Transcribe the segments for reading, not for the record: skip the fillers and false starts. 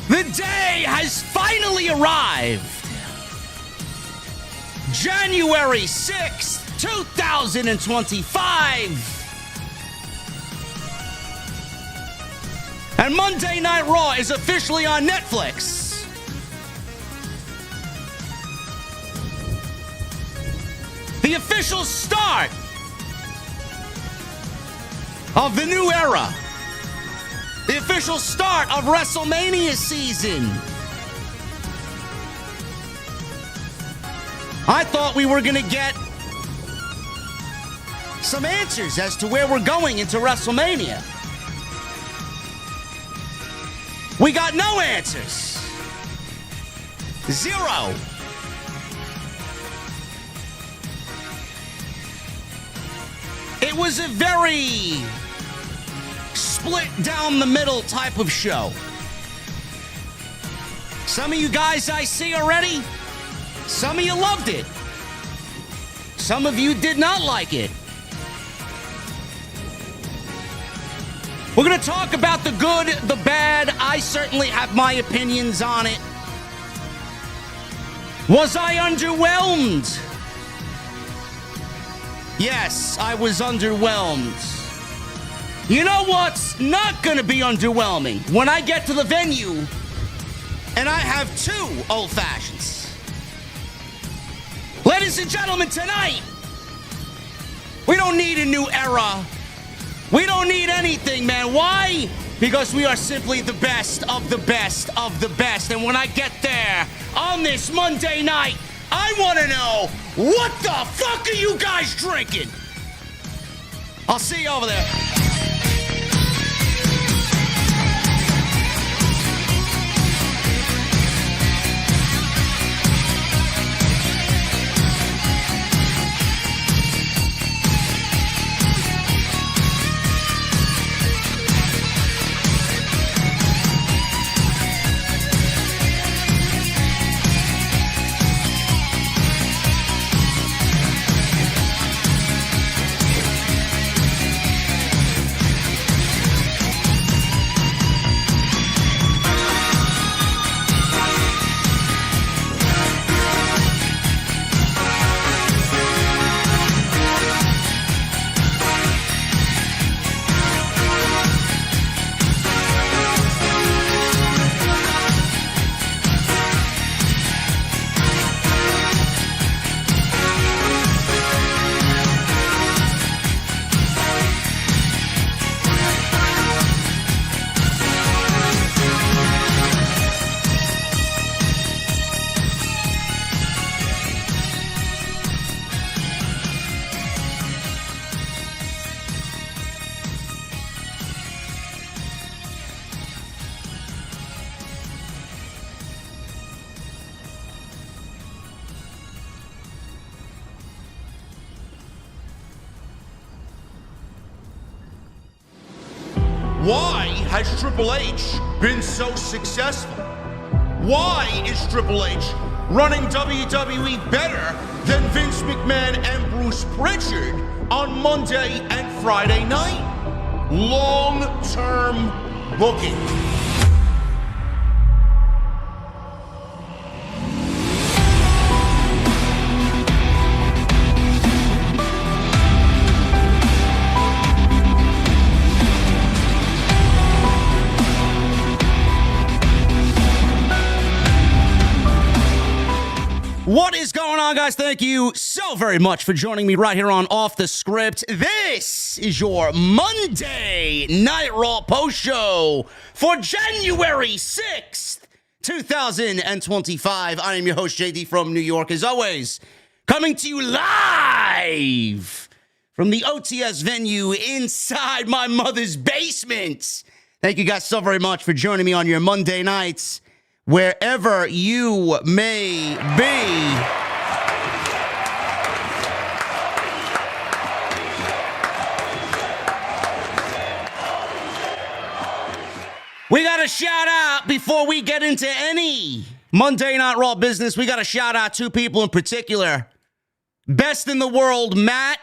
The day has finally arrived. January 6th, 2025. And Monday Night Raw is officially on Netflix. The official start of the new era. The official start of WrestleMania season. I thought we were going to get some answers as to where we're going into WrestleMania. We got no answers. Zero. It was a very split down the middle type of show. Some of you guys I see already, some of you loved it. Some of you did not like it. We're going to talk about the good, the bad. I certainly have my opinions on it. Was I underwhelmed? Yes, I was underwhelmed. You know what's not going to be underwhelming? When I get to the venue and I have 2 old fashions. Ladies and gentlemen, tonight, we don't need a new era. We don't need anything, man. Why? Because we are simply the best of the best of the best. And when I get there on this Monday night, I want to know, what the fuck are you guys drinking? I'll see you over there. Why has Triple H been so successful? Why is Triple H running WWE better than Vince McMahon and Bruce Pritchard on Monday and Friday night? Long-term booking. What is going on, guys? Thank you so very much for joining me right here on Off the Script. This is your Monday Night Raw post show for January 6th, 2025. I am your host, JD from New York, as always, coming to you live from the OTS venue inside my mother's basement. Thank you guys so very much for joining me on your Monday nights, wherever you may be. We got a shout out before we get into any Monday Night Raw business. We got to shout out 2 people in particular. Best in the world, Matt,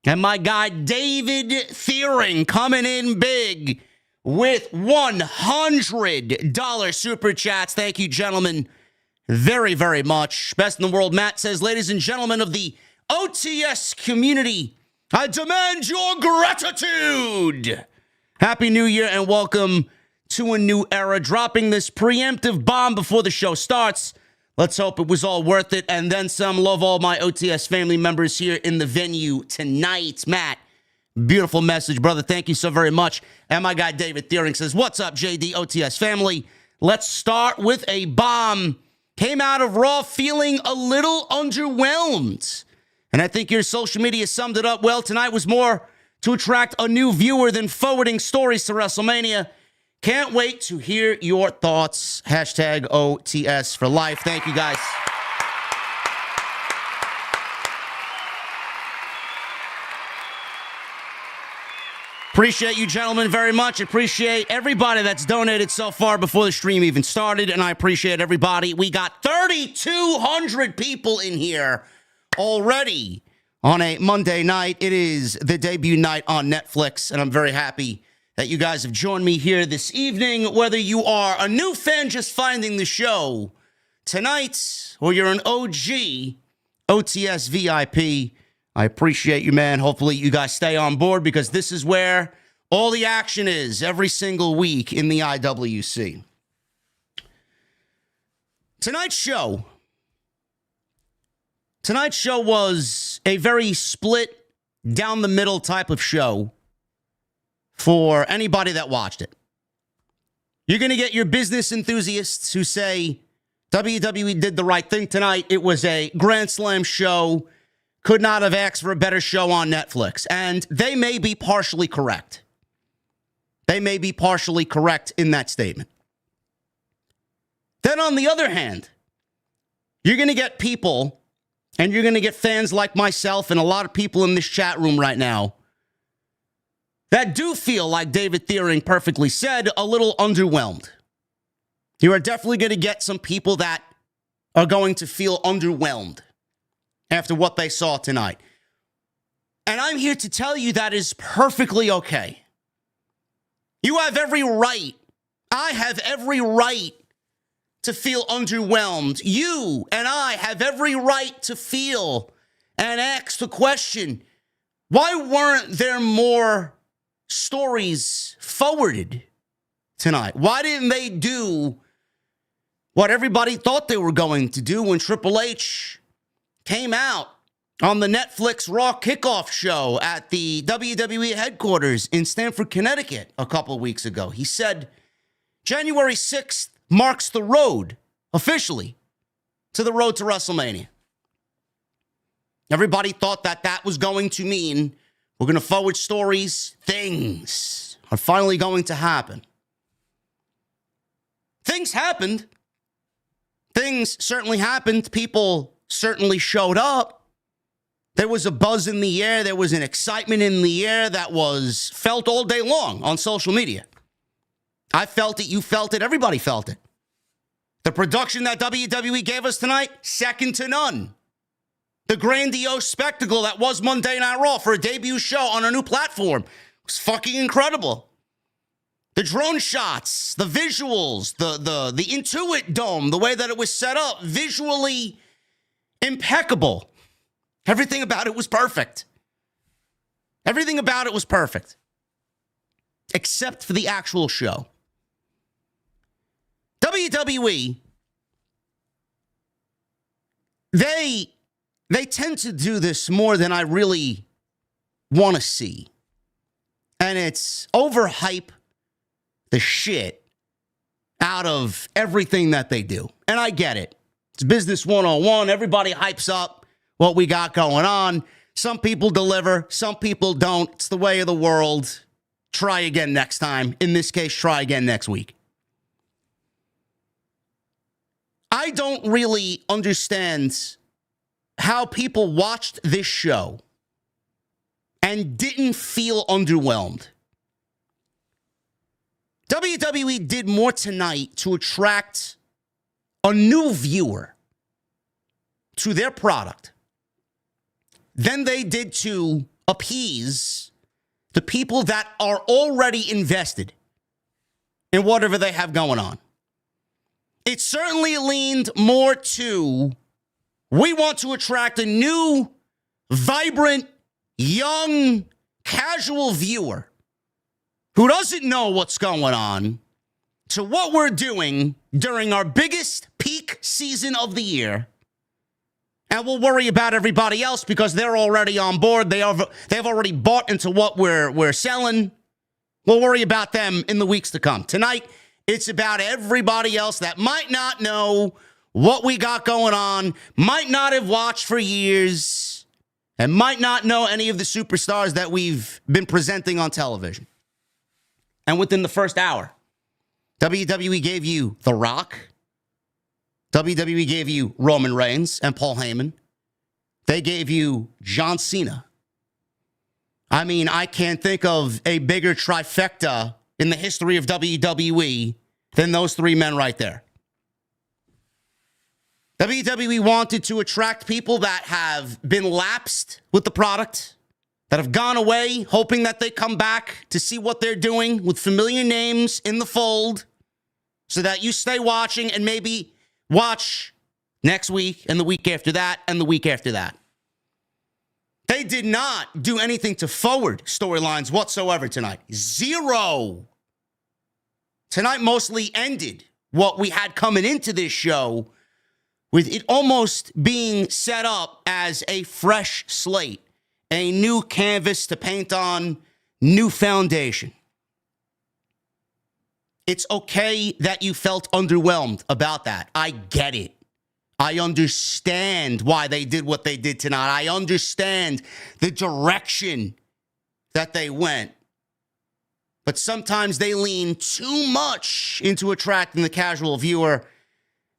and my guy David Thiering, coming in big with $100 super chats. Thank you, gentlemen, very, very much. Best in the world, Matt says, ladies and gentlemen of the OTS community, I demand your gratitude. Happy New Year and welcome to a new era. Dropping this preemptive bomb before the show starts. Let's hope it was all worth it and then some. Love all my OTS family members here in the venue tonight. Matt, beautiful message, brother. Thank you so very much. And my guy David Thiering says, what's up, JD OTS family? Let's start with a bomb. Came out of Raw feeling a little underwhelmed. And I think your social media summed it up well. Tonight was more to attract a new viewer than forwarding stories to WrestleMania. Can't wait to hear your thoughts. Hashtag OTS for life. Thank you, guys. Appreciate you, gentlemen, very much. Appreciate everybody that's donated so far before the stream even started, and I appreciate everybody. We got 3,200 people in here already on a Monday night. It is the debut night on Netflix, and I'm very happy that you guys have joined me here this evening, whether you are a new fan just finding the show tonight or you're an OG OTS VIP. I appreciate you, man. Hopefully you guys stay on board because this is where all the action is every single week in the IWC. Tonight's show was a very split, down the middle type of show for anybody that watched it. You're going to get your business enthusiasts who say WWE did the right thing tonight. It was a Grand Slam show. Could not have asked for a better show on Netflix. And they may be partially correct. They may be partially correct in that statement. Then on the other hand, you're going to get people, and you're going to get fans like myself and a lot of people in this chat room right now that do feel, like David Thiering perfectly said, a little underwhelmed. You are definitely going to get some people that are going to feel underwhelmed after what they saw tonight. And I'm here to tell you that is perfectly okay. You have every right. I have every right to feel underwhelmed. You and I have every right to feel and ask the question, why weren't there more stories forwarded tonight? Why didn't they do what everybody thought they were going to do when Triple H came out on the Netflix Raw kickoff show at the WWE headquarters in Stamford, Connecticut a couple weeks ago? He said, January 6th marks the road, officially, to the road to WrestleMania. Everybody thought that that was going to mean we're going to forward stories. Things are finally going to happen. Things happened. Things certainly happened. People certainly showed up. There was a buzz in the air. There was an excitement in the air that was felt all day long on social media. I felt it. You felt it. Everybody felt it. The production that WWE gave us tonight, second to none. The grandiose spectacle that was Monday Night Raw for a debut show on a new platform was fucking incredible. The drone shots, the visuals, the INTUIT Dome, the way that it was set up, visually impeccable. Everything about it was perfect. Everything about it was perfect. Except for the actual show. WWE, they tend to do this more than I really want to see. And it's overhype the shit out of everything that they do. And I get it. It's business 101. Everybody hypes up what we got going on. Some people deliver. Some people don't. It's the way of the world. Try again next time. In this case, try again next week. I don't really understand how people watched this show and didn't feel underwhelmed. WWE did more tonight to attract a new viewer to their product than they did to appease the people that are already invested in whatever they have going on. It certainly leaned more to, we want to attract a new, vibrant, young, casual viewer who doesn't know what's going on to what we're doing during our biggest peak season of the year. And we'll worry about everybody else because they're already on board. They've already bought into what we're selling. We'll worry about them in the weeks to come. Tonight, it's about everybody else that might not know what we got going on, might not have watched for years, and might not know any of the superstars that we've been presenting on television. And within the first hour, WWE gave you The Rock. WWE gave you Roman Reigns and Paul Heyman. They gave you John Cena. I mean, I can't think of a bigger trifecta in the history of WWE than those three men right there. WWE wanted to attract people that have been lapsed with the product, that have gone away, hoping that they come back to see what they're doing with familiar names in the fold, so that you stay watching and maybe watch next week and the week after that and the week after that. They did not do anything to forward storylines whatsoever tonight. Zero. Tonight mostly ended what we had coming into this show with it almost being set up as a fresh slate, a new canvas to paint on, new foundation. It's okay that you felt underwhelmed about that. I get it. I understand why they did what they did tonight. I understand the direction that they went. But sometimes they lean too much into attracting the casual viewer,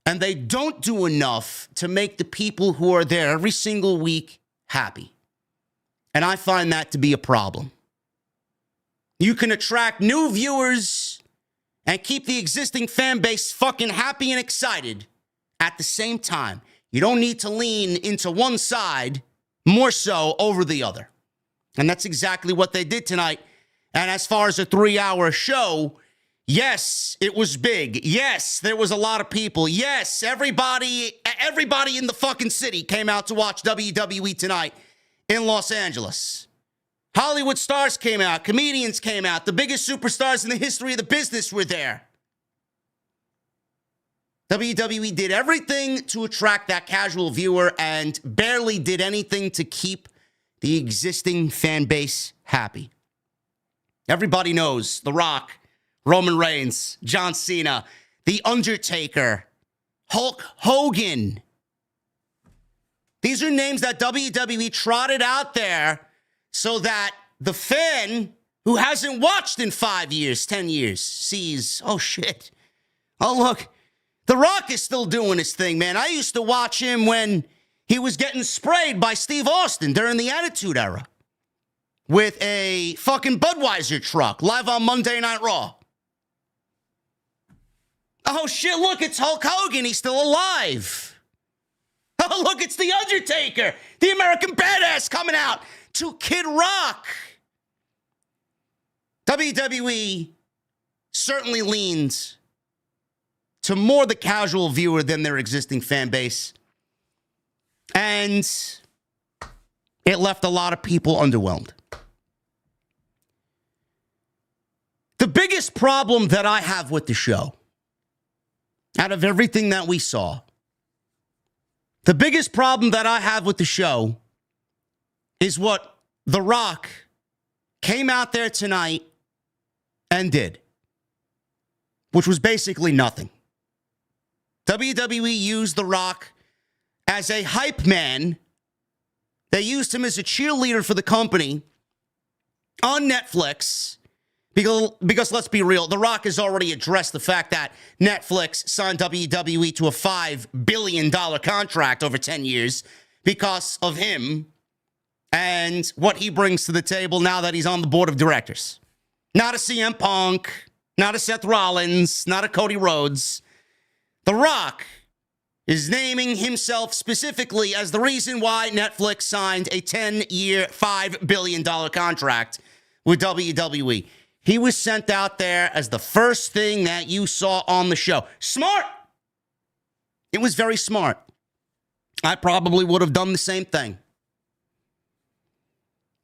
and they don't do enough to make the people who are there every single week happy. And I find that to be a problem. You can attract new viewers and keep the existing fan base fucking happy and excited at the same time. You don't need to lean into one side more so over the other. And that's exactly what they did tonight. And as far as a 3-hour show, yes, it was big. Yes, there was a lot of people. Yes, everybody in the fucking city came out to watch WWE tonight in Los Angeles. Hollywood stars came out. Comedians came out. The biggest superstars in the history of the business were there. WWE did everything to attract that casual viewer and barely did anything to keep the existing fan base happy. Everybody knows The Rock, Roman Reigns, John Cena, The Undertaker, Hulk Hogan. These are names that WWE trotted out there so that the fan who hasn't watched in 5 years, 10 years, sees, oh shit, oh look, The Rock is still doing his thing, man. I used to watch him when he was getting sprayed by Steve Austin during the Attitude Era with a fucking Budweiser truck live on Monday Night Raw. Oh shit, look, it's Hulk Hogan. He's still alive. Oh, look, it's The Undertaker, the American Badass, coming out to Kid Rock. WWE certainly leans to more the casual viewer than their existing fan base. And it left a lot of people underwhelmed. The biggest problem that I have with the show, out of everything that we saw, the biggest problem that I have with the show is what The Rock came out there tonight and did, which was basically nothing. WWE used The Rock as a hype man. They used him as a cheerleader for the company on Netflix because let's be real, The Rock has already addressed the fact that Netflix signed WWE to a $5 billion contract over 10 years because of him and what he brings to the table now that he's on the board of directors. Not a CM Punk, not a Seth Rollins, not a Cody Rhodes. The Rock is naming himself specifically as the reason why Netflix signed a 10-year, $5 billion contract with WWE. He was sent out there as the first thing that you saw on the show. Smart. It was very smart. I probably would have done the same thing.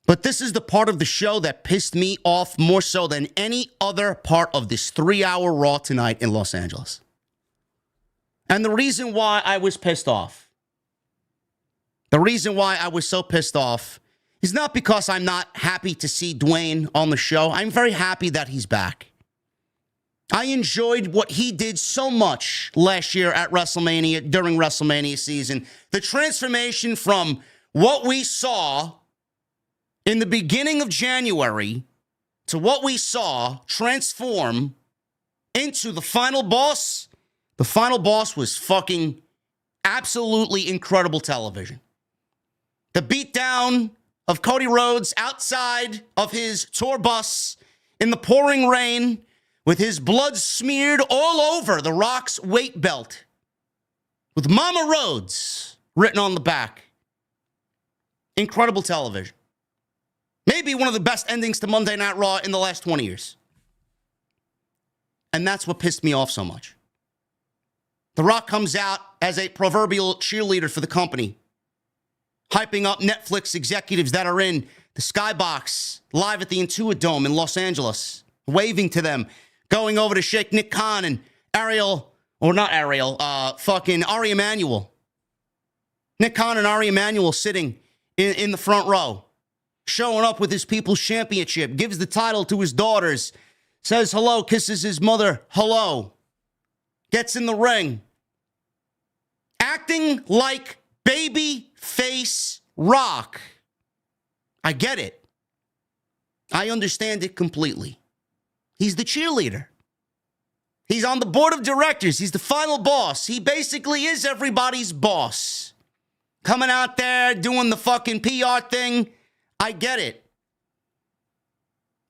But this is the part of the show that pissed me off more so than any other part of this 3-hour Raw tonight in Los Angeles. And the reason why I was pissed off, the reason why I was so pissed off is not because I'm not happy to see Dwayne on the show. I'm very happy that he's back. I enjoyed what he did so much last year at WrestleMania, during WrestleMania season. The transformation from what we saw in the beginning of January to what we saw transform into the final boss. The final boss was fucking absolutely incredible television. The beatdown of Cody Rhodes outside of his tour bus in the pouring rain with his blood smeared all over The Rock's weight belt with Mama Rhodes written on the back. Incredible television. Maybe one of the best endings to Monday Night Raw in the last 20 years. And that's what pissed me off so much. The Rock comes out as a proverbial cheerleader for the company, hyping up Netflix executives that are in the Skybox live at the INTUIT Dome in Los Angeles, waving to them, going over to shake Nick Khan and Ari Emanuel. Nick Khan and Ari Emanuel sitting in the front row, showing up with his People's Championship, gives the title to his daughters, says hello, kisses his mother, hello, gets in the ring, acting like baby face Rock. I get it. I understand it completely. He's the cheerleader. He's on the board of directors. He's the final boss. He basically is everybody's boss. Coming out there, doing the fucking PR thing. I get it.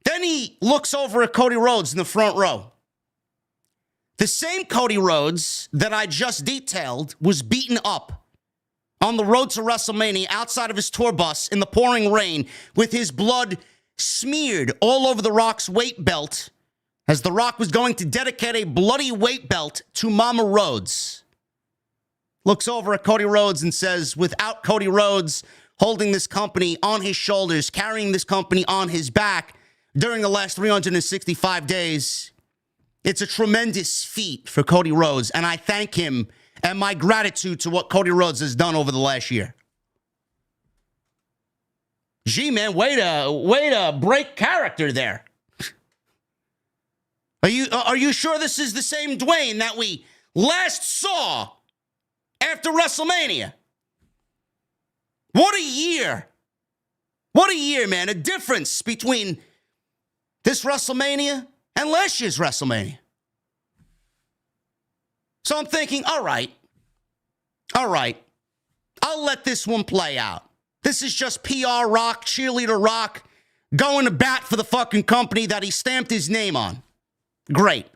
Then he looks over at Cody Rhodes in the front row. The same Cody Rhodes that I just detailed was beaten up on the road to WrestleMania outside of his tour bus in the pouring rain with his blood smeared all over The Rock's weight belt as The Rock was going to dedicate a bloody weight belt to Mama Rhodes. Looks over at Cody Rhodes and says, without Cody Rhodes holding this company on his shoulders, carrying this company on his back during the last 365 days, it's a tremendous feat for Cody Rhodes, and I thank him and my gratitude to what Cody Rhodes has done over the last year. Gee, man, way to break character there. Are you sure this is the same Dwayne that we last saw after WrestleMania? What a year. What a year, man. A difference between this WrestleMania and last year's WrestleMania. So I'm thinking, all right, I'll let this one play out. This is just PR Rock, cheerleader Rock, going to bat for the fucking company that he stamped his name on. Great.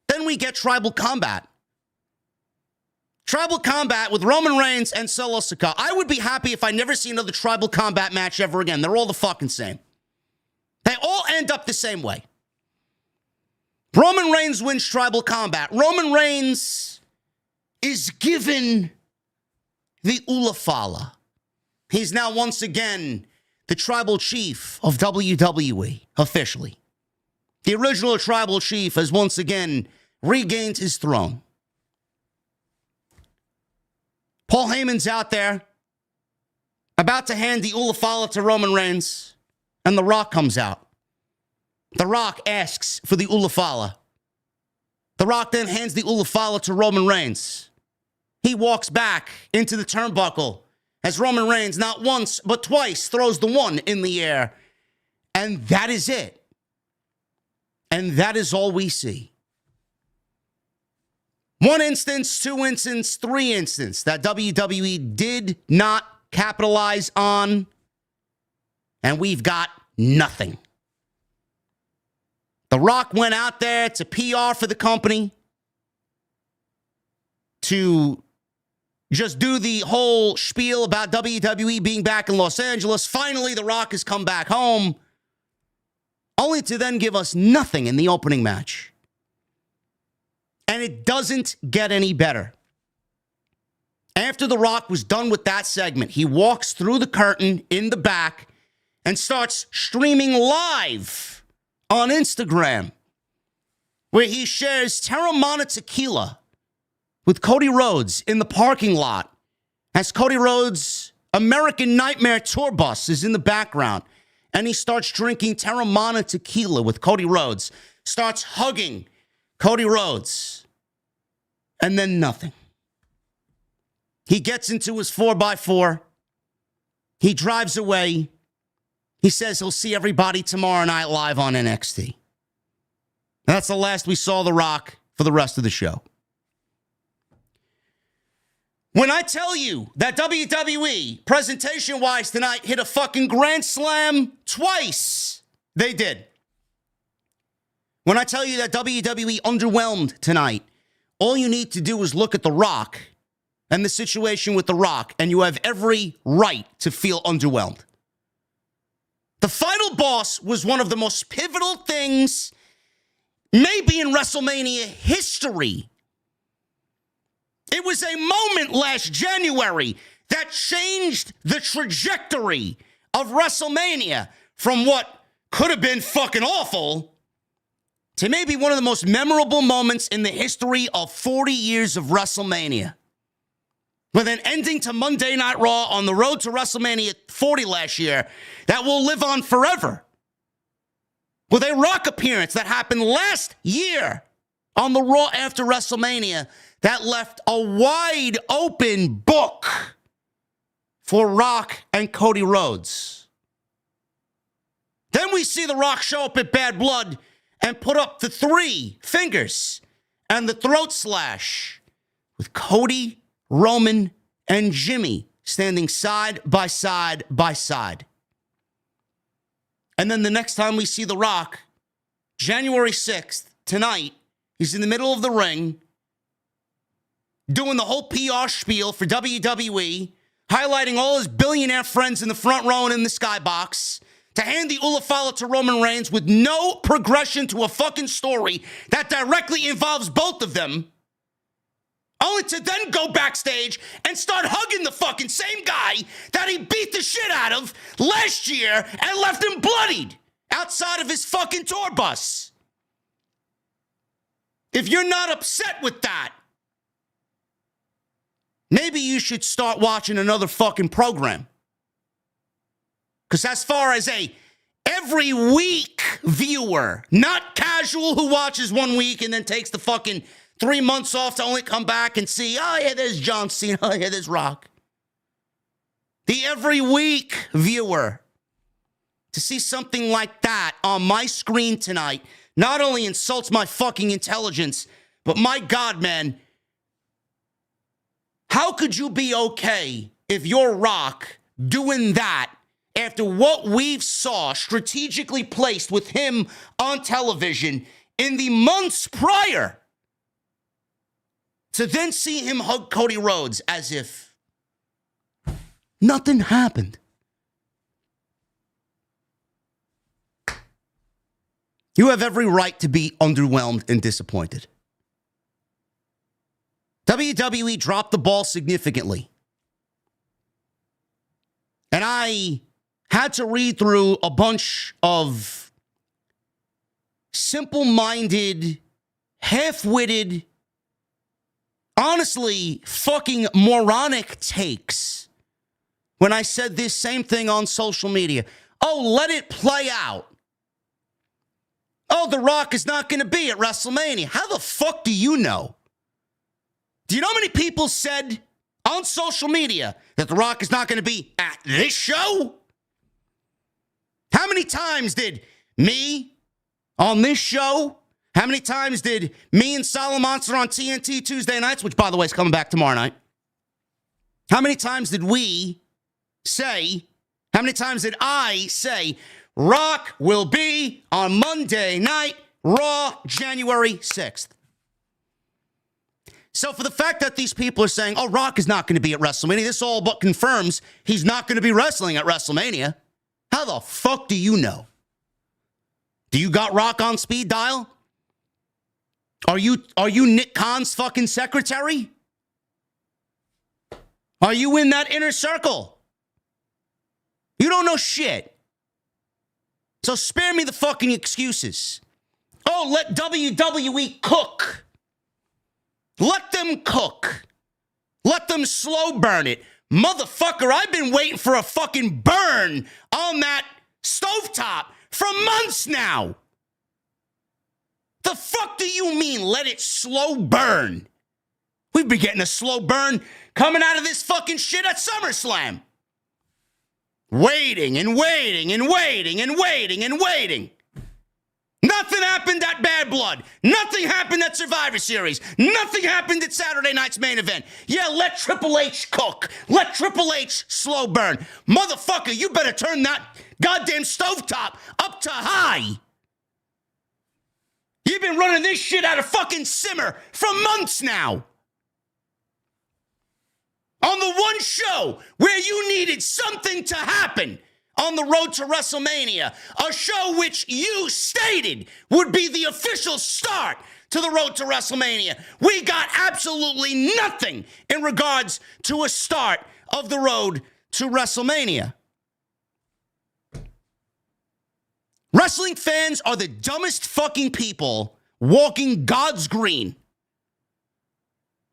Then we get Tribal Combat. Tribal Combat with Roman Reigns and Solo Sikoa. I would be happy if I never see another Tribal Combat match ever again. They're all the fucking same. They all end up the same way. Roman Reigns wins Tribal Combat. Roman Reigns is given the ULA FALA. He's now once again the Tribal Chief of WWE, officially. The original Tribal Chief has once again regained his throne. Paul Heyman's out there, about to hand the ULA FALA to Roman Reigns, and The Rock comes out. The Rock asks for the ULA FALA. The Rock then hands the ULA FALA to Roman Reigns. He walks back into the turnbuckle as Roman Reigns not once but twice throws the one in the air. And that is it. And that is all we see. One instance, two instance, three instance that WWE did not capitalize on. And we've got nothing. The Rock went out there to PR for the company, to just do the whole spiel about WWE being back in Los Angeles. Finally, The Rock has come back home. only to then give us nothing in the opening match. And it doesn't get any better. After The Rock was done with that segment, he walks through the curtain in the back and starts streaming live on Instagram, where he shares Terramana tequila with Cody Rhodes in the parking lot as Cody Rhodes' American Nightmare tour bus is in the background. And he starts drinking Terramana tequila with Cody Rhodes, starts hugging Cody Rhodes, and then nothing. He gets into his 4x4. He drives away. He says he'll see everybody tomorrow night live on NXT. That's the last we saw The Rock for the rest of the show. When I tell you that WWE, presentation-wise tonight, hit a fucking grand slam twice, they did. When I tell you that WWE underwhelmed tonight, all you need to do is look at The Rock and the situation with The Rock, and you have every right to feel underwhelmed. The Final Boss was one of the most pivotal things, maybe in WrestleMania history. It was a moment last January that changed the trajectory of WrestleMania from what could have been fucking awful to maybe one of the most memorable moments in the history of 40 years of WrestleMania. With an ending to Monday Night Raw on the road to WrestleMania 40 last year that will live on forever. With a Rock appearance that happened last year on the Raw after WrestleMania that left a wide open book for Rock and Cody Rhodes. Then we see The Rock show up at Bad Blood and put up the 3 fingers and the throat slash with Cody, Roman, and Jimmy standing side by side by side. And then the next time we see The Rock, January 6th, tonight, he's in the middle of the ring doing the whole PR spiel for WWE, highlighting all his billionaire friends in the front row and in the skybox, to hand the ULA FALA to Roman Reigns with no progression to a fucking story that directly involves both of them, only to then go backstage and start hugging the fucking same guy that he beat the shit out of last year and left him bloodied outside of his fucking tour bus. If you're not upset with that, maybe you should start watching another fucking program. Because as far as a every week viewer, not casual who watches 1 week and then takes the fucking 3 months off to only come back and see, oh yeah, there's John Cena, oh yeah, there's Rock. The every week viewer, to see something like that on my screen tonight, not only insults my fucking intelligence, but my God, man, how could you be okay if you're Rock doing that after what we've saw strategically placed with him on television in the months prior, to then see him hug Cody Rhodes as if nothing happened? You have every right to be underwhelmed and disappointed. WWE dropped the ball significantly. And I had to read through a bunch of simple-minded, half-witted, honestly fucking moronic takes when I said this same thing on social media. Oh, let it play out. Oh, The Rock is not going to be at WrestleMania. How the fuck do you know? Do you know how many people said on social media that The Rock is not going to be at this show? How many times did me on this show, how many times did me and Solid Monster on TNT Tuesday nights, which, by the way, is coming back tomorrow night, how many times did we say, how many times did I say, Rock will be on Monday Night Raw, January 6th? So for the fact that these people are saying, oh, Rock is not going to be at WrestleMania, this all but confirms he's not going to be wrestling at WrestleMania. How the fuck do you know? Do you got Rock on speed dial? Are you Nick Khan's fucking secretary? Are you in that inner circle? You don't know shit. So spare me the fucking excuses. Oh, let WWE cook. Let them cook. Let them slow burn it. Motherfucker, I've been waiting for a fucking burn on that stovetop for months now. The fuck do you mean, let it slow burn? We've been getting a slow burn coming out of this fucking shit at SummerSlam. Waiting and waiting and waiting and waiting and waiting. Nothing happened at Bad Blood. Nothing happened at Survivor Series. Nothing happened at Saturday night's main event. Yeah, let Triple H cook. Let Triple H slow burn. Motherfucker, you better turn that goddamn stovetop up to high. You've been running this shit out of fucking simmer for months now. On the one show where you needed something to happen on the road to WrestleMania, a show which you stated would be the official start to the road to WrestleMania. We got absolutely nothing in regards to a start of the road to WrestleMania. Wrestling fans are the dumbest fucking people walking God's green.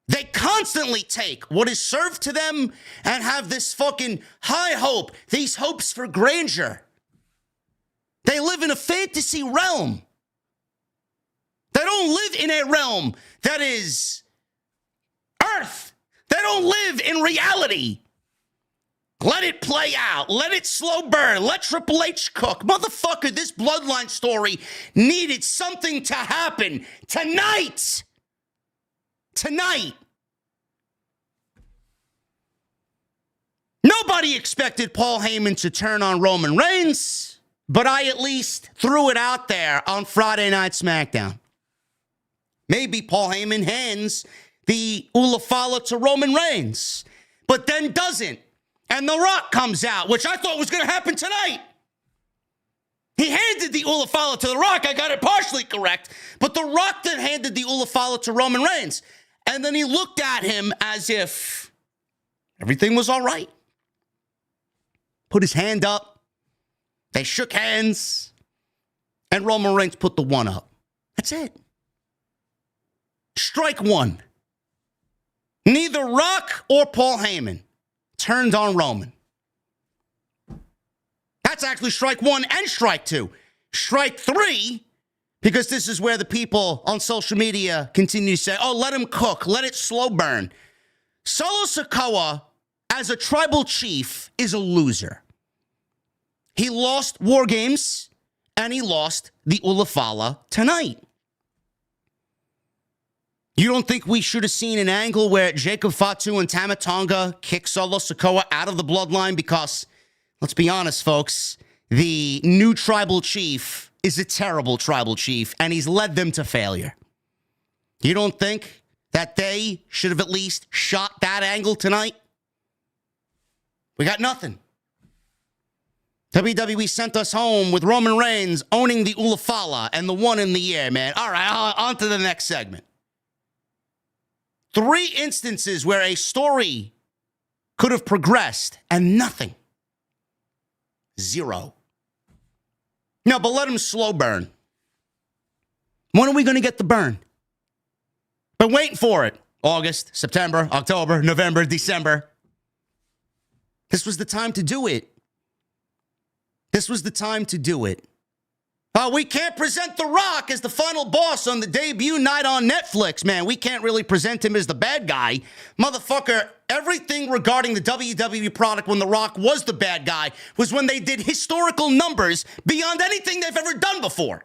They constantly take what is served to them and have this fucking high hope, these hopes for grandeur. They live in a fantasy realm. They don't live in a realm that is earth. They don't live in reality. Let it play out. Let it slow burn. Let Triple H cook. Motherfucker, this bloodline story needed something to happen tonight. Tonight. Nobody expected Paul Heyman to turn on Roman Reigns, but I at least threw it out there on Friday Night SmackDown. Maybe Paul Heyman hands the ULA FALA to Roman Reigns, but then doesn't. And The Rock comes out, which I thought was going to happen tonight. He handed the ULA FALA to The Rock. I got it partially correct. But The Rock then handed the ULA FALA to Roman Reigns. And then he looked at him as if everything was all right. Put his hand up. They shook hands. And Roman Reigns put the one up. That's it. Strike one. Neither Rock or Paul Heyman turned on Roman. That's actually strike one and strike two. Strike three, because this is where the people on social media continue to say, oh, let him cook. Let it slow burn. Solo Sikoa, as a tribal chief, is a loser. He lost War Games, and he lost the ULA FALA tonight. You don't think we should have seen an angle where Jacob Fatu and Tama Tonga kick Solo Sikoa out of the bloodline? Because, let's be honest, folks, the new tribal chief is a terrible tribal chief, and he's led them to failure. You don't think that they should have at least shot that angle tonight? We got nothing. WWE sent us home with Roman Reigns owning the ULA FALA and the one in the air, man. All right, on to the next segment. 3 instances where a story could have progressed and nothing. 0. No, but let him slow burn. When are we going to get the burn? Been waiting for it. August, September, October, November, December. This was the time to do it. This was the time to do it. We can't present The Rock as the final boss on the debut night on Netflix, man. We can't really present him as the bad guy. Motherfucker, everything regarding the WWE product when The Rock was the bad guy was when they did historical numbers beyond anything they've ever done before.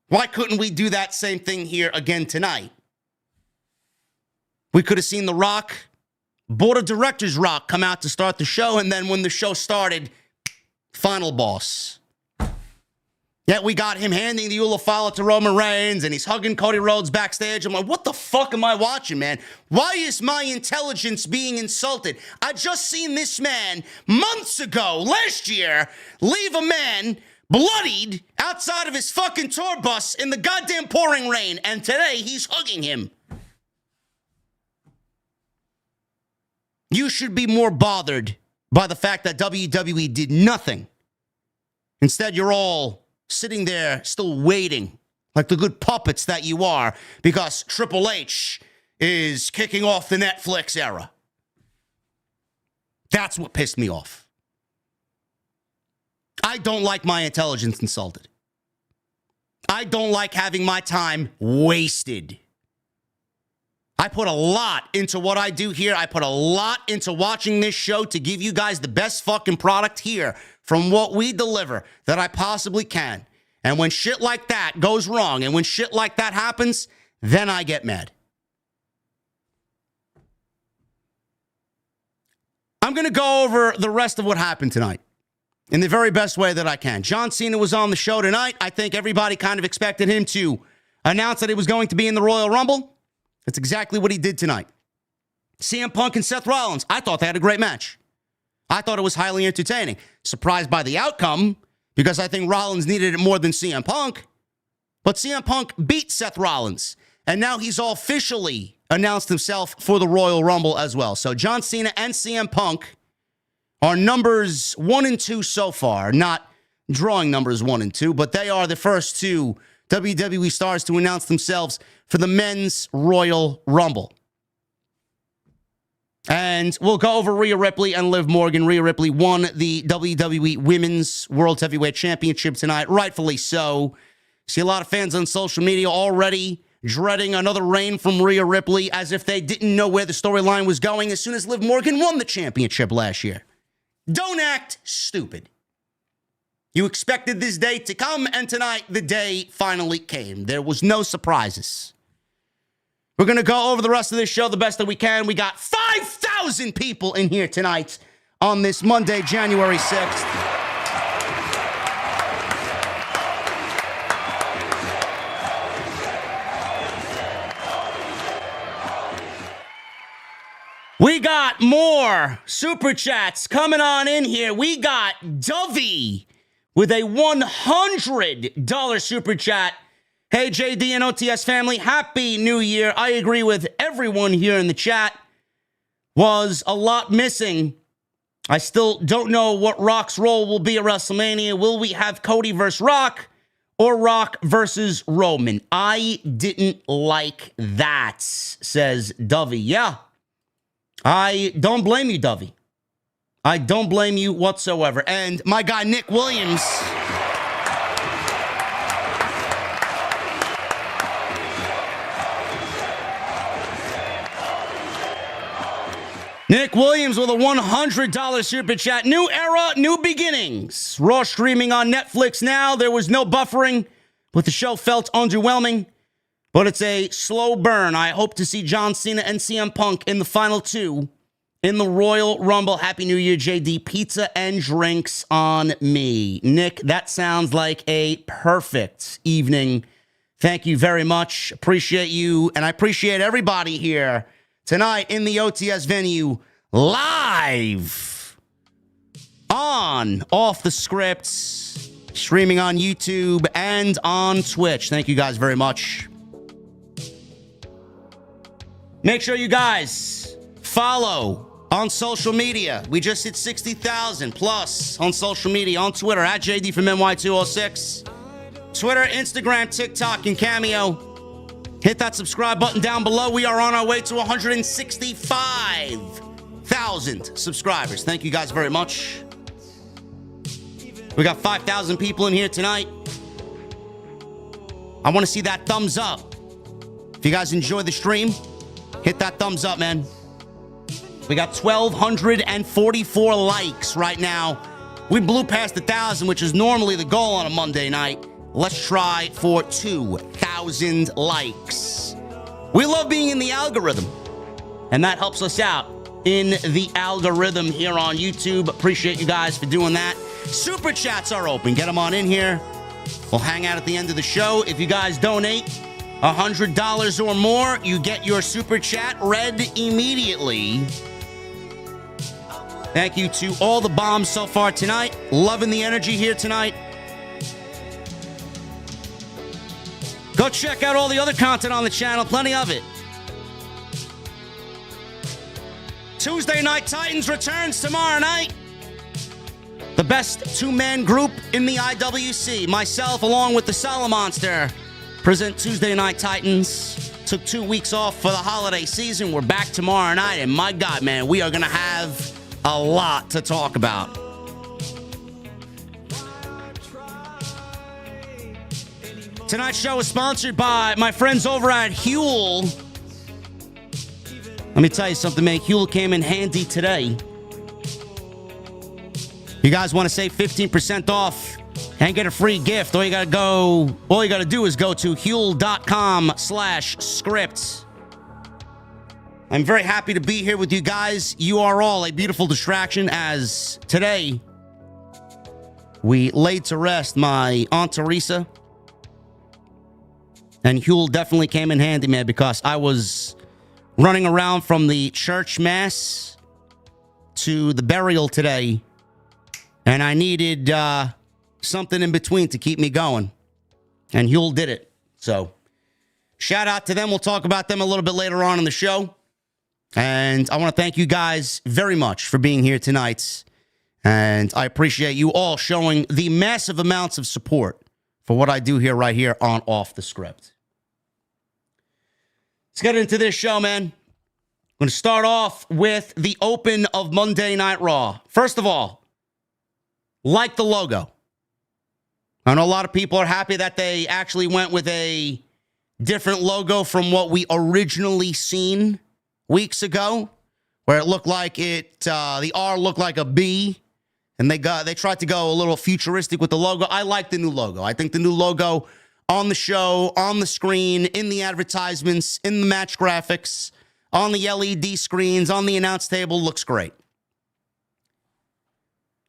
Why couldn't we do that same thing here again tonight? We could have seen The Rock, board of directors Rock, come out to start the show, and then when the show started, final boss. Yet we got him handing the ULA FALA to Roman Reigns, and he's hugging Cody Rhodes backstage. I'm like, what the fuck am I watching, man? Why is my intelligence being insulted? I just seen this man months ago, last year, leave a man bloodied outside of his fucking tour bus in the goddamn pouring rain, and today he's hugging him. You should be more bothered by the fact that WWE did nothing. Instead, you're all sitting there still waiting like the good puppets that you are because Triple H is kicking off the Netflix era. That's what pissed me off. I don't like my intelligence insulted. I don't like having my time wasted. I put a lot into what I do here. I put a lot into watching this show to give you guys the best fucking product here from what we deliver that I possibly can. And when shit like that goes wrong and when shit like that happens, then I get mad. I'm going to go over the rest of what happened tonight in the very best way that I can. John Cena was on the show tonight. I think everybody kind of expected him to announce that he was going to be in the Royal Rumble. That's exactly what he did tonight. CM Punk and Seth Rollins, I thought they had a great match. I thought it was highly entertaining. Surprised by the outcome, because I think Rollins needed it more than CM Punk. But CM Punk beat Seth Rollins, and now he's officially announced himself for the Royal Rumble as well. So John Cena and CM Punk are numbers 1 and 2 so far, not drawing numbers 1 and 2, but they are the first two WWE stars to announce themselves for the Men's Royal Rumble. And we'll go over Rhea Ripley and Liv Morgan. Rhea Ripley won the WWE Women's World Heavyweight Championship tonight, rightfully so. See a lot of fans on social media already dreading another reign from Rhea Ripley as if they didn't know where the storyline was going as soon as Liv Morgan won the championship last year. Don't act stupid. You expected this day to come, and tonight the day finally came. There was no surprises. We're going to go over the rest of this show the best that we can. We got 5,000 people in here tonight on this Monday, January 6th. We got more super chats coming on in here. We got Dovey with a $100 super chat. Hey, JD and OTS family, Happy New Year. I agree with everyone here in the chat. Was a lot missing. I still don't know what Rock's role will be at WrestleMania. Will we have Cody versus Rock or Rock versus Roman? I didn't like that, says Dovey. Yeah, I don't blame you, Dovey. I don't blame you whatsoever. And my guy, Nick Williams. Nick Williams with a $100 super chat. New era, new beginnings. Raw streaming on Netflix now. There was no buffering, but the show felt underwhelming. But it's a slow burn. I hope to see John Cena and CM Punk in the final two in the Royal Rumble. Happy New Year, JD. Pizza and drinks on me. Nick, that sounds like a perfect evening. Thank you very much. Appreciate you, and I appreciate everybody here tonight in the OTS venue, live on Off the Scripts, streaming on YouTube and on Twitch. Thank you guys very much. Make sure you guys follow on social media. We just hit 60,000 plus on social media, on Twitter, at JD from NY206. Twitter, Instagram, TikTok, and Cameo. Hit that subscribe button down below. We are on our way to 165,000 subscribers. Thank you guys very much. We got 5,000 people in here tonight. I want to see that thumbs up. If you guys enjoy the stream, hit that thumbs up, man. We got 1,244 likes right now. We blew past 1,000, which is normally the goal on a Monday night. Let's try for 2,000 likes. We love being in the algorithm, and that helps us out in the algorithm here on YouTube. Appreciate you guys for doing that. Super chats are open. Get them on in here. We'll hang out at the end of the show. If you guys donate $100 or more, you get your super chat read immediately. Thank you to all the bombs so far tonight. Loving the energy here tonight. Go check out all the other content on the channel. Plenty of it. Tuesday Night Titans returns tomorrow night. The best two-man group in the IWC. Myself, along with the Salamonster, present Tuesday Night Titans. Took 2 weeks off for the holiday season. We're back tomorrow night, and my God, man, we are going to have a lot to talk about. Tonight's show is sponsored by my friends over at Huel. Let me tell you something, man. Huel came in handy today. You guys want to save 15% off and get a free gift? All you got to do is go to Huel.com/script. I'm very happy to be here with you guys. You are all a beautiful distraction, as today we laid to rest my Aunt Teresa. And Huel definitely came in handy, man, because I was running around from the church mass to the burial today, and I needed something in between to keep me going. And Huel did it. So shout out to them. We'll talk about them a little bit later on in the show. And I want to thank you guys very much for being here tonight. And I appreciate you all showing the massive amounts of support for what I do here, right here on Off the Script. Let's get into this show, man. I'm going to start off with the open of Monday Night Raw. First of all, like the logo. I know a lot of people are happy that they actually went with a different logo from what we originally seen weeks ago, where it looked like the R looked like a B. And they tried to go a little futuristic with the logo. I like the new logo. I think the new logo on the show, on the screen, in the advertisements, in the match graphics, on the LED screens, on the announce table looks great.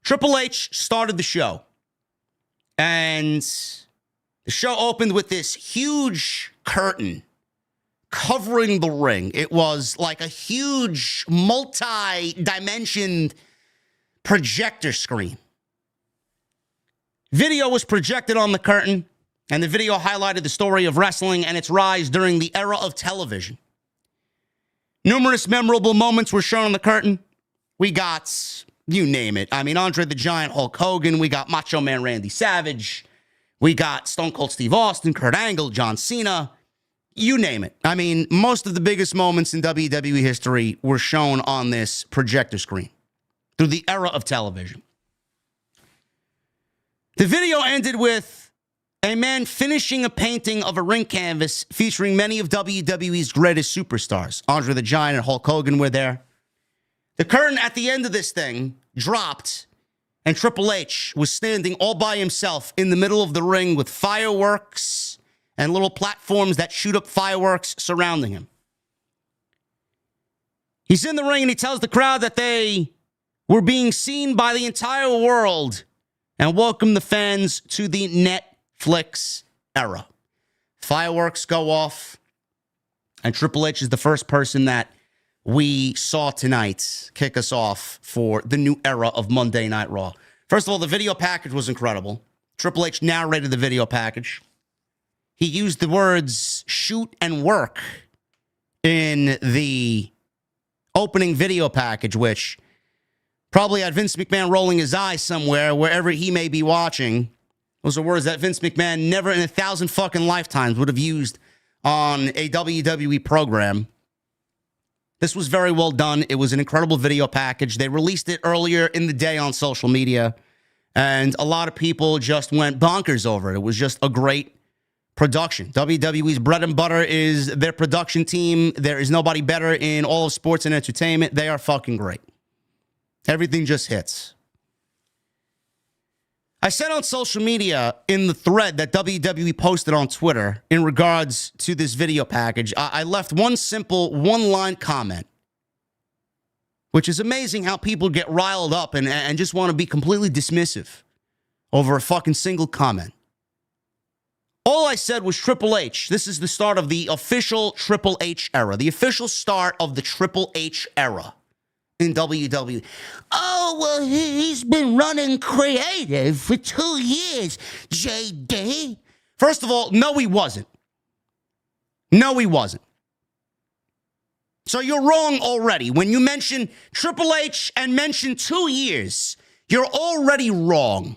Triple H started the show. And the show opened with this huge curtain covering the ring. It was like a huge multi-dimensioned projector screen. Video was projected on the curtain, and the video highlighted the story of wrestling and its rise during the era of television. Numerous memorable moments were shown on the curtain. We got, you name it. I mean, Andre the Giant, Hulk Hogan. We got Macho Man Randy Savage. We got Stone Cold Steve Austin, Kurt Angle, John Cena. You name it. I mean, most of the biggest moments in WWE history were shown on this projector screen through the era of television. The video ended with a man finishing a painting of a ring canvas featuring many of WWE's greatest superstars. Andre the Giant and Hulk Hogan were there. The curtain at the end of this thing dropped, and Triple H was standing all by himself in the middle of the ring with fireworks and little platforms that shoot up fireworks surrounding him. He's in the ring and he tells the crowd that they were being seen by the entire world and welcome the fans to the Netflix era. Fireworks go off, and Triple H is the first person that we saw tonight kick us off for the new era of Monday Night Raw. First of all, the video package was incredible. Triple H narrated the video package. He used the words shoot and work in the opening video package, which probably had Vince McMahon rolling his eyes somewhere, wherever he may be watching. Those are words that Vince McMahon never in 1,000 fucking lifetimes would have used on a WWE program. This was very well done. It was an incredible video package. They released it earlier in the day on social media, and a lot of people just went bonkers over it. It was just a great production. WWE's bread and butter is their production team. There is nobody better in all of sports and entertainment. They are fucking great. Everything just hits. I said on social media in the thread that WWE posted on Twitter in regards to this video package, I left one simple one-line comment, which is amazing how people get riled up and just want to be completely dismissive over a fucking single comment. All I said was Triple H. This is the start of the official Triple H era, the official start of the Triple H era in WWE. Oh, well, he's been running creative for 2 years, JD. First of all, no, he wasn't. No, he wasn't. So you're wrong already. When you mention Triple H and mention 2 years, you're already wrong.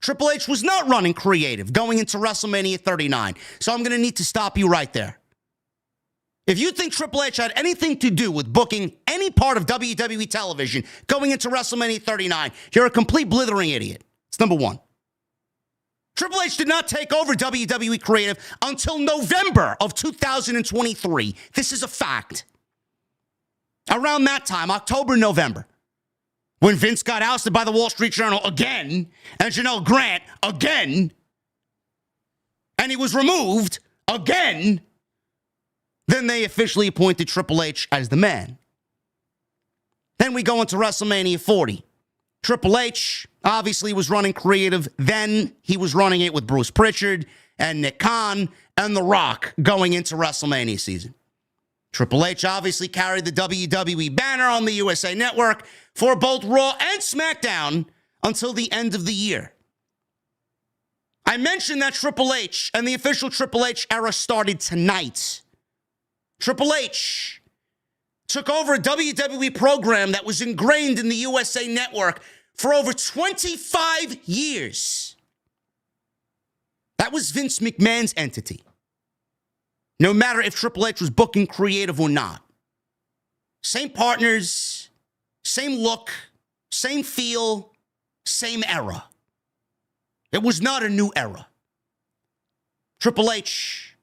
Triple H was not running creative going into WrestleMania 39. So I'm going to need to stop you right there. If you think Triple H had anything to do with booking any part of WWE television going into WrestleMania 39, you're a complete blithering idiot. It's number one. Triple H did not take over WWE Creative until November of 2023. This is a fact. Around that time, October, November, when Vince got ousted by the Wall Street Journal again, and Janelle Grant again, and he was removed again, then they officially appointed Triple H as the man. Then we go into WrestleMania 40. Triple H obviously was running creative. Then he was running it with Bruce Pritchard and Nick Khan and The Rock going into WrestleMania season. Triple H obviously carried the WWE banner on the USA Network for both Raw and SmackDown until the end of the year. I mentioned that Triple H and the official Triple H era started tonight. Triple H took over a WWE program that was ingrained in the USA Network for over 25 years. That was Vince McMahon's entity. No matter if Triple H was booking creative or not. Same partners, same look, same feel, same era. It was not a new era. Triple H,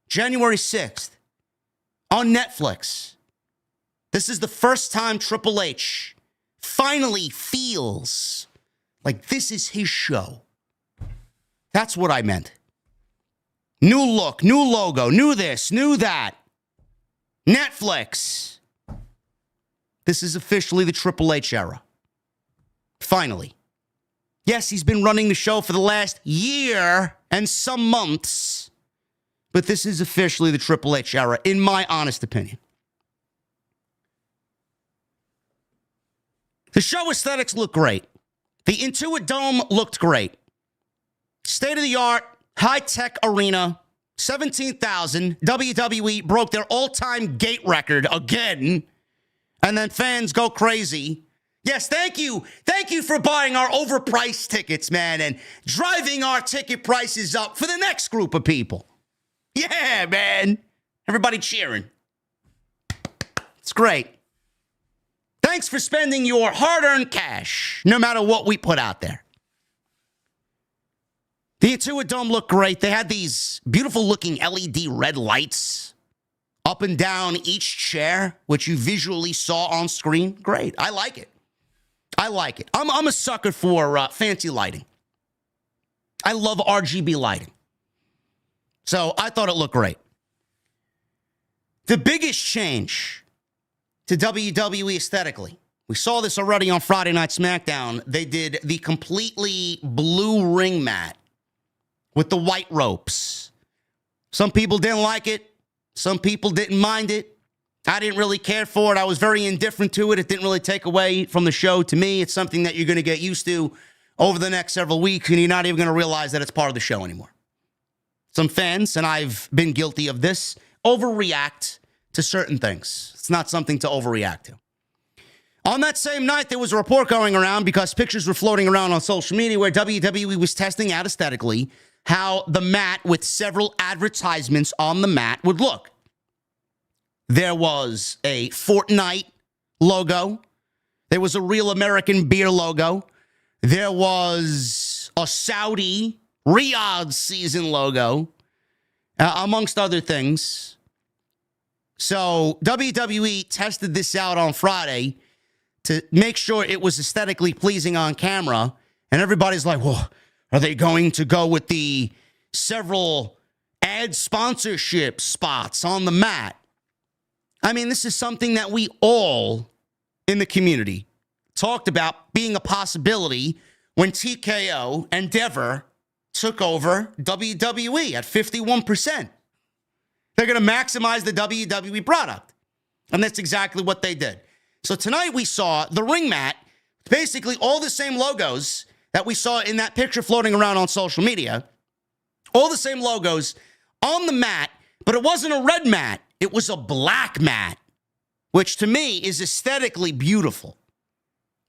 January 6th, on Netflix. This is the first time Triple H finally feels like this is his show. That's what I meant. New look, new logo, new this, new that. Netflix. This is officially the Triple H era. Finally. Yes, he's been running the show for the last year and some months, but this is officially the Triple H era, in my honest opinion. The show aesthetics look great. The INTUIT Dome looked great. State-of-the-art, high-tech arena, 17,000. WWE broke their all-time gate record again. And then fans go crazy. Yes, thank you. Thank you for buying our overpriced tickets, man, and driving our ticket prices up for the next group of people. Yeah, man. Everybody cheering. It's great. Thanks for spending your hard-earned cash, no matter what we put out there. The INTUIT Dome looked great. They had these beautiful-looking LED red lights up and down each chair, which you visually saw on screen. Great. I like it. I like it. I'm a sucker for fancy lighting. I love RGB lighting. So I thought it looked great. The biggest change to WWE aesthetically, we saw this already on Friday Night SmackDown. They did the completely blue ring mat with the white ropes. Some people didn't like it. Some people didn't mind it. I didn't really care for it. I was very indifferent to it. It didn't really take away from the show to me. It's something that you're going to get used to over the next several weeks, and you're not even going to realize that it's part of the show anymore. Some fans, and I've been guilty of this, overreact to certain things. It's not something to overreact to. On that same night, there was a report going around because pictures were floating around on social media where WWE was testing out aesthetically how the mat with several advertisements on the mat would look. There was a Fortnite logo. There was a Real American Beer logo. There was a Saudi Riyadh season logo, amongst other things. So WWE tested this out on Friday to make sure it was aesthetically pleasing on camera. And everybody's like, well, are they going to go with the several ad sponsorship spots on the mat? I mean, this is something that we all in the community talked about being a possibility when TKO and Endeavor took over WWE at 51%. They're going to maximize the WWE product. And that's exactly what they did. So tonight we saw the ring mat, basically all the same logos that we saw in that picture floating around on social media. All the same logos on the mat, But it wasn't a red mat. It was a black mat, which to me is aesthetically beautiful.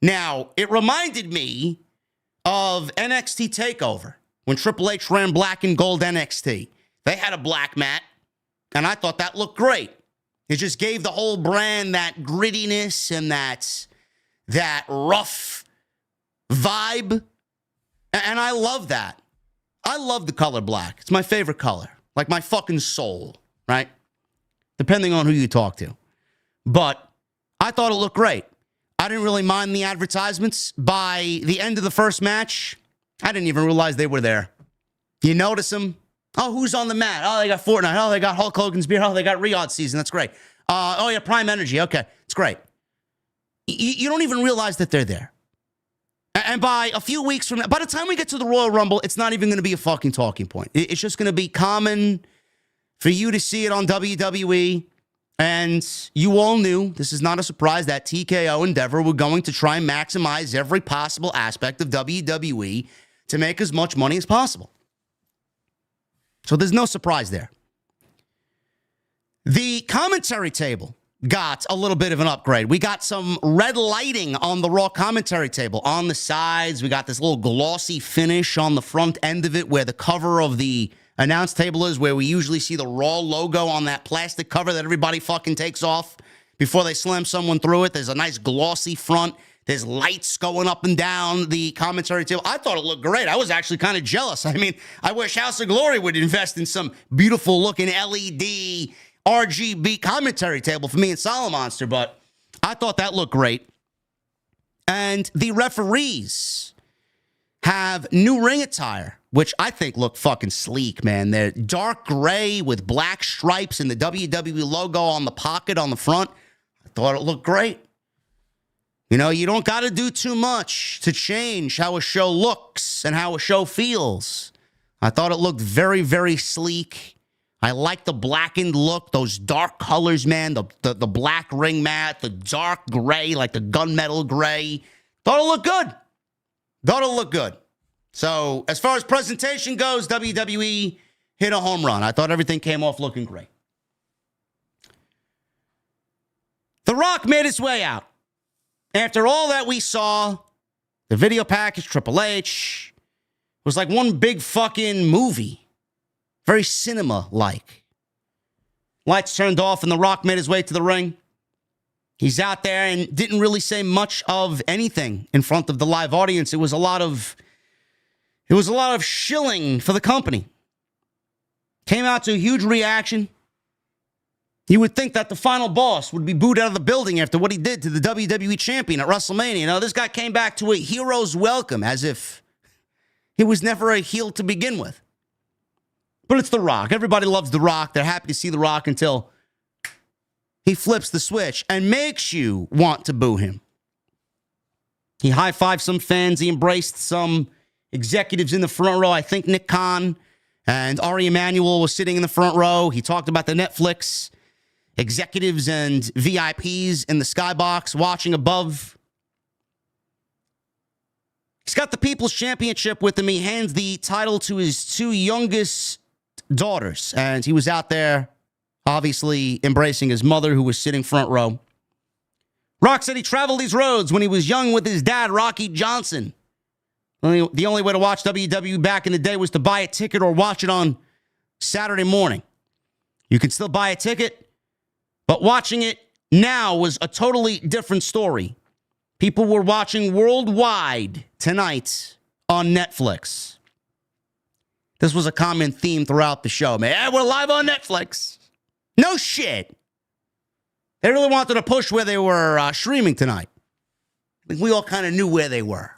Now, it reminded me of NXT TakeOver when Triple H ran black and gold NXT. They had a black mat, and I thought that looked great. It just gave the whole brand that grittiness and that rough vibe. And I love that. I love the color black. It's my favorite color. Like my fucking soul, right? Depending on who you talk to. But I thought it looked great. I didn't really mind the advertisements. By the end of the first match, I didn't even realize they were there. You notice them? Oh, who's on the mat? Oh, they got Fortnite. Oh, they got Hulk Hogan's beer. Oh, they got Riyadh season. That's great. Oh, yeah, Prime Energy. Okay, it's great. You don't even realize that they're there. And by a few weeks from now, by the time we get to the Royal Rumble, it's not even going to be a fucking talking point. It's just going to be common for you to see it on WWE. And you all knew, this is not a surprise, that TKO Endeavor were going to try and maximize every possible aspect of WWE to make as much money as possible. So there's no surprise there. The commentary table got a little bit of an upgrade. We got some red lighting on the Raw commentary table. On the sides, we got this little glossy finish on the front end of it where the cover of the announce table is, where we usually see the Raw logo on that plastic cover that everybody fucking takes off before they slam someone through it. There's a nice glossy front. There's lights going up and down the commentary table. I thought it looked great. I was actually kind of jealous. I mean, I wish House of Glory would invest in some beautiful looking LED RGB commentary table for me and Solomonster, but I thought that looked great. And the referees have new ring attire, which I think look fucking sleek, man. They're dark gray with black stripes and the WWE logo on the pocket on the front. I thought it looked great. You know, you don't got to do too much to change how a show looks and how a show feels. I thought it looked very, very sleek. I like the blackened look, those dark colors, man, the black ring mat, the dark gray, like the gunmetal gray. Thought it looked good. Thought it looked good. So as far as presentation goes, WWE hit a home run. I thought everything came off looking great. The Rock made his way out. After all that we saw, the video package, Triple H, was like one big fucking movie. Very cinema-like. Lights turned off and The Rock made his way to the ring. He's out there and didn't really say much of anything in front of the live audience. It was a lot of shilling for the company. Came out to a huge reaction. You would think that the final boss would be booed out of the building after what he did to the WWE champion at WrestleMania. You know, this guy came back to a hero's welcome as if he was never a heel to begin with. But it's The Rock. Everybody loves The Rock. They're happy to see The Rock until he flips the switch and makes you want to boo him. He high-fived some fans. He embraced some executives in the front row. I think Nick Khan and Ari Emanuel was sitting in the front row. He talked about the Netflix executives and VIPs in the skybox watching above. He's got the People's Championship with him. He hands the title to his two youngest daughters, and he was out there obviously embracing his mother, who was sitting front row. Rock said he traveled these roads when he was young with his dad, Rocky Johnson. The only way to watch WWE back in the day was to buy a ticket or watch it on Saturday morning. You could still buy a ticket, but watching it now was a totally different story. People were watching worldwide tonight on Netflix. This was a common theme throughout the show, man. Hey, we're live on Netflix. No shit. They really wanted to push where they were streaming tonight. I think we all kind of knew where they were.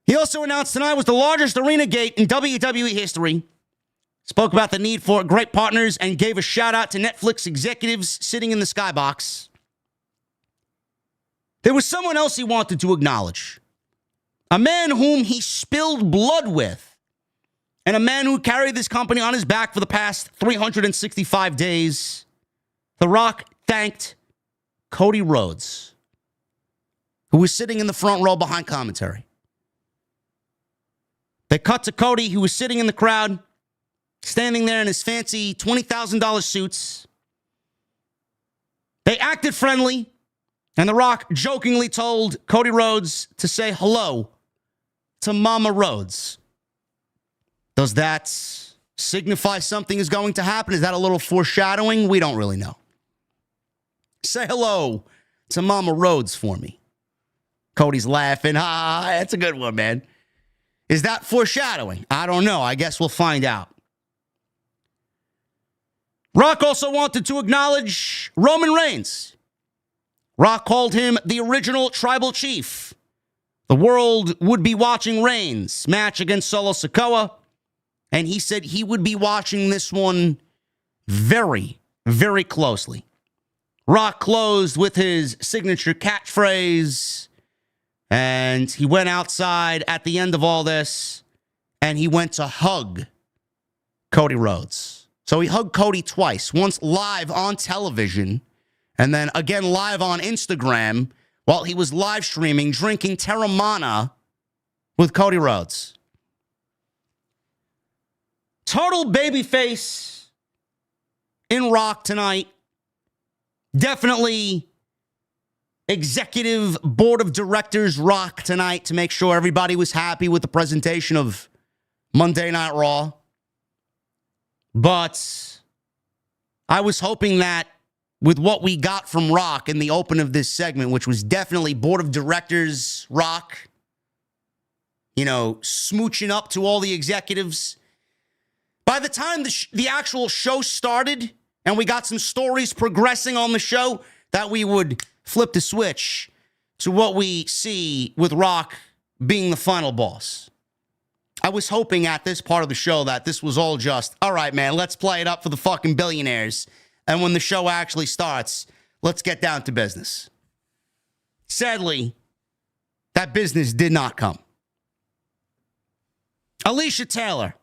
He also announced tonight was the largest arena gate in WWE history. Spoke about the need for great partners and gave a shout out to Netflix executives sitting in the skybox. There was someone else he wanted to acknowledge. A man whom he spilled blood with. And a man who carried this company on his back for the past 365 days. The Rock thanked Cody Rhodes, who was sitting in the front row behind commentary. They cut to Cody, who was sitting in the crowd. standing there in his fancy $20,000 suits. They acted friendly, and The Rock jokingly told Cody Rhodes to say hello to Mama Rhodes. Does that signify something is going to happen? Is that a little foreshadowing? We don't really know. Say hello to Mama Rhodes for me. Cody's laughing. That's a good one, man. Is that foreshadowing? I don't know. I guess we'll find out. Rock also wanted to acknowledge Roman Reigns. Rock called him the original tribal chief. The world would be watching Reigns' match against Solo Sikoa, and he said he would be watching this one very, very closely. Rock closed with his signature catchphrase, and he went outside at the end of all this, and he went to hug Cody Rhodes. So he hugged Cody twice, once live on television, and then again live on Instagram while he was live streaming, drinking Terramana with Cody Rhodes. Total babyface in Rock tonight. Definitely executive board of directors Rock tonight to make sure everybody was happy with the presentation of Monday Night Raw. But I was hoping that with what we got from Rock in the open of this segment, which was definitely board of directors Rock, you know, smooching up to all the executives. By the time the actual show started and we got some stories progressing on the show, that we would flip the switch to what we see with Rock being the final boss. I was hoping at this part of the show that this was all just, all right, man, let's play it up for the fucking billionaires. And when the show actually starts, let's get down to business. Sadly, that business did not come. Alicia Taylor.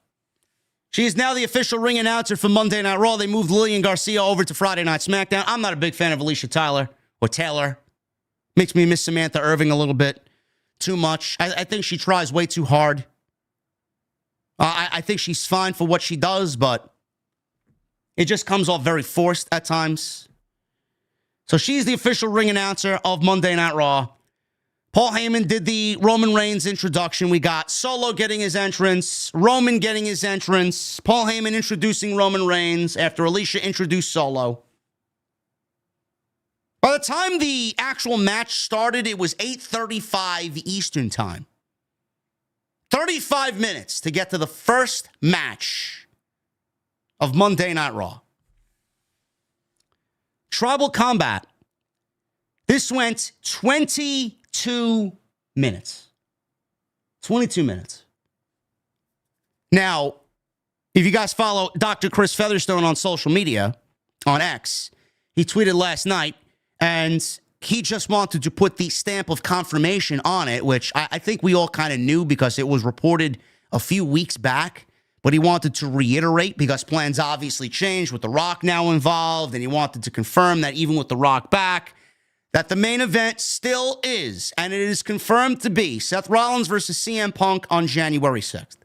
She is now the official ring announcer for Monday Night Raw. They moved Lillian Garcia over to Friday Night SmackDown. I'm not a big fan of Alicia Taylor. Makes me miss Samantha Irving a little bit too much. I think she tries way too hard. I think she's fine for what she does, but it just comes off very forced at times. So she's the official ring announcer of Monday Night Raw. Paul Heyman did the Roman Reigns introduction. We got Solo getting his entrance, Roman getting his entrance, Paul Heyman introducing Roman Reigns after Alicia introduced Solo. By the time the actual match started, it was 8:35 Eastern Time. 35 minutes to get to the first match of Monday Night Raw. Tribal Combat. This went 22 minutes. 22 minutes. Now, if you guys follow Dr. Chris Featherstone on social media, on X, he tweeted last night, and he just wanted to put the stamp of confirmation on it, which I think we all kind of knew because it was reported a few weeks back. But he wanted to reiterate because plans obviously changed with The Rock now involved. And he wanted to confirm that even with The Rock back, that the main event still is, and it is confirmed to be, Seth Rollins versus CM Punk on January 6th.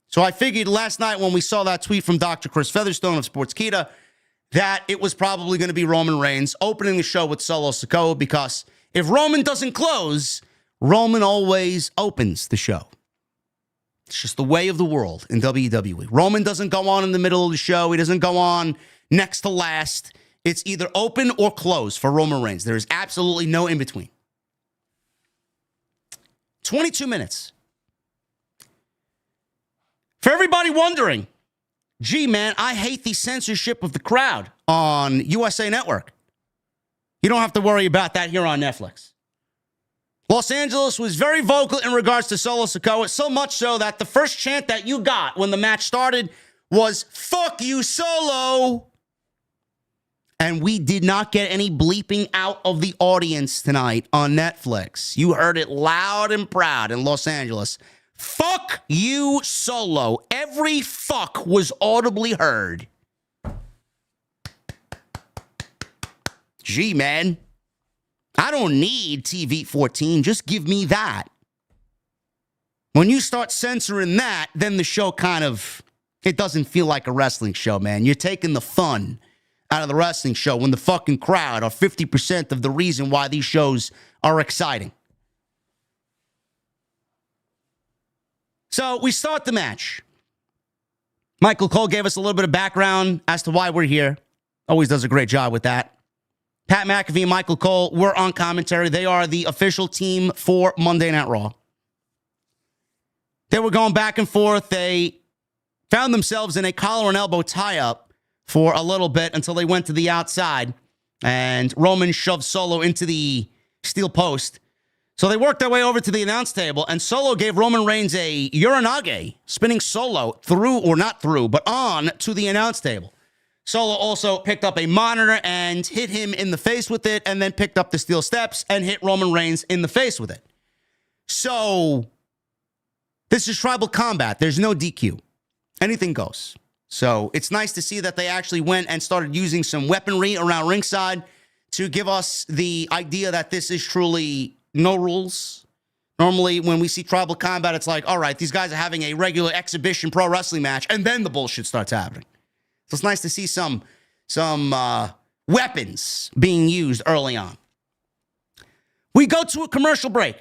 So I figured last night when we saw that tweet from Dr. Chris Featherstone of Sportskeeda, that it was probably going to be Roman Reigns opening the show with Solo Sikoa, because if Roman doesn't close, Roman always opens the show. It's just the way of the world in WWE. Roman doesn't go on in the middle of the show. He doesn't go on next to last. It's either open or close for Roman Reigns. There is absolutely no in between. 22 minutes. For everybody wondering, gee, man, I hate the censorship of the crowd on USA Network. You don't have to worry about that here on Netflix. Los Angeles was very vocal in regards to Solo Sikoa, so much so that the first chant that you got when the match started was, "Fuck you, Solo." And we did not get any bleeping out of the audience tonight on Netflix. You heard it loud and proud in Los Angeles. Fuck you, Solo. Every fuck was audibly heard. Gee, man. I don't need TV 14. Just give me that. When you start censoring that, then the show kind of It doesn't feel like a wrestling show, man. You're taking the fun out of the wrestling show when the fucking crowd are 50% of the reason why these shows are exciting. So we start the match. Michael Cole gave us a little bit of background as to why we're here. Always does a great job with that. Pat McAfee and Michael Cole were on commentary. They are the official team for Monday Night Raw. They were going back and forth. They found themselves in a collar and elbow tie-up for a little bit until they went to the outside, and Roman shoved Solo into the steel post. So they worked their way over to the announce table, and Solo gave Roman Reigns a Uranage, spinning Solo through, or not through, but on to the announce table. Solo also picked up a monitor and hit him in the face with it, and then picked up the steel steps and hit Roman Reigns in the face with it. So this is tribal combat. There's no DQ. Anything goes. So it's nice to see that they actually went and started using some weaponry around ringside to give us the idea that this is truly no rules. Normally, when we see tribal combat, it's like, all right, these guys are having a regular exhibition pro wrestling match, and then the bullshit starts happening. So it's nice to see some weapons being used early on. We go to a commercial break.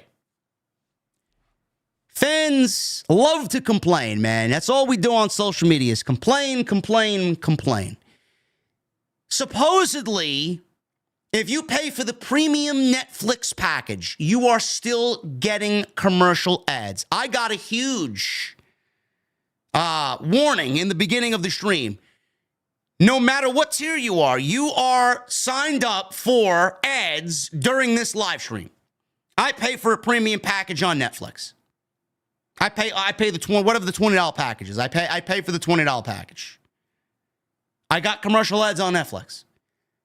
Fans love to complain, man. That's all we do on social media is complain, complain, complain. Supposedly, if you pay for the premium Netflix package, you are still getting commercial ads. I got a huge warning in the beginning of the stream. No matter what tier you are signed up for ads during this live stream. I pay for a premium package on Netflix. I pay the whatever the $20 package is. I pay for the $20 package. I got commercial ads on Netflix.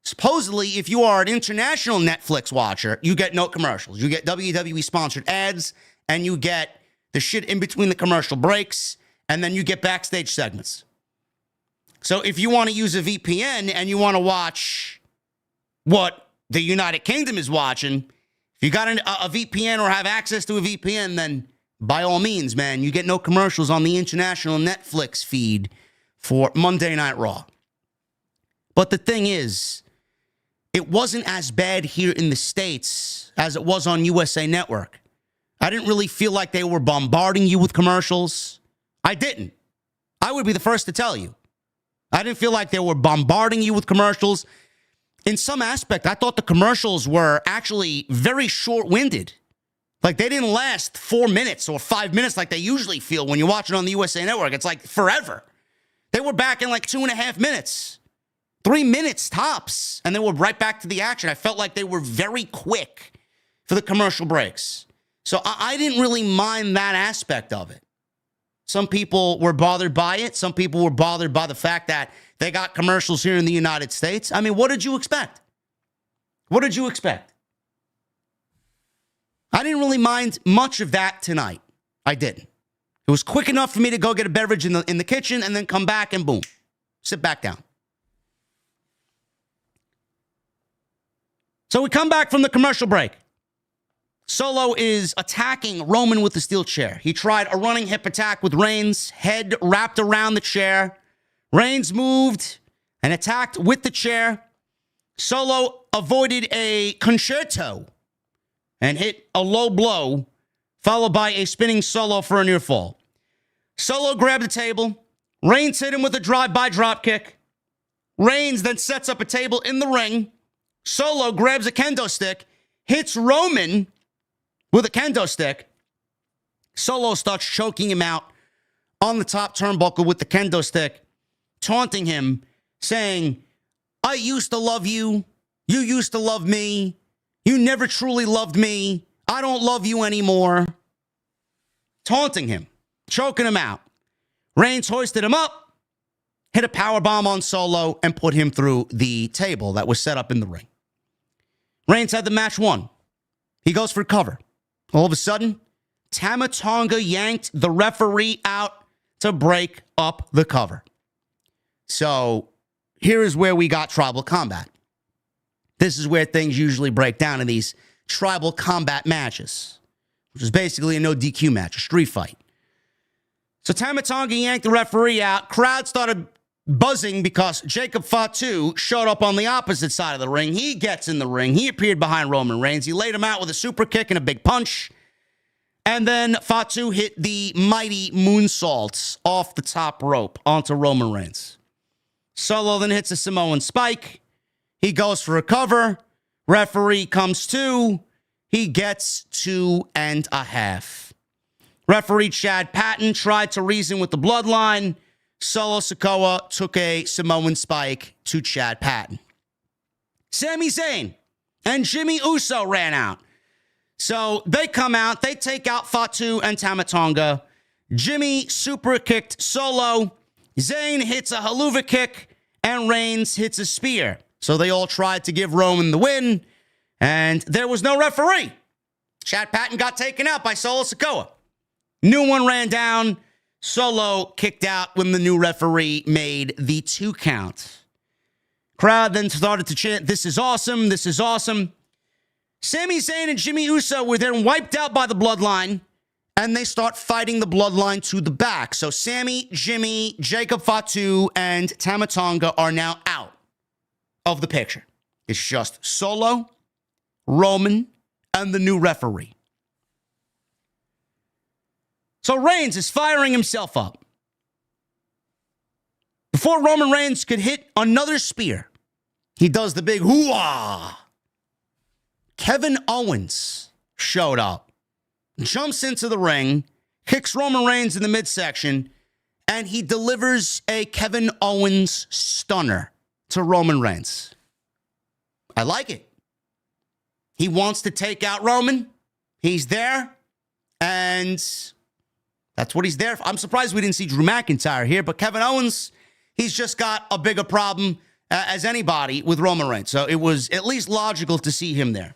Supposedly, if you are an international Netflix watcher, you get no commercials. You get WWE sponsored ads, and you get the shit in between the commercial breaks, and then you get backstage segments. So if you want to use a VPN and you want to watch what the United Kingdom is watching, if you got a VPN or have access to a VPN, then by all means, man, you get no commercials on the international Netflix feed for Monday Night Raw. But the thing is, it wasn't as bad here in the States as it was on USA Network. I didn't really feel like they were bombarding you with commercials. I didn't. I would be the first to tell you. I didn't feel like they were bombarding you with commercials. In some aspect, I thought the commercials were actually very short-winded. Like, they didn't last 4 minutes or 5 minutes like they usually feel when you watch it on the USA Network. It's like forever. They were back in like 2.5 minutes. 3 minutes tops, and they were right back to the action. I felt like they were very quick for the commercial breaks. So I didn't really mind that aspect of it. Some people were bothered by it. Some people were bothered by the fact that they got commercials here in the United States. I mean, what did you expect? What did you expect? I didn't really mind much of that tonight. I didn't. It was quick enough for me to go get a beverage in the kitchen and then come back and boom, sit back down. So we come back from the commercial break. Solo is attacking Roman with the steel chair. He tried a running hip attack with Reigns, head wrapped around the chair. Reigns moved and attacked with the chair. Solo avoided a concerto and hit a low blow, followed by a spinning Solo for a near fall. Solo grabbed the table. Reigns hit him with a drive-by dropkick. Reigns then sets up a table in the ring. Solo grabs a kendo stick, hits Roman with a kendo stick. Solo starts choking him out on the top turnbuckle with the kendo stick, taunting him, saying, I used to love you. You used to love me. You never truly loved me. I don't love you anymore. Taunting him, choking him out. Reigns hoisted him up, hit a powerbomb on Solo, and put him through the table that was set up in the ring. Reigns had the match won. He goes for cover. All of a sudden, Tama Tonga yanked the referee out to break up the cover. So here is where we got tribal combat. This is where things usually break down in these tribal combat matches, which is basically a no DQ match, a street fight. So Tama Tonga yanked the referee out. Crowd started buzzing because Jacob Fatu showed up on the opposite side of the ring. He gets in the ring. He appeared behind Roman Reigns. He laid him out with a super kick and a big punch. And then Fatu hit the mighty moonsaults off the top rope onto Roman Reigns. Solo then hits a Samoan spike. He goes for a cover. Referee comes to. He gets 2.5. Referee Chad Patton tried to reason with the bloodline. Solo Sikoa took a Samoan spike to Chad Patton. Sami Zayn and Jimmy Uso ran out. So they come out, they take out Fatu and Tama Tonga. Jimmy super kicked Solo. Zayn hits a haluva kick, and Reigns hits a spear. So they all tried to give Roman the win, and there was no referee. Chad Patton got taken out by Solo Sikoa. New one ran down. Solo kicked out when the new referee made the 2 count. Crowd then started to chant, "This is awesome, this is awesome." Sami Zayn and Jimmy Uso were then wiped out by the bloodline, and they start fighting the bloodline to the back. So Sami, Jimmy, Jacob Fatu, and Tama Tonga are now out of the picture. It's just Solo, Roman, and the new referee. So Reigns is firing himself up. Before Roman Reigns could hit another spear, he does the big hoo-ah. Kevin Owens showed up, jumps into the ring, kicks Roman Reigns in the midsection, and he delivers a Kevin Owens stunner to Roman Reigns. I like it. He wants to take out Roman. He's there, and that's what he's there for. I'm surprised we didn't see Drew McIntyre here, but Kevin Owens, he's just got a bigger problem as anybody with Roman Reigns. So it was at least logical to see him there.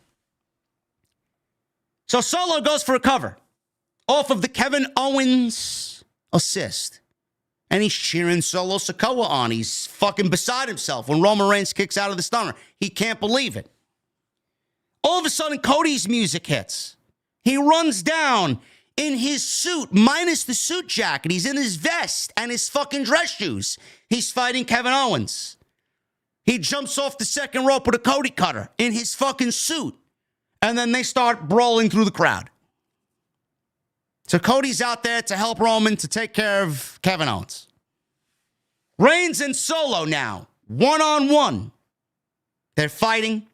So Solo goes for a cover off of the Kevin Owens assist. And he's cheering Solo Sikoa on. He's fucking beside himself when Roman Reigns kicks out of the stunner. He can't believe it. All of a sudden, Cody's music hits. He runs down in his suit, minus the suit jacket. He's in his vest and his fucking dress shoes. He's fighting Kevin Owens. He jumps off the second rope with a Cody cutter in his fucking suit. And then they start brawling through the crowd. So Cody's out there to help Roman to take care of Kevin Owens. Reigns and Solo now, one-on-one. They're fighting.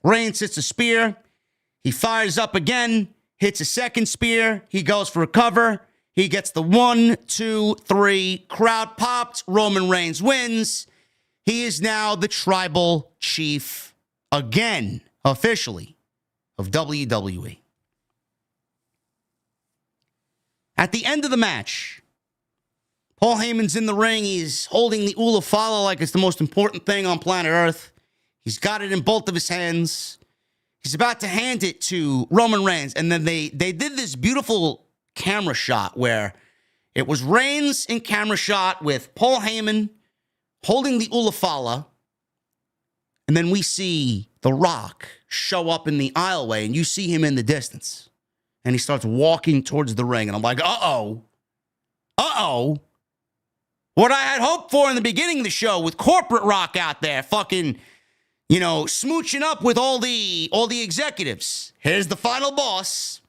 Reigns hits a spear. He fires up again, hits a second spear. He goes for a cover. He gets the 1, 2, 3. Crowd popped. Roman Reigns wins. He is now the tribal chief again, officially, of WWE. At the end of the match, Paul Heyman's in the ring. He's holding the ULA FALA like it's the most important thing on planet Earth. He's got it in both of his hands. He's about to hand it to Roman Reigns. And then they did this beautiful camera shot where it was Reigns in camera shot with Paul Heyman holding the ULA FALA. And then we see The Rock show up in the aisleway, and you see him in the distance. And he starts walking towards the ring. And I'm like, uh-oh. What I had hoped for in the beginning of the show with corporate Rock out there fucking, smooching up with all the executives. Here's the final boss.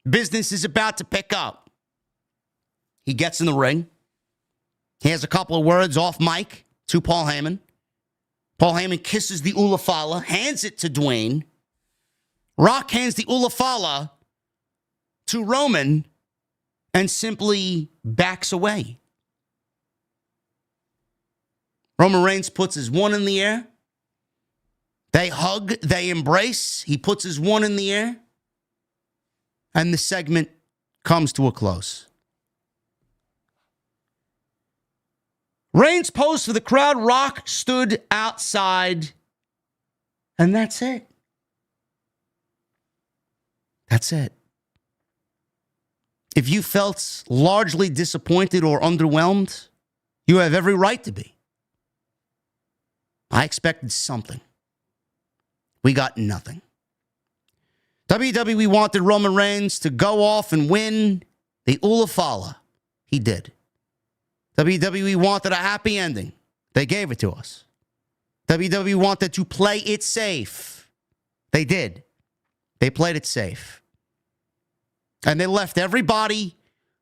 Business is about to pick up. He gets in the ring. He has a couple of words off mic to Paul Heyman. Paul Heyman kisses the ULA FALA, hands it to Dwayne. Rock hands the ULA FALA to Roman and simply backs away. Roman Reigns puts his 1 in the air. They hug, they embrace. He puts his 1 in the air. And the segment comes to a close. Reigns posed for the crowd. Rock stood outside. And that's it. That's it. If you felt largely disappointed or underwhelmed, you have every right to be. I expected something. We got nothing. WWE wanted Roman Reigns to go off and win the ULA FALA. He did. WWE wanted a happy ending. They gave it to us. WWE wanted to play it safe. They did. They played it safe. And they left everybody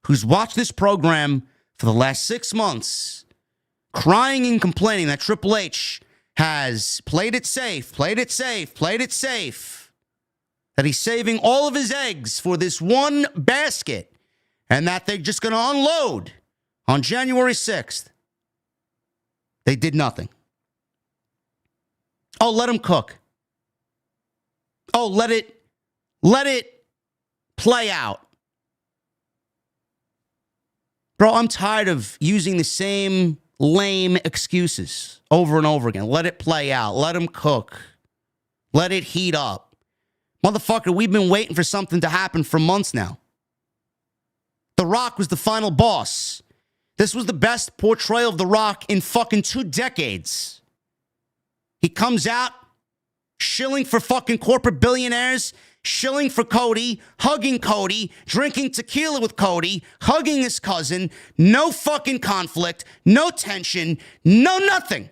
who's watched this program for the last 6 months crying and complaining that Triple H has played it safe, played it safe, played it safe. That he's saving all of his eggs for this one basket. And that they're just going to unload on January 6th. They did nothing. Oh, let him cook. Oh, let it play out. Bro, I'm tired of using the same lame excuses over and over again. Let it play out. Let him cook. Let it heat up. Motherfucker, we've been waiting for something to happen for months now. The Rock was the final boss. This was the best portrayal of The Rock in fucking 2 decades. He comes out shilling for fucking corporate billionaires, shilling for Cody, hugging Cody, drinking tequila with Cody, hugging his cousin, no fucking conflict, no tension, no nothing.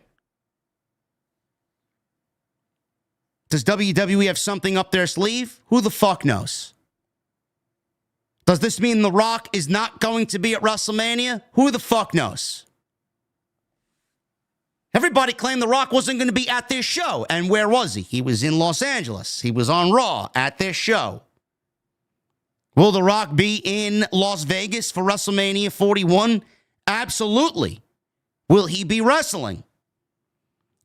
Does WWE have something up their sleeve? Who the fuck knows? Does this mean The Rock is not going to be at WrestleMania? Who the fuck knows? Everybody claimed The Rock wasn't going to be at this show. And where was he? He was in Los Angeles. He was on Raw at this show. Will The Rock be in Las Vegas for WrestleMania 41? Absolutely. Will he be wrestling?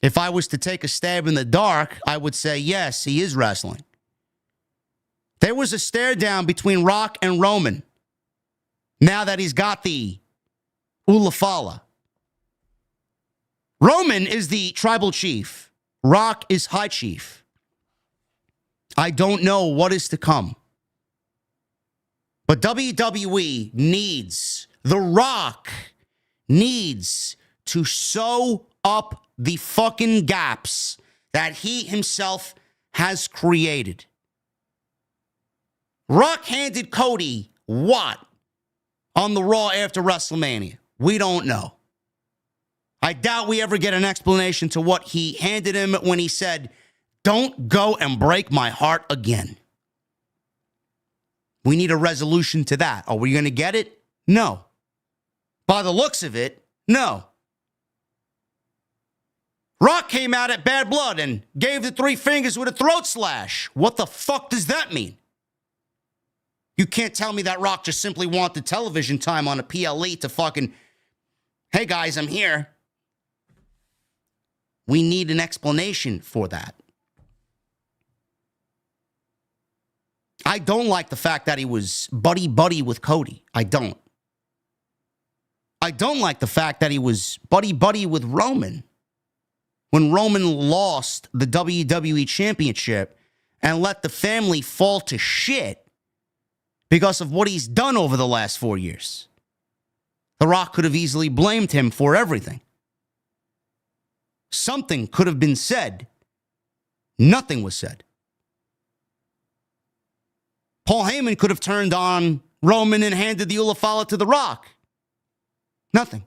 If I was to take a stab in the dark, I would say yes, he is wrestling. There was a stare down between Rock and Roman. Now that he's got the ULA FALA. Roman is the tribal chief. Rock is high chief. I don't know what is to come. But WWE needs, The Rock needs to sew up the fucking gaps that he himself has created. Rock handed Cody what on the Raw after WrestleMania? We don't know. I doubt we ever get an explanation to what he handed him when he said, "Don't go and break my heart again." We need a resolution to that. Are we going to get it? No. By the looks of it, no. Rock came out at Bad Blood and gave the 3 fingers with a throat slash. What the fuck does that mean? You can't tell me that Rock just simply wanted television time on a PLE to fucking, "Hey guys, I'm here." We need an explanation for that. I don't like the fact that he was buddy-buddy with Cody. I don't. I don't like the fact that he was buddy-buddy with Roman when Roman lost the WWE Championship and let the family fall to shit because of what he's done over the last 4 years. The Rock could have easily blamed him for everything. Something could have been said. Nothing was said. Paul Heyman could have turned on Roman and handed the ULA FALA to The Rock. Nothing.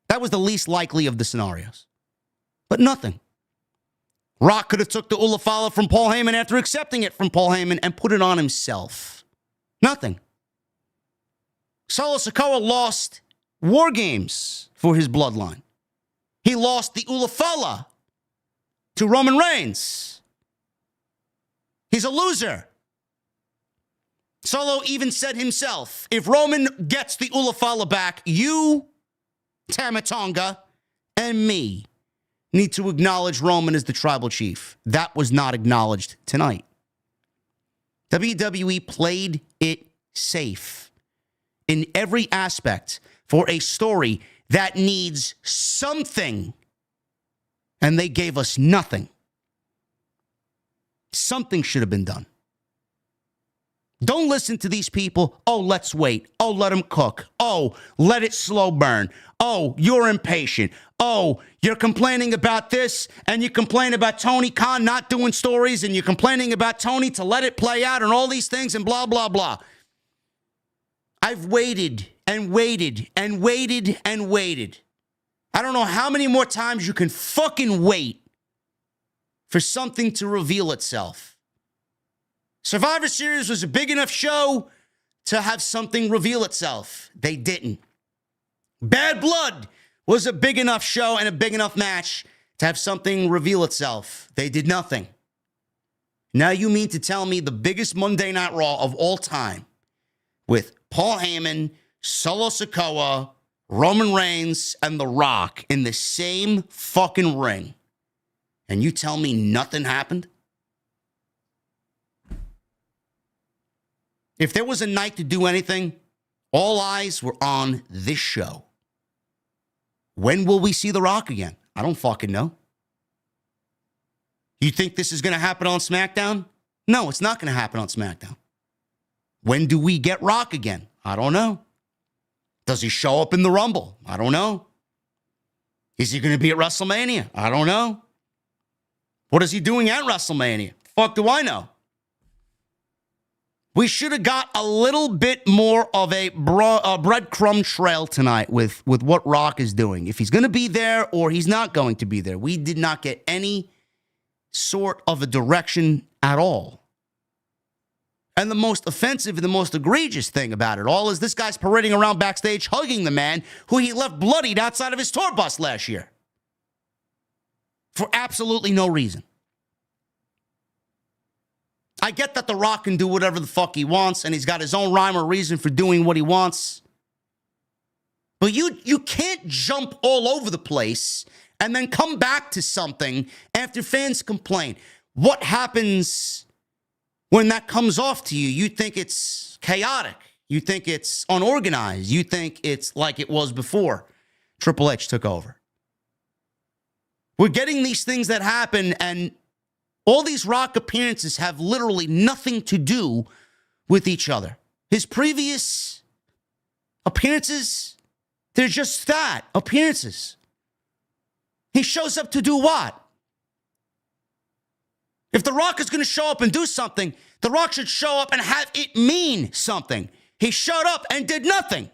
That was the least likely of the scenarios. But nothing. Rock could have took the ULA FALA from Paul Heyman after accepting it from Paul Heyman and put it on himself. Nothing. Solo Sikoa lost War Games for his bloodline. He lost the ULA FALA to Roman Reigns. He's a loser. Solo even said himself, if Roman gets the ULA FALA back, you, Tamatonga, and me need to acknowledge Roman as the tribal chief. That was not acknowledged tonight. WWE played it safe in every aspect for a story that needs something, and they gave us nothing. Something should have been done. Don't listen to these people. Oh, let's wait. Oh, let them cook. Oh, let it slow burn. Oh, you're impatient. Oh, you're complaining about this, and you complain about Tony Khan not doing stories, and you're complaining about Tony to let it play out and all these things and blah, blah, blah. I've waited and waited and waited and waited. I don't know how many more times you can fucking wait for something to reveal itself. Survivor Series was a big enough show to have something reveal itself. They didn't. Bad Blood was a big enough show and a big enough match to have something reveal itself. They did nothing. Now you mean to tell me the biggest Monday Night Raw of all time with Paul Heyman, Solo Sikoa, Roman Reigns, and The Rock in the same fucking ring, and you tell me nothing happened? If there was a night to do anything, all eyes were on this show. When will we see The Rock again? I don't fucking know. You think this is going to happen on SmackDown? No, it's not going to happen on SmackDown. When do we get Rock again? I don't know. Does he show up in the Rumble? I don't know. Is he going to be at WrestleMania? I don't know. What is he doing at WrestleMania? Fuck do I know? We should have got a little bit more of a breadcrumb trail tonight with what Rock is doing. If he's going to be there or he's not going to be there. We did not get any sort of a direction at all. And the most offensive and the most egregious thing about it all is this guy's parading around backstage hugging the man who he left bloodied outside of his tour bus last year. For absolutely no reason. I get that The Rock can do whatever the fuck he wants, and he's got his own rhyme or reason for doing what he wants. But you can't jump all over the place and then come back to something after fans complain. What happens when that comes off to you? You think it's chaotic. You think it's unorganized. You think it's like it was before Triple H took over. We're getting these things that happen, and all these Rock appearances have literally nothing to do with each other. His previous appearances, they're just that, appearances. He shows up to do what? If The Rock is going to show up and do something, The Rock should show up and have it mean something. He showed up and did nothing.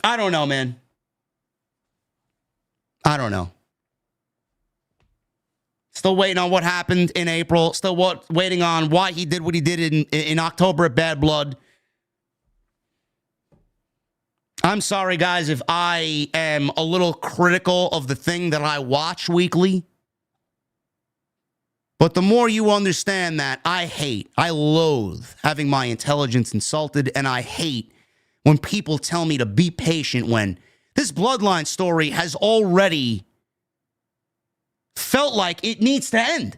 I don't know, man. I don't know. Still waiting on what happened in April. Still waiting on why he did what he did in October at Bad Blood. I'm sorry, guys, if I am a little critical of the thing that I watch weekly. But the more you understand that, I loathe having my intelligence insulted, and I hate when people tell me to be patient when this bloodline story has already felt like it needs to end.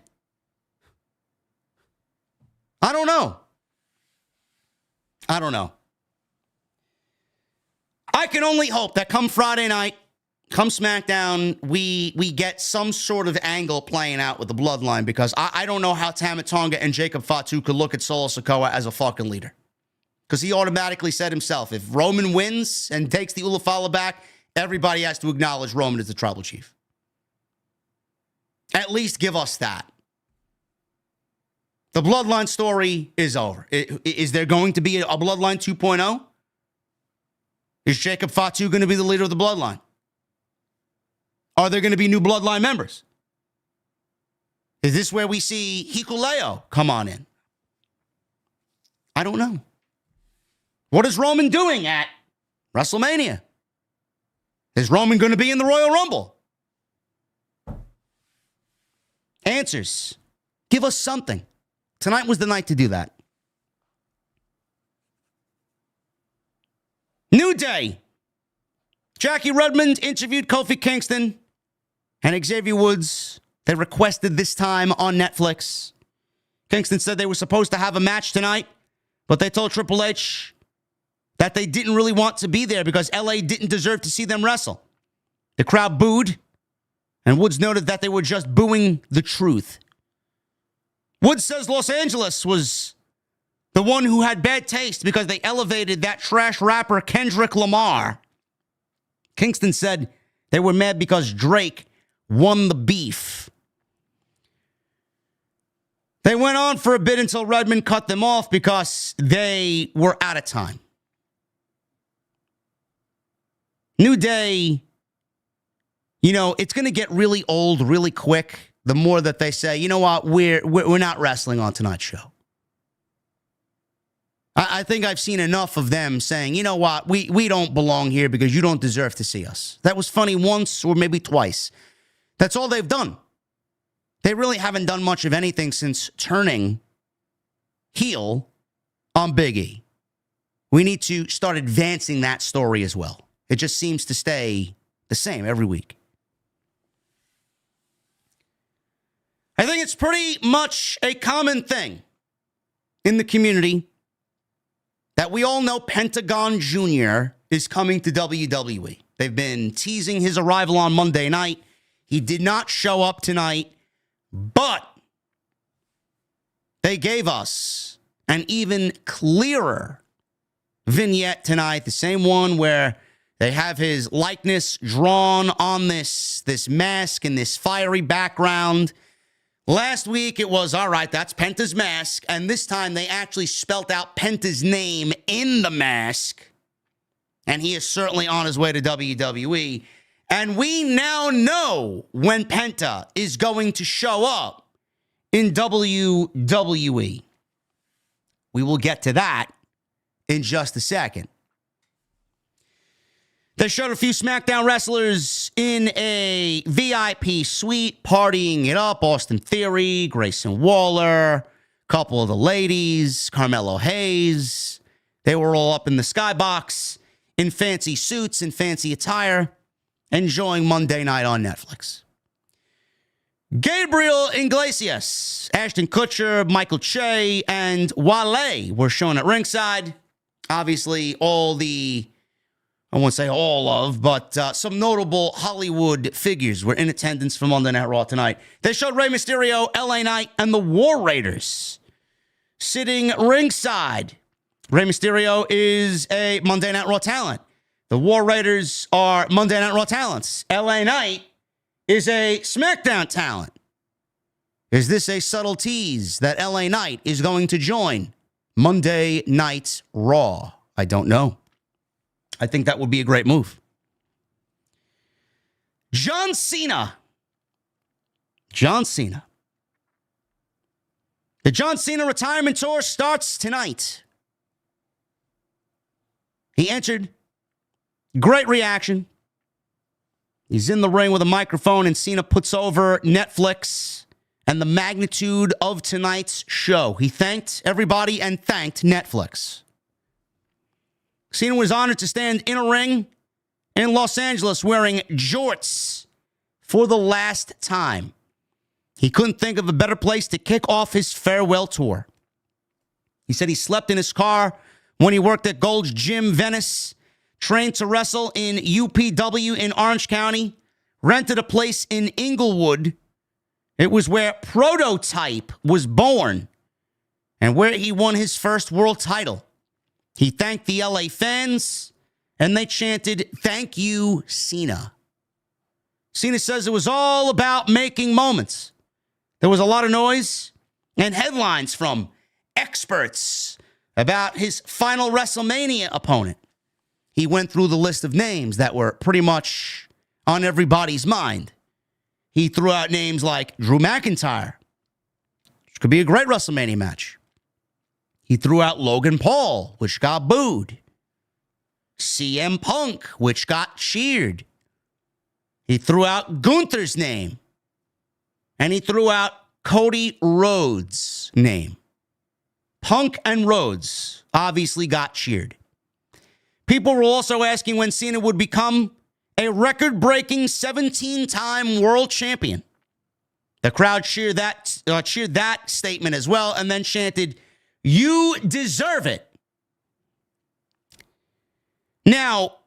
I don't know. I can only hope that come Friday night, come SmackDown, we get some sort of angle playing out with the bloodline, because I don't know how Tama Tonga and Jacob Fatu could look at Solo Sikoa as a fucking leader. Because he automatically said himself, if Roman wins and takes the ULA FALA back, everybody has to acknowledge Roman as the tribal chief. At least give us that. The bloodline story is over. Is there going to be a bloodline 2.0? Is Jacob Fatu going to be the leader of the bloodline? Are there going to be new bloodline members? Is this where we see Hikuleo come on in? I don't know. What is Roman doing at WrestleMania? Is Roman going to be in the Royal Rumble? Answers. Give us something. Tonight was the night to do that. New Day. Jackie Redmond interviewed Kofi Kingston and Xavier Woods. They requested this time on Netflix. Kingston said they were supposed to have a match tonight, but they told Triple H that they didn't really want to be there because LA didn't deserve to see them wrestle. The crowd booed, and Woods noted that they were just booing the truth. Woods says Los Angeles was the one who had bad taste because they elevated that trash rapper Kendrick Lamar. Kingston said they were mad because Drake won the beef. They went on for a bit until Redmond cut them off because they were out of time. New Day, you know, it's going to get really old really quick the more that they say, you know what, we're not wrestling on tonight's show. I think I've seen enough of them saying, you know what, we don't belong here because you don't deserve to see us. That was funny once or maybe twice. That's all they've done. They really haven't done much of anything since turning heel on Big E. We need to start advancing that story as well. It just seems to stay the same every week. I think it's pretty much a common thing in the community that we all know Pentagon Jr. is coming to WWE. They've been teasing his arrival on Monday night. He did not show up tonight, but they gave us an even clearer vignette tonight, the same one where they have his likeness drawn on this mask and this fiery background. Last week, it was, all right, that's Penta's mask. And this time, they actually spelt out Penta's name in the mask. And he is certainly on his way to WWE. And we now know when Penta is going to show up in WWE. We will get to that in just a second. They showed a few SmackDown wrestlers in a VIP suite, partying it up. Austin Theory, Grayson Waller, a couple of the ladies, Carmelo Hayes. They were all up in the skybox in fancy suits and fancy attire, enjoying Monday night on Netflix. Gabriel Iglesias, Ashton Kutcher, Michael Che, and Wale were shown at ringside. Obviously, all the... I won't say all of, but some notable Hollywood figures were in attendance for Monday Night Raw tonight. They showed Rey Mysterio, LA Knight, and the War Raiders sitting ringside. Rey Mysterio is a Monday Night Raw talent. The War Raiders are Monday Night Raw talents. LA Knight is a SmackDown talent. Is this a subtle tease that LA Knight is going to join Monday Night Raw? I don't know. I think that would be a great move. John Cena. The John Cena retirement tour starts tonight. He entered. Great reaction. He's in the ring with a microphone, and Cena puts over Netflix and the magnitude of tonight's show. He thanked everybody and thanked Netflix. Cena was honored to stand in a ring in Los Angeles wearing jorts for the last time. He couldn't think of a better place to kick off his farewell tour. He said he slept in his car when he worked at Gold's Gym Venice, trained to wrestle in UPW in Orange County, rented a place in Inglewood. It was where Prototype was born and where he won his first world title. He thanked the LA fans, and they chanted, "Thank you, Cena." Cena says it was all about making moments. There was a lot of noise and headlines from experts about his final WrestleMania opponent. He went through the list of names that were pretty much on everybody's mind. He threw out names like Drew McIntyre, which could be a great WrestleMania match. He threw out Logan Paul, which got booed. CM Punk, which got cheered. He threw out Gunther's name. And he threw out Cody Rhodes' name. Punk and Rhodes obviously got cheered. People were also asking when Cena would become a record-breaking 17-time world champion. The crowd cheered that statement as well and then chanted, "You deserve it." Now,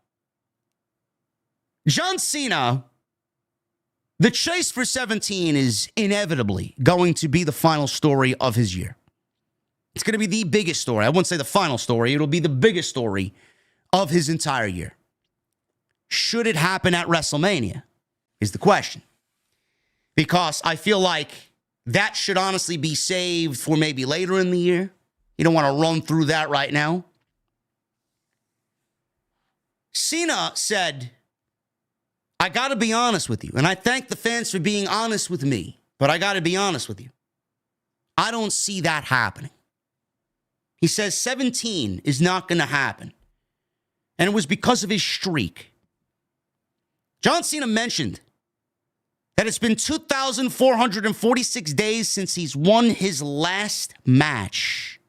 John Cena, the chase for 17 is inevitably going to be the final story of his year. It's going to be the biggest story. I wouldn't say the final story. It'll be the biggest story of his entire year. Should it happen at WrestleMania is the question. Because I feel like that should honestly be saved for maybe later in the year. You don't want to run through that right now. Cena said, I got to be honest with you, and I thank the fans for being honest with me, but I got to be honest with you. I don't see that happening. He says 17 is not going to happen. And it was because of his streak. John Cena mentioned that it's been 2,446 days since he's won his last match.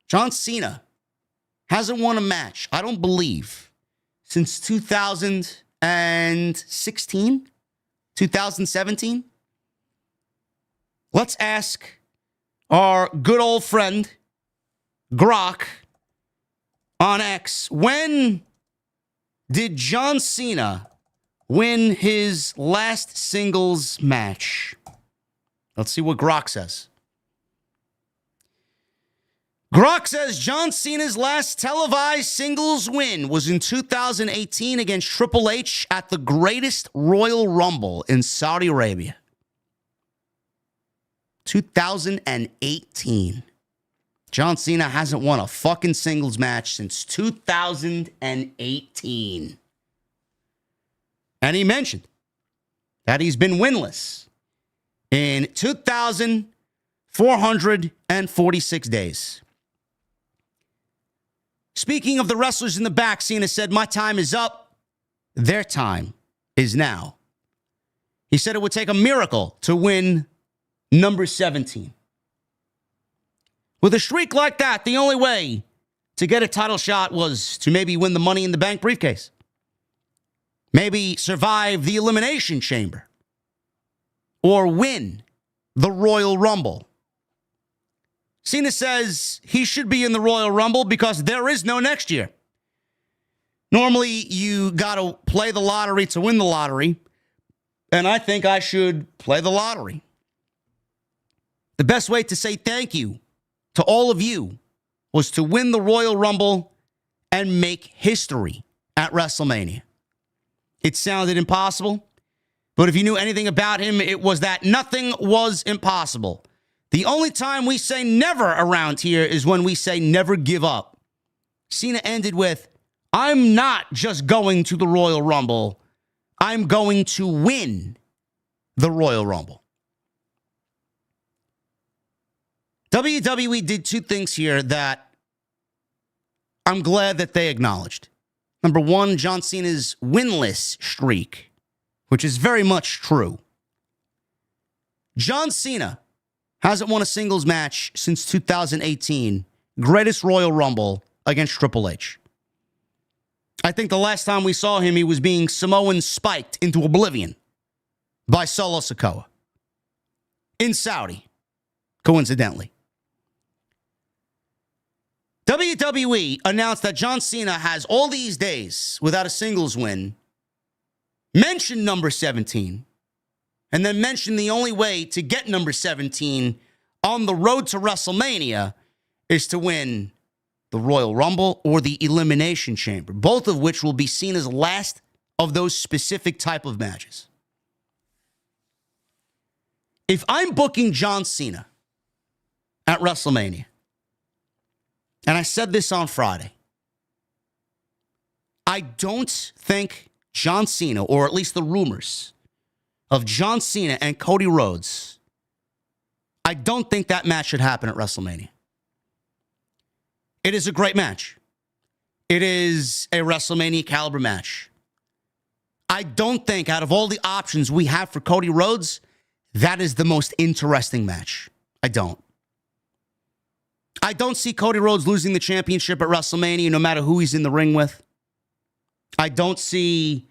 John Cena hasn't won a match, I don't believe, since 2016, 2017. Let's ask our good old friend, Grok, on X, when did John Cena win his last singles match? Let's see what Grok says. Grok says John Cena's last televised singles win was in 2018 against Triple H at the Greatest Royal Rumble in Saudi Arabia. 2018. John Cena hasn't won a fucking singles match since 2018. And he mentioned that he's been winless in 2,446 days. Speaking of the wrestlers in the back, Cena said, my time is up. Their time is now. He said it would take a miracle to win number 17. With a streak like that, the only way to get a title shot was to maybe win the Money in the Bank briefcase. Maybe survive the Elimination Chamber. Or win the Royal Rumble. Cena says he should be in the Royal Rumble because there is no next year. Normally, you got to play the lottery to win the lottery. And I think I should play the lottery. The best way to say thank you to all of you was to win the Royal Rumble and make history at WrestleMania. It sounded impossible, but if you knew anything about him, it was that nothing was impossible. The only time we say never around here is when we say never give up. Cena ended with, I'm not just going to the Royal Rumble. I'm going to win the Royal Rumble. WWE did two things here that I'm glad that they acknowledged. Number one, John Cena's winless streak, which is very much true. John Cena hasn't won a singles match since 2018, Greatest Royal Rumble against Triple H. I think the last time we saw him, he was being Samoan spiked into oblivion by Solo Sikoa in Saudi, coincidentally. WWE announced that John Cena has all these days without a singles win, mentioned number 17, and then mentioned the only way to get number 17 on the road to WrestleMania is to win the Royal Rumble or the Elimination Chamber, both of which will be seen as last of those specific type of matches. If I'm booking John Cena at WrestleMania, and I said this on Friday, I don't think John Cena, or at least the rumors of John Cena and Cody Rhodes, I don't think that match should happen at WrestleMania. It is a great match. It is a WrestleMania caliber match. I don't think out of all the options we have for Cody Rhodes, that is the most interesting match. I don't see Cody Rhodes losing the championship at WrestleMania no matter who he's in the ring with. I don't see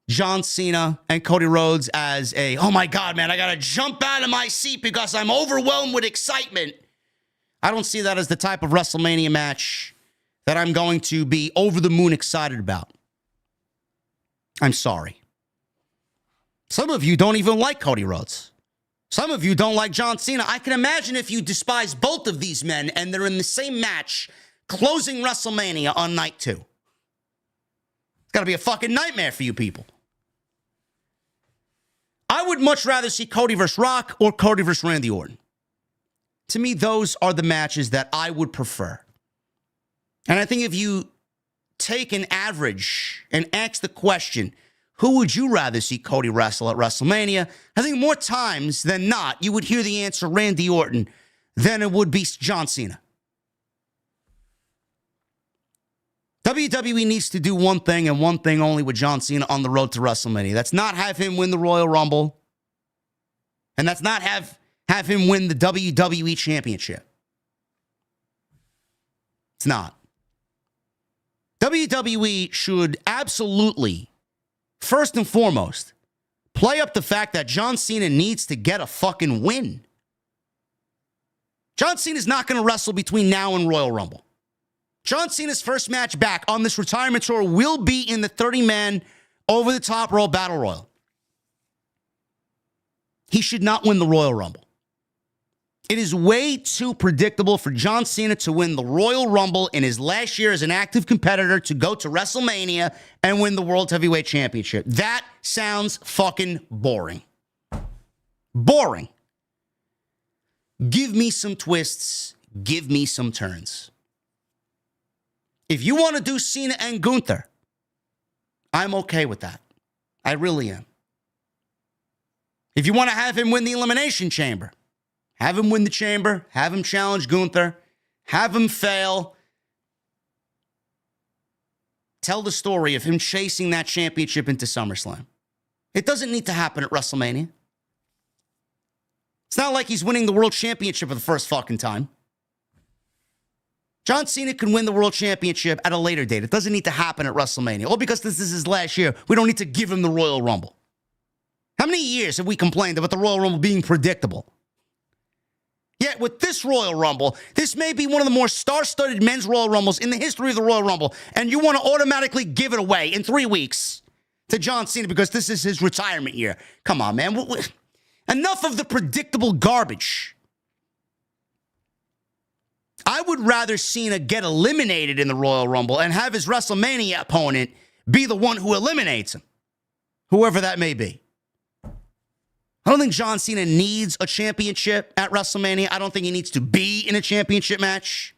John Cena and Cody Rhodes as a, oh my God, man, I got to jump out of my seat because I'm overwhelmed with excitement. I don't see that as the type of WrestleMania match that I'm going to be over the moon excited about. I'm sorry. Some of you don't even like Cody Rhodes. Some of you don't like John Cena. I can imagine if you despise both of these men and they're in the same match closing WrestleMania on night 2. It's got to be a fucking nightmare for you people. I would much rather see Cody versus Rock or Cody versus Randy Orton. To me, those are the matches that I would prefer. And I think if you take an average and ask the question, who would you rather see Cody wrestle at WrestleMania? I think more times than not, you would hear the answer Randy Orton than it would be John Cena. WWE needs to do one thing and one thing only with John Cena on the road to WrestleMania. That's not have him win the Royal Rumble. And that's not have him win the WWE Championship. It's not. WWE should absolutely, first and foremost, play up the fact that John Cena needs to get a fucking win. John Cena's not going to wrestle between now and Royal Rumble. John Cena's first match back on this retirement tour will be in the 30-man over-the-top Royal Battle Royal. He should not win the Royal Rumble. It is way too predictable for John Cena to win the Royal Rumble in his last year as an active competitor to go to WrestleMania and win the World Heavyweight Championship. That sounds fucking boring. Boring. Give me some twists. Give me some turns. If you want to do Cena and Gunther, I'm okay with that. I really am. If you want to have him win the Elimination Chamber, have him win the Chamber, have him challenge Gunther, have him fail. Tell the story of him chasing that championship into SummerSlam. It doesn't need to happen at WrestleMania. It's not like he's winning the World Championship for the first fucking time. John Cena can win the World Championship at a later date. It doesn't need to happen at WrestleMania. All because this is his last year, we don't need to give him the Royal Rumble. How many years have we complained about the Royal Rumble being predictable? Yet with this Royal Rumble, this may be one of the more star-studded men's Royal Rumbles in the history of the Royal Rumble, and you want to automatically give it away in 3 weeks to John Cena because this is his retirement year. Come on, man. Enough of the predictable garbage. I would rather Cena get eliminated in the Royal Rumble and have his WrestleMania opponent be the one who eliminates him, whoever that may be. I don't think John Cena needs a championship at WrestleMania. I don't think he needs to be in a championship match.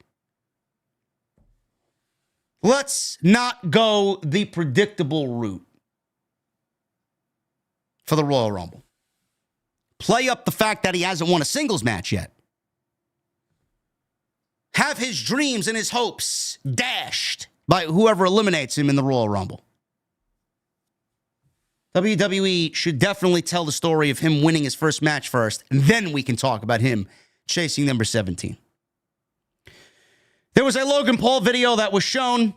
Let's not go the predictable route for the Royal Rumble. Play up the fact that he hasn't won a singles match yet. Have his dreams and his hopes dashed by whoever eliminates him in the Royal Rumble. WWE should definitely tell the story of him winning his first match first, and then we can talk about him chasing number 17. There was a Logan Paul video that was shown.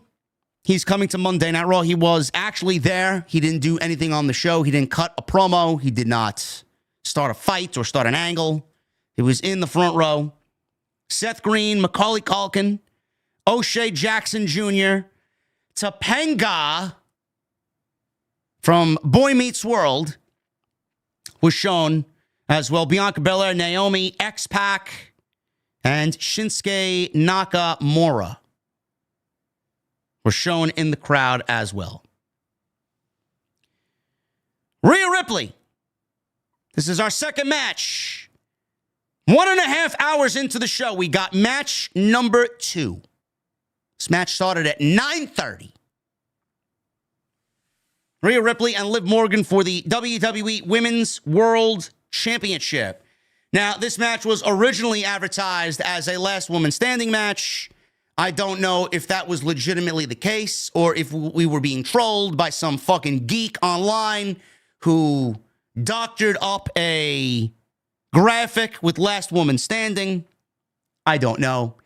He's coming to Monday Night Raw. He was actually there. He didn't do anything on the show. He didn't cut a promo. He did not start a fight or start an angle. He was in the front row. Seth Green, Macaulay Culkin, O'Shea Jackson Jr., Topanga from Boy Meets World was shown as well. Bianca Belair, Naomi, X-Pac, and Shinsuke Nakamura were shown in the crowd as well. Rhea Ripley. This is our second match. 1.5 hours into the show, we got match number 2. This match started at 9:30. Rhea Ripley and Liv Morgan for the WWE Women's World Championship. Now, this match was originally advertised as a last woman standing match. I don't know if that was legitimately the case or if we were being trolled by some fucking geek online who doctored up a graphic with last woman standing. I don't know.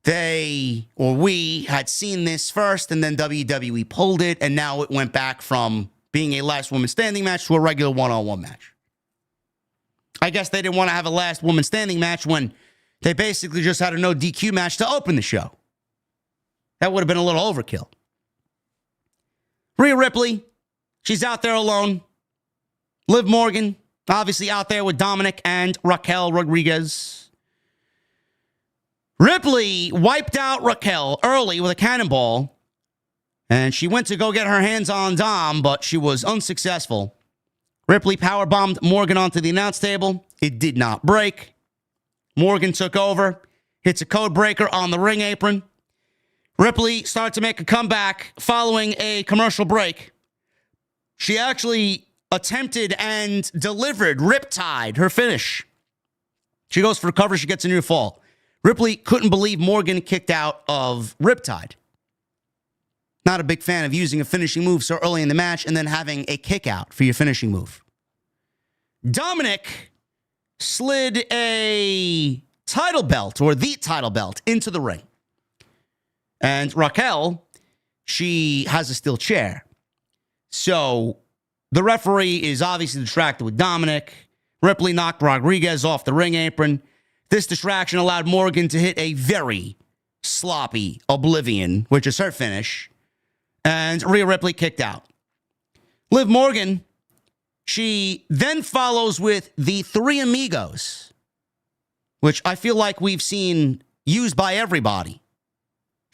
They, or we, had seen this first, and then WWE pulled it, and now it went back from being a last woman standing match to a regular one-on-one match. I guess they didn't want to have a last woman standing match when they basically just had a no DQ match to open the show. That would have been a little overkill. Rhea Ripley, she's out there alone. Liv Morgan, obviously out there with Dominic and Raquel Rodriguez. Ripley wiped out Raquel early with a cannonball, and she went to go get her hands on Dom, but she was unsuccessful. Ripley powerbombed Morgan onto the announce table. It did not break. Morgan took over, hits a code breaker on the ring apron. Ripley started to make a comeback following a commercial break. She actually attempted and delivered Riptide, her finish. She goes for a cover. She gets a near fall. Ripley couldn't believe Morgan kicked out of Riptide. Not a big fan of using a finishing move so early in the match and then having a kick out for your finishing move. Dominic slid a title belt, or the title belt, into the ring. And Raquel, she has a steel chair. So the referee is obviously distracted with Dominic. Ripley knocked Rodriguez off the ring apron. This distraction allowed Morgan to hit a very sloppy Oblivion, which is her finish. And Rhea Ripley kicked out. Liv Morgan, she then follows with the Three Amigos, which I feel like we've seen used by everybody.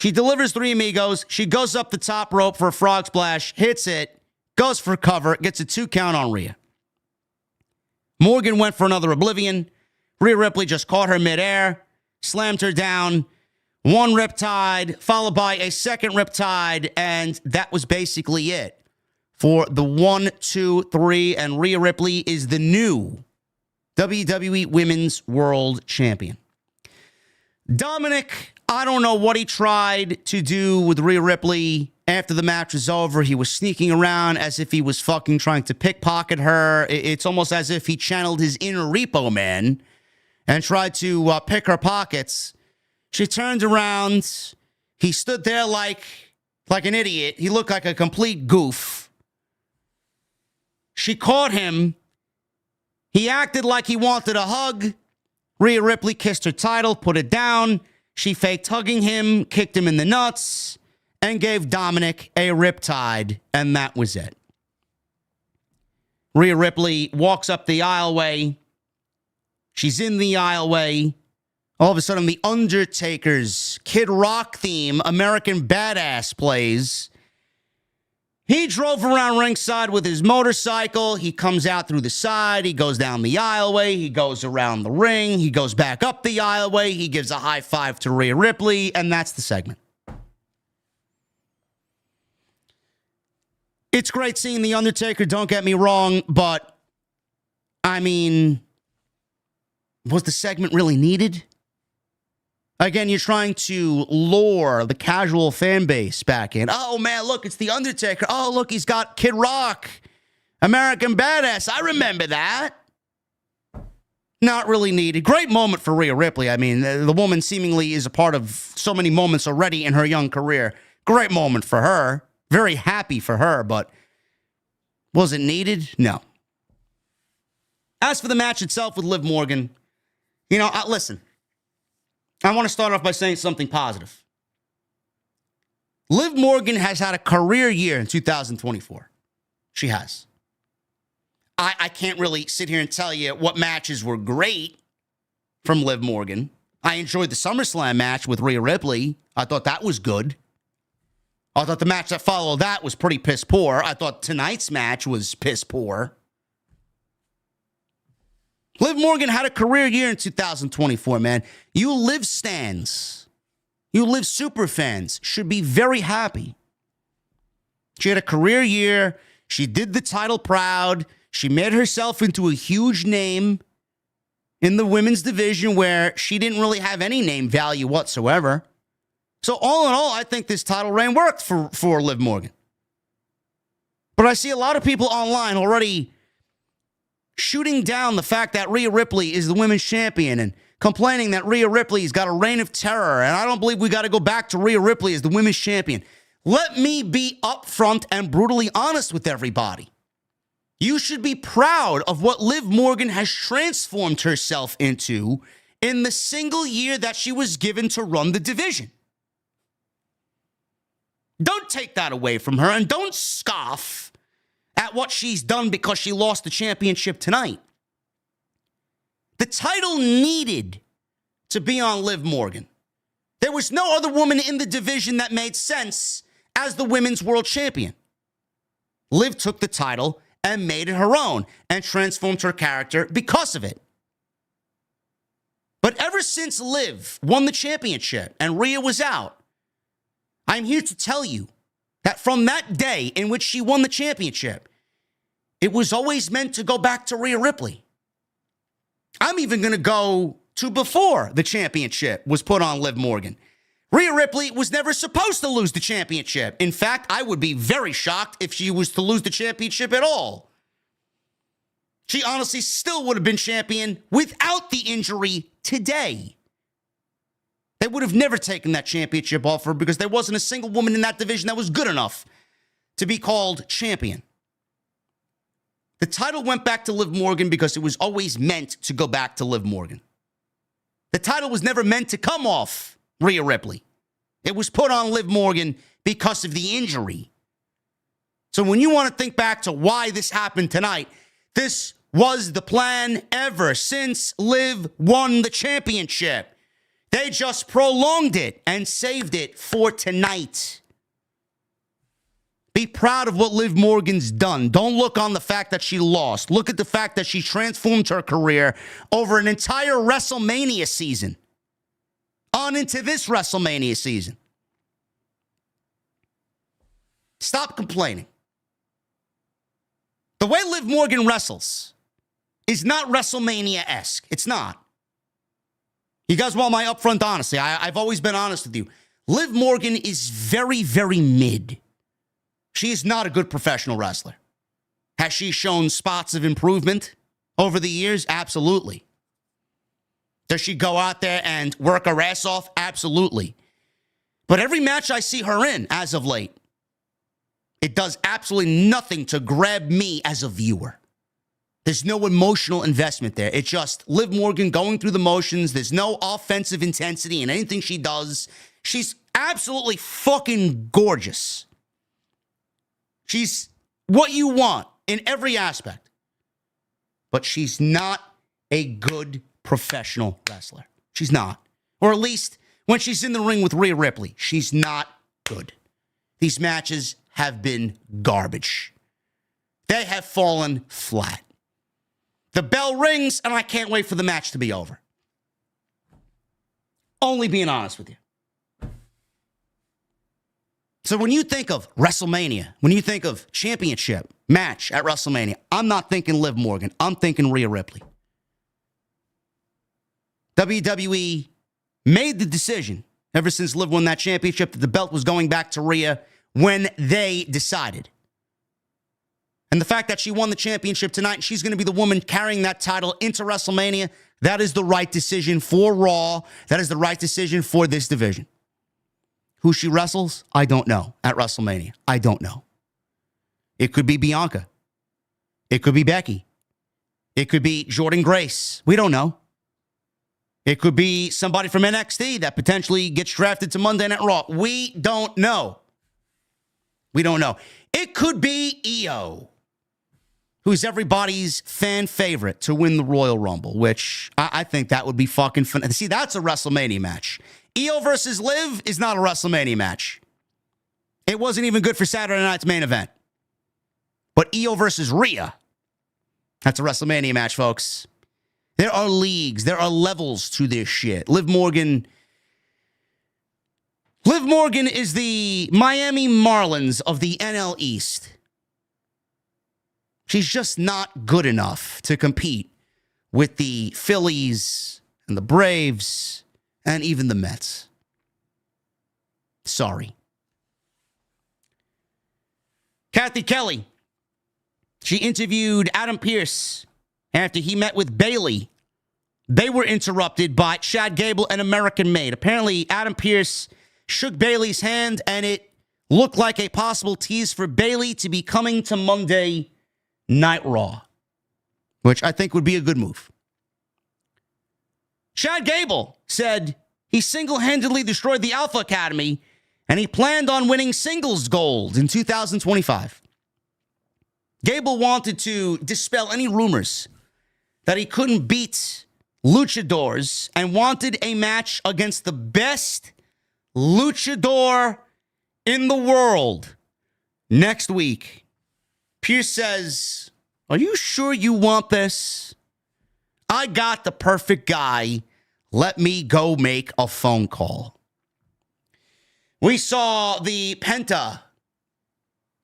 She delivers Three Amigos. She goes up the top rope for a frog splash, hits it, goes for cover, gets a 2 count on Rhea. Morgan went for another Oblivion. Rhea Ripley just caught her midair, slammed her down. One Riptide, followed by a second Riptide, and that was basically it for the 1, 2, 3, and Rhea Ripley is the new WWE Women's World Champion. Dominic, I don't know what he tried to do with Rhea Ripley after the match was over. He was sneaking around as if he was fucking trying to pickpocket her. It's almost as if he channeled his inner Repo Man and tried to pick her pockets. She turned around. He stood there like an idiot. He looked like a complete goof. She caught him. He acted like he wanted a hug. Rhea Ripley kissed her title, put it down. She faked hugging him, kicked him in the nuts, and gave Dominic a Riptide, and that was it. Rhea Ripley walks up the aisleway. She's in the aisleway. All of a sudden, The Undertaker's Kid Rock theme, American Badass, plays. He drove around ringside with his motorcycle. He comes out through the side. He goes down the aisleway. He goes around the ring. He goes back up the aisleway. He gives a high five to Rhea Ripley, and that's the segment. It's great seeing The Undertaker, don't get me wrong, but, I mean, was the segment really needed? Again, you're trying to lure the casual fan base back in. Oh, man, look, it's The Undertaker. Oh, look, he's got Kid Rock, American Badass. I remember that. Not really needed. Great moment for Rhea Ripley. I mean, the woman seemingly is a part of so many moments already in her young career. Great moment for her. Very happy for her, but was it needed? No. As for the match itself with Liv Morgan, you know, listen. I want to start off by saying something positive. Liv Morgan has had a career year in 2024. She has. I can't really sit here and tell you what matches were great from Liv Morgan. I enjoyed the SummerSlam match with Rhea Ripley. I thought that was good. I thought the match that followed that was pretty piss poor. I thought tonight's match was piss poor. Liv Morgan had a career year in 2024, man. You Liv stans, you Liv super fans should be very happy. She had a career year. She did the title proud. She made herself into a huge name in the women's division where she didn't really have any name value whatsoever. So all in all, I think this title reign worked for Liv Morgan. But I see a lot of people online already shooting down the fact that Rhea Ripley is the women's champion and complaining that Rhea Ripley's got a reign of terror. And I don't believe we got to go back to Rhea Ripley as the women's champion. Let me be upfront and brutally honest with everybody. You should be proud of what Liv Morgan has transformed herself into in the single year that she was given to run the division. Don't take that away from her and don't scoff at what she's done because she lost the championship tonight. The title needed to be on Liv Morgan. There was no other woman in the division that made sense as the women's world champion. Liv took the title and made it her own and transformed her character because of it. But ever since Liv won the championship and Rhea was out, I'm here to tell you that from that day in which she won the championship, it was always meant to go back to Rhea Ripley. I'm even going to go to before the championship was put on Liv Morgan. Rhea Ripley was never supposed to lose the championship. In fact, I would be very shocked if she was to lose the championship at all. She honestly still would have been champion without the injury today. They would have never taken that championship off her because there wasn't a single woman in that division that was good enough to be called champion. The title went back to Liv Morgan because it was always meant to go back to Liv Morgan. The title was never meant to come off Rhea Ripley. It was put on Liv Morgan because of the injury. So when you want to think back to why this happened tonight, this was the plan ever since Liv won the championship. They just prolonged it and saved it for tonight. Be proud of what Liv Morgan's done. Don't look on the fact that she lost. Look at the fact that she transformed her career over an entire WrestleMania season. On into this WrestleMania season. Stop complaining. The way Liv Morgan wrestles is not WrestleMania-esque. It's not. You guys want my upfront honesty? I've always been honest with you. Liv Morgan is very, very mid. She is not a good professional wrestler. Has she shown spots of improvement over the years? Absolutely. Does she go out there and work her ass off? Absolutely. But every match I see her in as of late, it does absolutely nothing to grab me as a viewer. There's no emotional investment there. It's just Liv Morgan going through the motions. There's no offensive intensity in anything she does. She's absolutely fucking gorgeous. She's what you want in every aspect. But she's not a good professional wrestler. She's not. Or at least when she's in the ring with Rhea Ripley, she's not good. These matches have been garbage. They have fallen flat. The bell rings, and I can't wait for the match to be over. Only being honest with you. So when you think of WrestleMania, when you think of championship match at WrestleMania, I'm not thinking Liv Morgan. I'm thinking Rhea Ripley. WWE made the decision ever since Liv won that championship that the belt was going back to Rhea when they decided. And the fact that she won the championship tonight and she's going to be the woman carrying that title into WrestleMania, that is the right decision for Raw. That is the right decision for this division. Who she wrestles, I don't know at WrestleMania. I don't know. It could be Bianca. It could be Becky. It could be Jordynne Grace. We don't know. It could be somebody from NXT that potentially gets drafted to Monday Night Raw. We don't know. We don't know. It could be Io, who's everybody's fan favorite to win the Royal Rumble, which I think that would be fucking fun. See, that's a WrestleMania match. Io versus Liv is not a WrestleMania match. It wasn't even good for Saturday night's main event. But Io versus Rhea, that's a WrestleMania match, folks. There are leagues, there are levels to this shit. Liv Morgan is the Miami Marlins of the NL East. She's just not good enough to compete with the Phillies and the Braves and even the Mets. Sorry. Kathy Kelly. She interviewed Adam Pearce after he met with Bayley. They were interrupted by Chad Gable and American Made. Apparently, Adam Pearce shook Bayley's hand, and it looked like a possible tease for Bayley to be coming to Monday Night Raw, which I think would be a good move. Chad Gable said he single-handedly destroyed the Alpha Academy, and he planned on winning singles gold in 2025. Gable wanted to dispel any rumors that he couldn't beat luchadors and wanted a match against the best luchador in the world next week. Pearce says Are you sure you want this? I got the perfect guy. Let me go make a phone call. We saw the Penta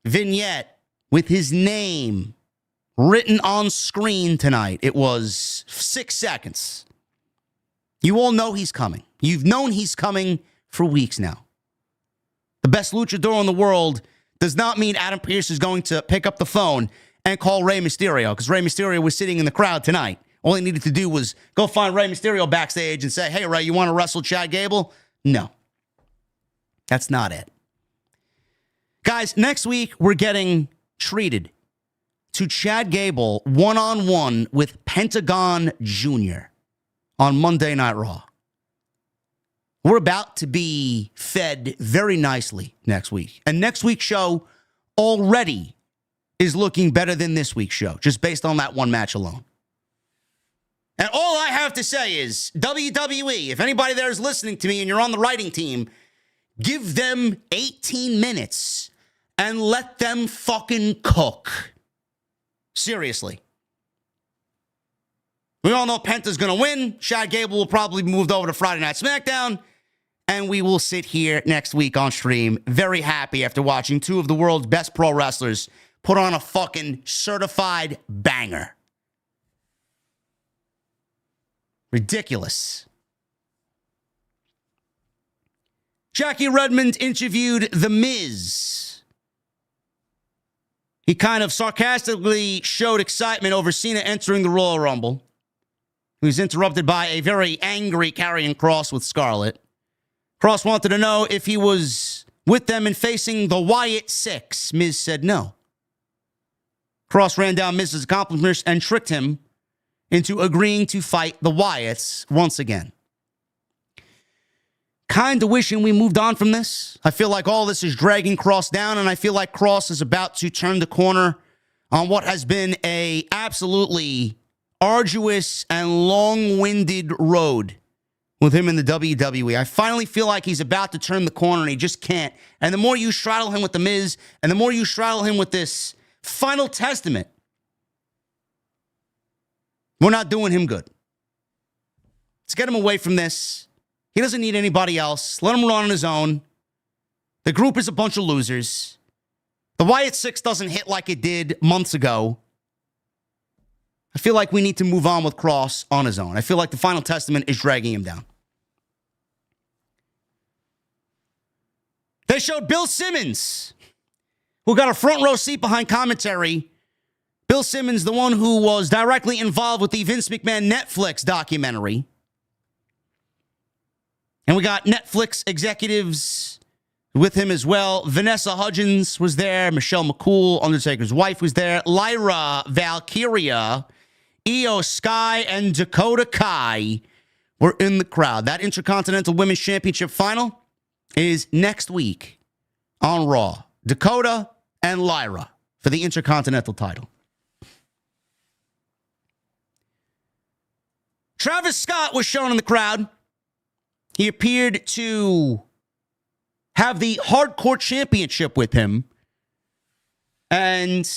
vignette with his name written on screen tonight. It was 6 seconds. You all know he's coming. You've known he's coming for weeks now. The best luchador in the world does not mean Adam Pearce is going to pick up the phone and call Rey Mysterio, because Rey Mysterio was sitting in the crowd tonight. All he needed to do was go find Rey Mysterio backstage and say, hey, Rey, you want to wrestle Chad Gable? No. That's not it. Guys, next week, we're getting treated to Chad Gable one-on-one with Pentagon Jr. on Monday Night Raw. We're about to be fed very nicely next week. And next week's show already is looking better than this week's show, just based on that one match alone. And all I have to say is, WWE, if anybody there is listening to me and you're on the writing team, give them 18 minutes and let them fucking cook. Seriously. We all know Penta's going to win. Chad Gable will probably be moved over to Friday Night SmackDown. And we will sit here next week on stream very happy after watching two of the world's best pro wrestlers put on a fucking certified banger. Ridiculous. Jackie Redmond interviewed The Miz. He kind of sarcastically showed excitement over Cena entering the Royal Rumble. He was interrupted by a very angry Karrion Kross with Scarlett. Kross wanted to know if he was with them and facing the Wyatt Six. Miz said no. Kross ran down Miz's accomplishments and tricked him into agreeing to fight the Wyatts once again. Kind of wishing we moved on from this. I feel like all this is dragging Kross down, and I feel like Kross is about to turn the corner on what has been a absolutely arduous and long-winded road with him in the WWE. I finally feel like he's about to turn the corner, and he just can't. And the more you straddle him with The Miz, and the more you straddle him with this Final Testament, we're not doing him good. Let's get him away from this. He doesn't need anybody else. Let him run on his own. The group is a bunch of losers. The Wyatt Six doesn't hit like it did months ago. I feel like we need to move on with Kross on his own. I feel like the Final Testament is dragging him down. They showed Bill Simmons, who got a front row seat behind commentary. Bill Simmons, the one who was directly involved with the Vince McMahon Netflix documentary. And we got Netflix executives with him as well. Vanessa Hudgens was there. Michelle McCool, Undertaker's wife, was there. Lyra Valkyria, Io Sky, and Dakota Kai were in the crowd. That Intercontinental Women's Championship final is next week on Raw. Dakota and Lyra for the Intercontinental title. Travis Scott was shown in the crowd. He appeared to have the Hardcore Championship with him. And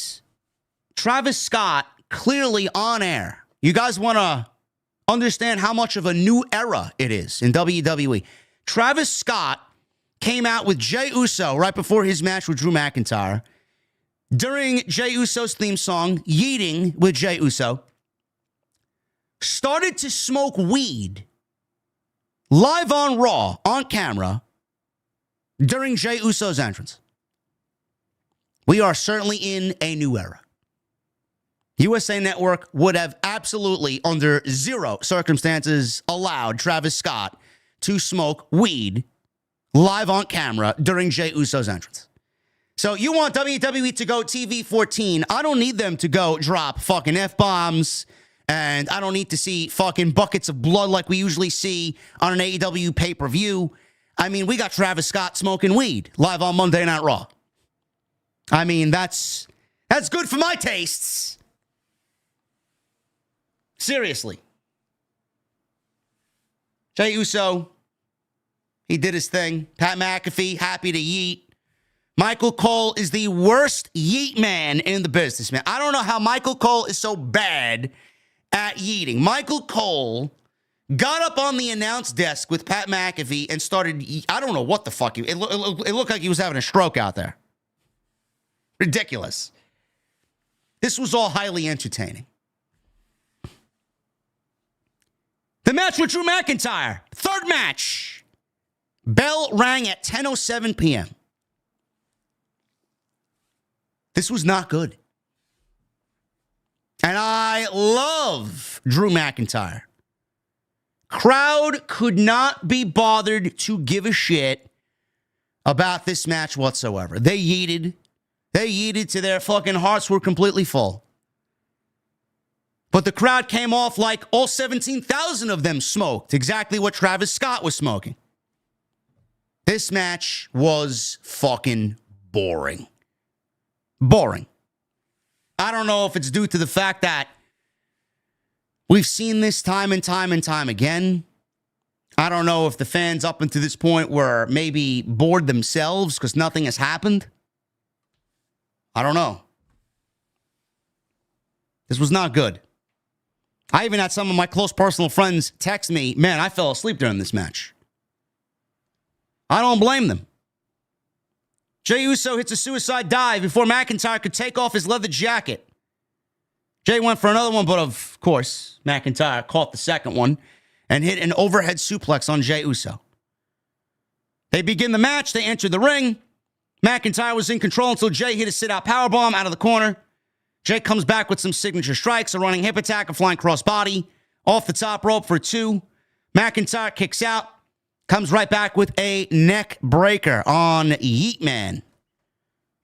Travis Scott, clearly on air. You guys want to understand how much of a new era it is in WWE. Travis Scott came out with Jey Uso right before his match with Drew McIntyre. During Jey Uso's theme song, Yeeting with Jey Uso, started to smoke weed live on Raw, on camera, during Jey Uso's entrance. We are certainly in a new era. USA Network would have absolutely, under zero circumstances, allowed Travis Scott to smoke weed live on camera during Jey Uso's entrance. So you want WWE to go TV 14. I don't need them to go drop fucking F-bombs, and I don't need to see fucking buckets of blood like we usually see on an AEW pay-per-view. I mean, we got Travis Scott smoking weed live on Monday Night Raw. I mean, that's good for my tastes. Seriously. Jey Uso, he did his thing. Pat McAfee, happy to yeet. Michael Cole is the worst yeet man in the business, man. I don't know how Michael Cole is so bad at yeeting. Michael Cole got up on the announce desk with Pat McAfee and started, I don't know what the fuck. It looked like he was having a stroke out there. Ridiculous. This was all highly entertaining. The match with Drew McIntyre. Third match. Bell rang at 10:07 p.m. This was not good. And I love Drew McIntyre. Crowd could not be bothered to give a shit about this match whatsoever. They yeeted. They yeeted to their fucking hearts were completely full. But the crowd came off like all 17,000 of them smoked. Exactly what Travis Scott was smoking. This match was fucking boring. Boring. I don't know if it's due to the fact that we've seen this time and time and time again. I don't know if the fans up until this point were maybe bored themselves because nothing has happened. I don't know. This was not good. I even had some of my close personal friends text me, man, I fell asleep during this match. I don't blame them. Jey Uso hits a suicide dive before McIntyre could take off his leather jacket. Jey went for another one, but of course, McIntyre caught the second one and hit an overhead suplex on Jey Uso. They begin the match. They enter the ring. McIntyre was in control until Jey hit a sit-out powerbomb out of the corner. Jey comes back with some signature strikes, a running hip attack, a flying crossbody, off the top rope for 2. McIntyre kicks out. Comes right back with a neck breaker on Yeet Man.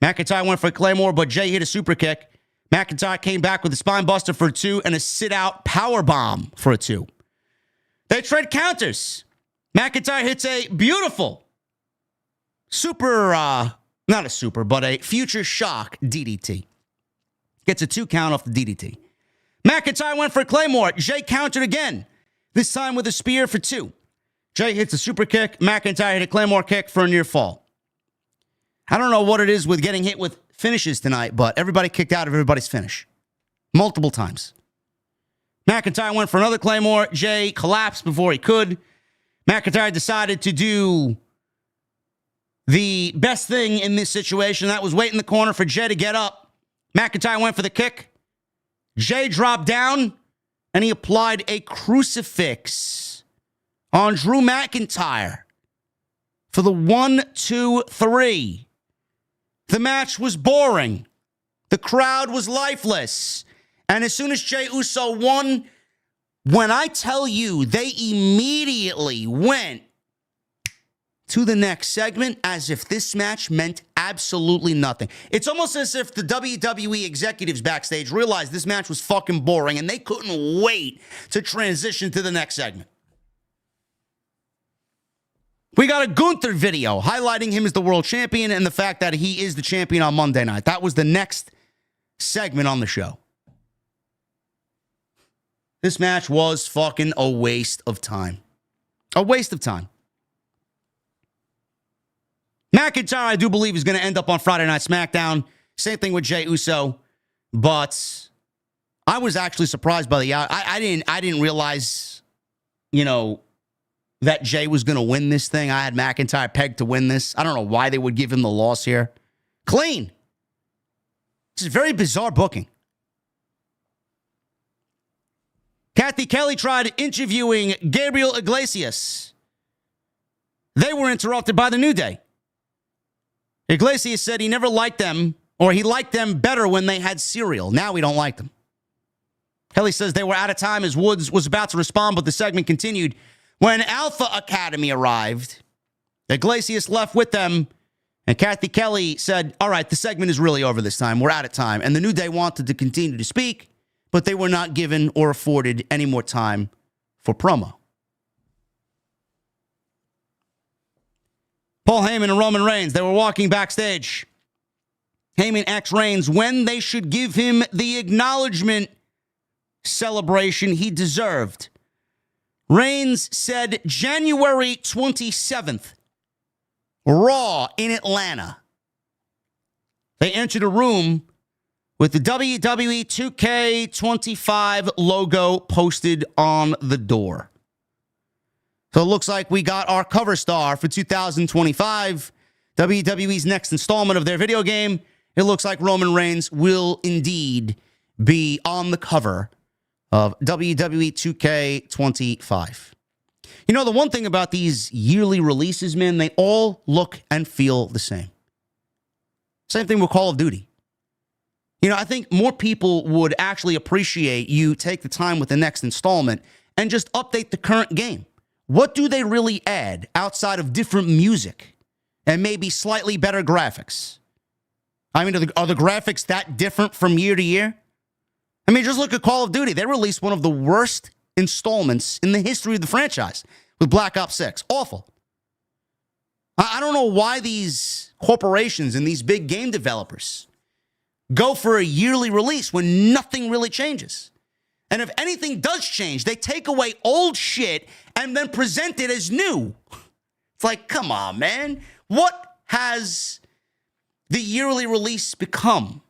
McIntyre went for a Claymore, but Jey hit a super kick. McIntyre came back with a spine buster for 2 and a sit-out power bomb for a 2. They trade counters. McIntyre hits a beautiful not a super, but a future shock DDT. Gets a 2 count off the DDT. McIntyre went for a Claymore. Jey countered again, this time with a spear for 2. Jey hits a super kick. McIntyre hit a Claymore kick for a near fall. I don't know what it is with getting hit with finishes tonight, but everybody kicked out of everybody's finish. Multiple times. McIntyre went for another Claymore. Jey collapsed before he could. McIntyre decided to do the best thing in this situation. That was wait in the corner for Jey to get up. McIntyre went for the kick. Jey dropped down, and he applied a crucifix on Drew McIntyre for the 1, 2, 3. The match was boring. The crowd was lifeless. And as soon as Jey Uso won, when I tell you they immediately went to the next segment as if this match meant absolutely nothing. It's almost as if the WWE executives backstage realized this match was fucking boring and they couldn't wait to transition to the next segment. We got a Gunther video highlighting him as the world champion and the fact that he is the champion on Monday night. That was the next segment on the show. This match was fucking a waste of time. A waste of time. McIntyre, I do believe, is going to end up on Friday Night SmackDown. Same thing with Jey Uso. But I was actually surprised by the I didn't realize, that Jey was going to win this thing. I had McIntyre pegged to win this. I don't know why they would give him the loss here. Clean. This is very bizarre booking. Kathy Kelly tried interviewing Gabriel Iglesias. They were interrupted by the New Day. Iglesias said he never liked them, or he liked them better when they had cereal. Now we don't like them. Kelly says they were out of time as Woods was about to respond, but the segment continued. When Alpha Academy arrived, Iglesias left with them, and Kathy Kelly said, all right, the segment is really over this time. We're out of time. And the New Day wanted to continue to speak, but they were not given or afforded any more time for promo. Paul Heyman and Roman Reigns, they were walking backstage. Heyman asked Reigns when they should give him the acknowledgement celebration he deserved. Reigns said January 27th, Raw in Atlanta. They entered a room with the WWE 2K25 logo posted on the door. So it looks like we got our cover star for 2025, WWE's next installment of their video game. It looks like Roman Reigns will indeed be on the cover of WWE 2K25. You know, the one thing about these yearly releases, man, they all look and feel the same. Same thing with Call of Duty. You know, I think more people would actually appreciate you take the time with the next installment and just update the current game. What do they really add outside of different music and maybe slightly better graphics? I mean, are the graphics that different from year to year? I mean, just look at Call of Duty. They released one of the worst installments in the history of the franchise with Black Ops 6. Awful. I don't know why these corporations and these big game developers go for a yearly release when nothing really changes. And if anything does change, they take away old shit and then present it as new. It's like, come on, man. What has the yearly release become?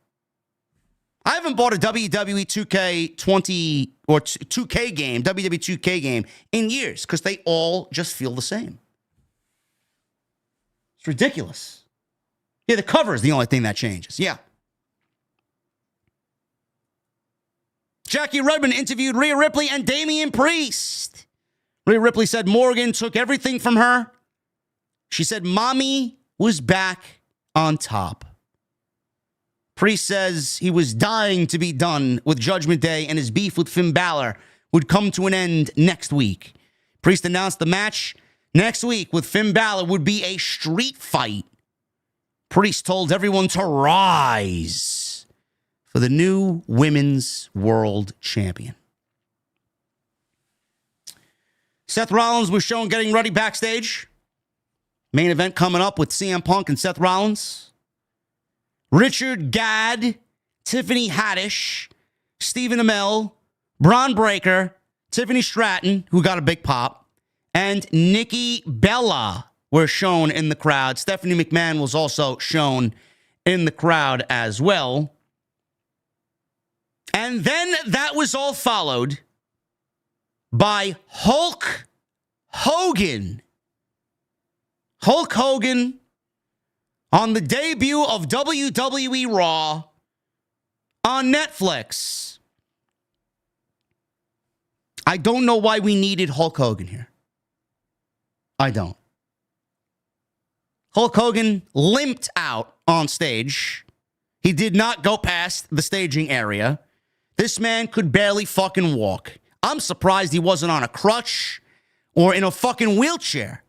I haven't bought a WWE 2K20 or 2K game, WWE 2K game in years because they all just feel the same. It's ridiculous. Yeah, the cover is the only thing that changes. Yeah. Jackie Redmond interviewed Rhea Ripley and Damian Priest. Rhea Ripley said Morgan took everything from her. She said mommy was back on top. Priest says he was dying to be done with Judgment Day and his beef with Finn Balor would come to an end next week. Priest announced the match next week with Finn Balor would be a street fight. Priest told everyone to rise for the new Women's World Champion. Seth Rollins was shown getting ready backstage. Main event coming up with CM Punk and Seth Rollins. Richard Gadd, Tiffany Haddish, Stephen Amell, Braun Breaker, Tiffany Stratton, who got a big pop, and Nikki Bella were shown in the crowd. Stephanie McMahon was also shown in the crowd as well. And then that was all followed by Hulk Hogan. Hulk Hogan on the debut of WWE Raw on Netflix. I don't know why we needed Hulk Hogan here. I don't. Hulk Hogan limped out on stage. He did not go past the staging area. This man could barely fucking walk. I'm surprised he wasn't on a crutch or in a fucking wheelchair.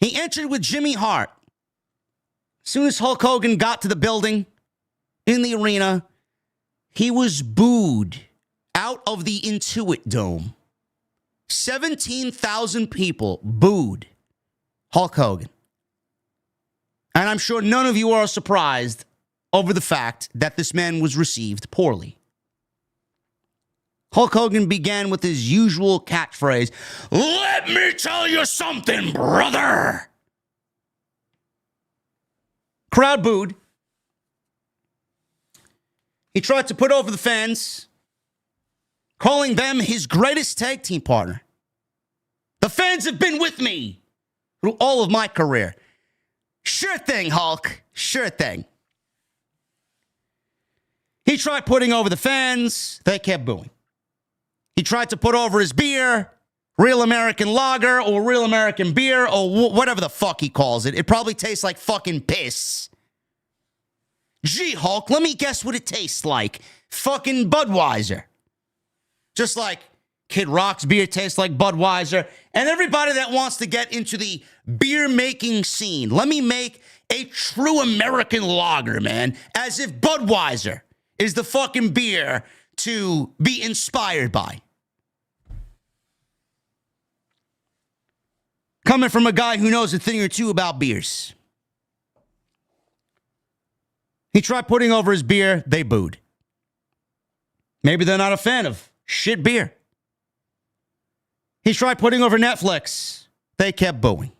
He entered with Jimmy Hart. As soon as Hulk Hogan got to the building, in the arena, he was booed out of the Intuit Dome. 17,000 people booed Hulk Hogan. And I'm sure none of you are surprised over the fact that this man was received poorly. Hulk Hogan began with his usual catchphrase, "Let me tell you something, brother." Crowd booed. He tried to put over the fans, calling them his greatest tag team partner. The fans have been with me through all of my career. Sure thing, Hulk. Sure thing. He tried putting over the fans. They kept booing. He tried to put over his beer, Real American Lager or Real American Beer or whatever the fuck he calls it. It probably tastes like fucking piss. Gee, Hulk, let me guess what it tastes like. Fucking Budweiser. Just like Kid Rock's beer tastes like Budweiser. And everybody that wants to get into the beer-making scene, let me make a true American lager, man. As if Budweiser is the fucking beer to be inspired by. Coming from a guy who knows a thing or two about beers. He tried putting over his beer. They booed. Maybe they're not a fan of shit beer. He tried putting over Netflix. They kept booing.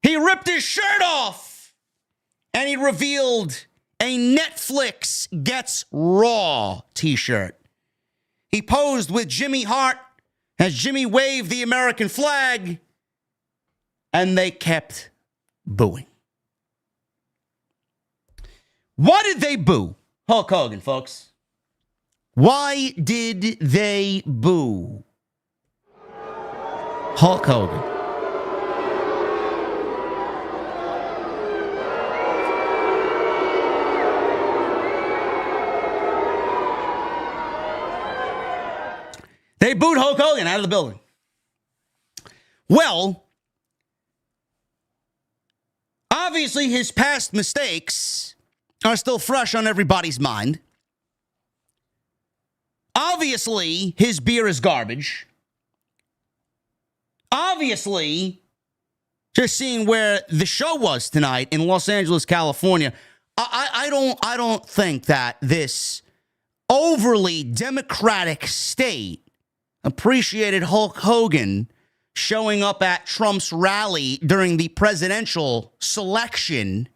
He ripped his shirt off and he revealed a Netflix Gets Raw t-shirt. He posed with Jimmy Hart as Jimmy waved the American flag, and they kept booing. Why did they boo Hulk Hogan, folks? Why did they boo Hulk Hogan? They booed Hulk Hogan out of the building. Well, obviously his past mistakes are still fresh on everybody's mind. Obviously, his beer is garbage. Obviously, just seeing where the show was tonight in Los Angeles, California, I don't think that this overly democratic state appreciated Hulk Hogan showing up at Trump's rally during the presidential selection.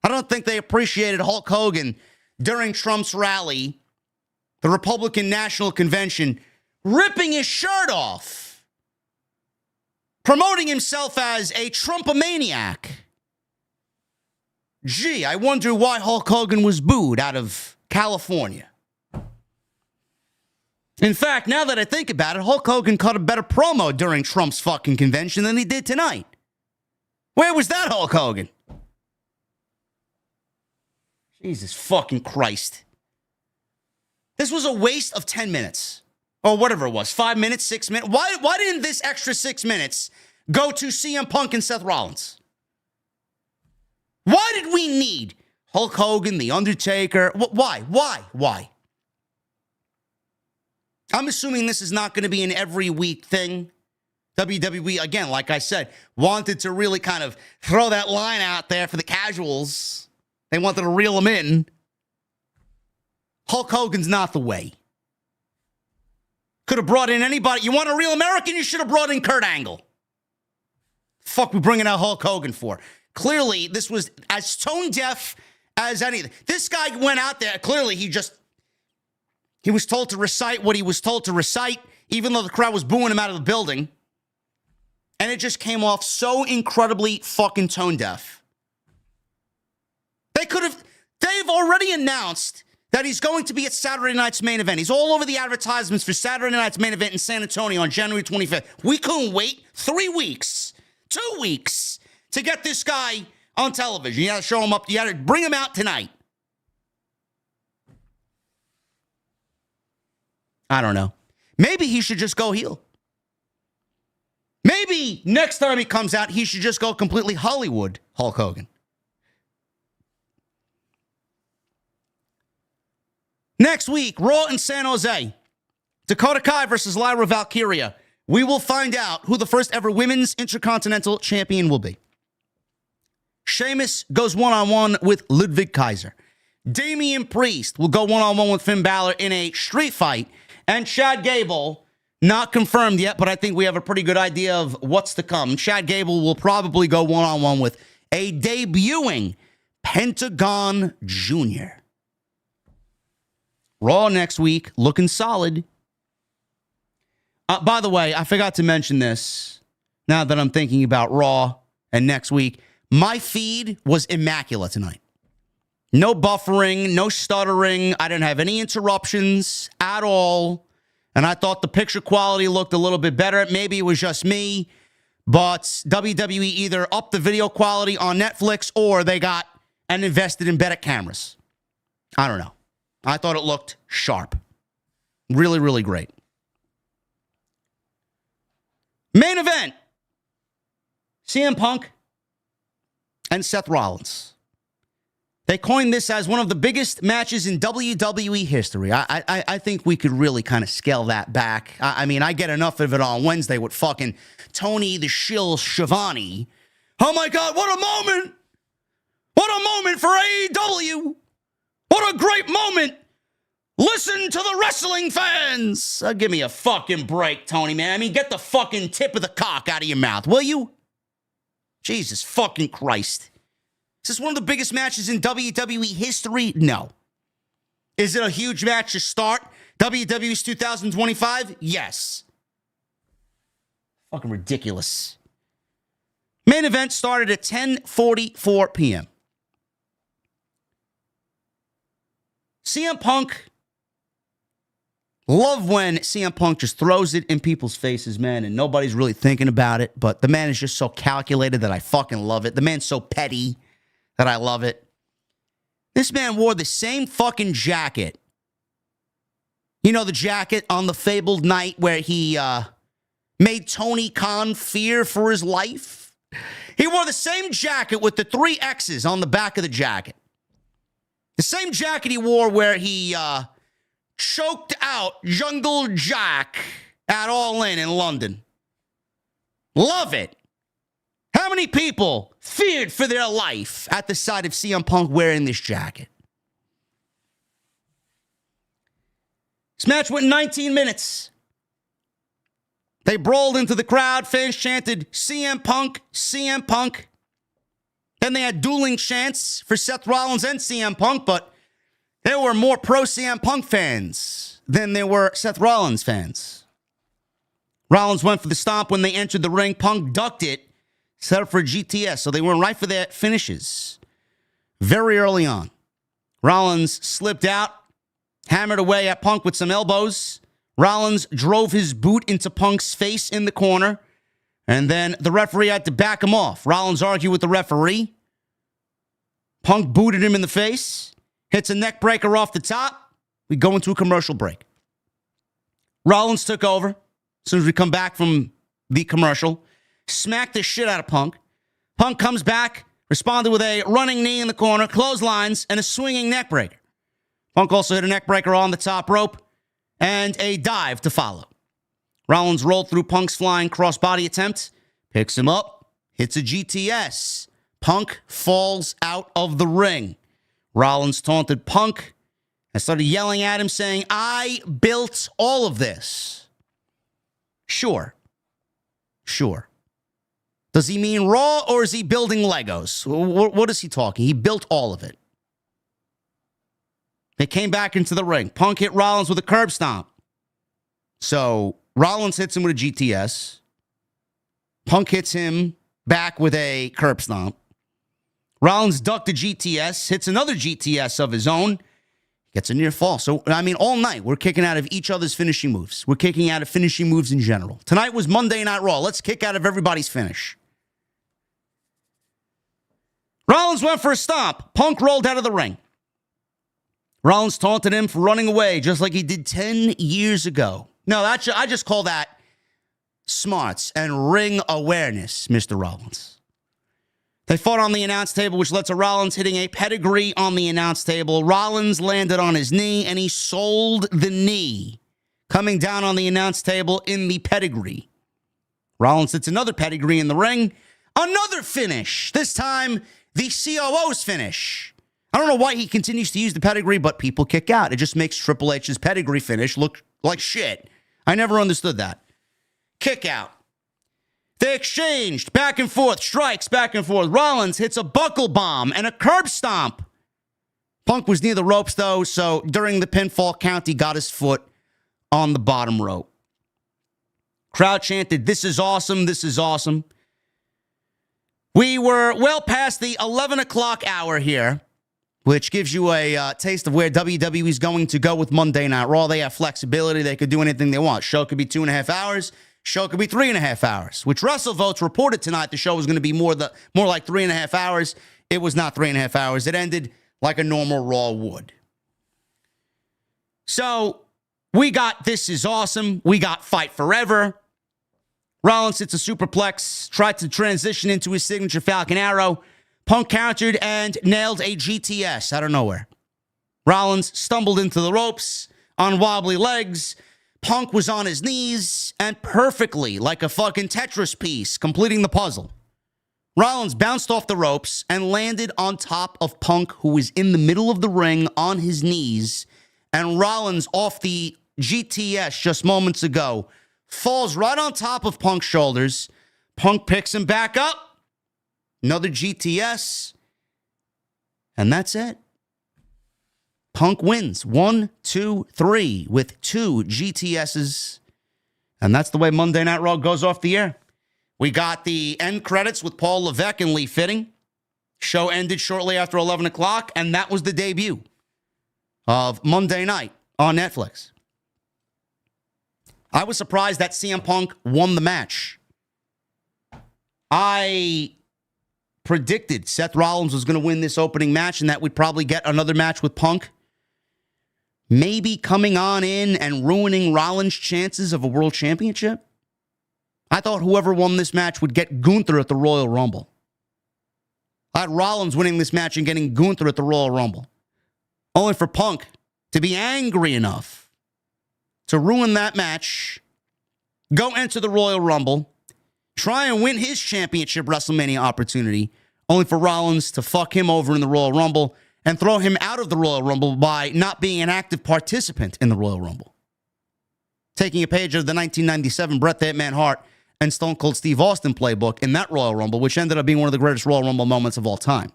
I don't think they appreciated Hulk Hogan during Trump's rally, the Republican National Convention, ripping his shirt off, promoting himself as a Trumpomaniac. Gee, I wonder why Hulk Hogan was booed out of California. In fact, now that I think about it, Hulk Hogan cut a better promo during Trump's fucking convention than he did tonight. Where was that Hulk Hogan? Jesus fucking Christ. This was a waste of 10 minutes. Or whatever it was. 5 minutes, 6 minutes. Why didn't this extra 6 minutes go to CM Punk and Seth Rollins? Why did we need Hulk Hogan, The Undertaker? Why? I'm assuming this is not going to be an every week thing. WWE, again, like I said, wanted to really kind of throw that line out there for the casuals. They wanted to reel them in. Hulk Hogan's not the way. Could have brought in anybody. You want a real American? You should have brought in Kurt Angle. Fuck, we bringing out Hulk Hogan for? Clearly, this was as tone deaf as anything. This guy went out there. Clearly, he was told to recite what he was told to recite, even though the crowd was booing him out of the building. And it just came off so incredibly fucking tone deaf. They've already announced that he's going to be at Saturday night's main event. He's all over the advertisements for Saturday night's main event in San Antonio on January 25th. We couldn't wait 3 weeks, 2 weeks to get this guy on television. You got to show him up. You got to bring him out tonight. I don't know. Maybe he should just go heel. Maybe next time he comes out, he should just go completely Hollywood Hulk Hogan. Next week, Raw in San Jose. Dakota Kai versus Lyra Valkyria. We will find out who the first ever women's Intercontinental Champion will be. Sheamus goes one-on-one with Ludwig Kaiser. Damian Priest will go one-on-one with Finn Balor in a street fight. And Chad Gable, not confirmed yet, but I think we have a pretty good idea of what's to come. Chad Gable will probably go one-on-one with a debuting Pentagon Jr. Raw next week, looking solid. By the way, I forgot to mention this now that I'm thinking about Raw and next week. My feed was immaculate tonight. No buffering, no stuttering. I didn't have any interruptions at all. And I thought the picture quality looked a little bit better. Maybe it was just me. But WWE either upped the video quality on Netflix or they got and invested in better cameras. I don't know. I thought it looked sharp. Really, really great. Main event. CM Punk and Seth Rollins. They coined this as one of the biggest matches in WWE history. I think we could really kind of scale that back. I mean, I get enough of it on Wednesday with fucking Tony the Shill Schiavone. Oh my God, what a moment! What a moment for AEW! What a great moment! Listen to the wrestling fans! Give me a fucking break, Tony, man. I mean, get the fucking tip of the cock out of your mouth, will you? Jesus fucking Christ. Is this one of the biggest matches in WWE history? No. Is it a huge match to start WWE's 2025? Yes. Fucking ridiculous. Main event started at 10:44 p.m. CM Punk. Love when CM Punk just throws it in people's faces, man, and nobody's really thinking about it, but the man is just so calculated that I fucking love it. The man's so petty that I love it. This man wore the same fucking jacket. You know, the jacket on the fabled night where he made Tony Khan fear for his life? He wore the same jacket with the 3 X's on the back of the jacket. The same jacket he wore where he choked out Jungle Jack at All In London. Love it. How many people feared for their life at the sight of CM Punk wearing this jacket? This match went 19 minutes. They brawled into the crowd. Fans chanted, CM Punk, CM Punk. Then they had dueling chants for Seth Rollins and CM Punk, but there were more pro-CM Punk fans than there were Seth Rollins fans. Rollins went for the stomp when they entered the ring. Punk ducked it, set up for a GTS, so they went right for their finishes very early on. Rollins slipped out, hammered away at Punk with some elbows. Rollins drove his boot into Punk's face in the corner, and then the referee had to back him off. Rollins argued with the referee. Punk booted him in the face. Hits a neck breaker off the top. We go into a commercial break. Rollins took over as soon as we come back from the commercial. Smacked the shit out of Punk. Punk comes back, responded with a running knee in the corner, clotheslines, and a swinging neck breaker. Punk also hit a neck breaker on the top rope and a dive to follow. Rollins rolled through Punk's flying crossbody attempt, picks him up, hits a GTS. Punk falls out of the ring. Rollins taunted Punk and started yelling at him, saying, I built all of this. Sure. Does he mean Raw or is he building Legos? What is he talking? He built all of it. They came back into the ring. Punk hit Rollins with a curb stomp. So Rollins hits him with a GTS. Punk hits him back with a curb stomp. Rollins ducked a GTS, hits another GTS of his own, gets a near fall. So, I mean, all night, we're kicking out of each other's finishing moves. We're kicking out of finishing moves in general. Tonight was Monday Night Raw. Let's kick out of everybody's finish. Rollins went for a stomp. Punk rolled out of the ring. Rollins taunted him for running away, just like he did 10 years ago. No, I just call that smarts and ring awareness, Mr. Rollins. They fought on the announce table, which led to Rollins hitting a pedigree on the announce table. Rollins landed on his knee, and he sold the knee, coming down on the announce table in the pedigree. Rollins hits another pedigree in the ring. Another finish. This time, the COO's finish. I don't know why he continues to use the pedigree, but people kick out. It just makes Triple H's pedigree finish look like shit. I never understood that. Kick out. They exchanged back and forth, strikes back and forth. Rollins hits a buckle bomb and a curb stomp. Punk was near the ropes, though, so during the pinfall count, he got his foot on the bottom rope. Crowd chanted, this is awesome, this is awesome. We were well past the 11 o'clock hour here, which gives you a taste of where WWE is going to go with Monday Night Raw. They have flexibility. They could do anything they want. Show could be 2.5 hours. Show could be 3.5 hours, which WrestleVotes reported tonight the show was going to be more like 3.5 hours. It was not 3.5 hours. It ended like a normal Raw would. So we got This Is Awesome. We got Fight Forever. Rollins hits a superplex, tried to transition into his signature Falcon Arrow. Punk countered and nailed a GTS out of nowhere. Rollins stumbled into the ropes on wobbly legs. Punk was on his knees and perfectly, like a fucking Tetris piece, completing the puzzle. Rollins bounced off the ropes and landed on top of Punk, who was in the middle of the ring on his knees. And Rollins, off the GTS just moments ago, falls right on top of Punk's shoulders. Punk picks him back up. Another GTS. And that's it. Punk wins 1, 2, 3 with 2 GTSs. And that's the way Monday Night Raw goes off the air. We got the end credits with Paul Levesque and Lee Fitting. Show ended shortly after 11 o'clock, and that was the debut of Monday Night on Netflix. I was surprised that CM Punk won the match. I predicted Seth Rollins was going to win this opening match and that we'd probably get another match with Punk. Maybe coming on in and ruining Rollins' chances of a world championship. I thought whoever won this match would get Gunther at the Royal Rumble. I had Rollins winning this match and getting Gunther at the Royal Rumble. Only for Punk to be angry enough to ruin that match, go enter the Royal Rumble, try and win his championship WrestleMania opportunity, only for Rollins to fuck him over in the Royal Rumble and throw him out of the Royal Rumble by not being an active participant in the Royal Rumble. Taking a page of the 1997 Bret the Hitman Hart and Stone Cold Steve Austin playbook in that Royal Rumble, which ended up being one of the greatest Royal Rumble moments of all time.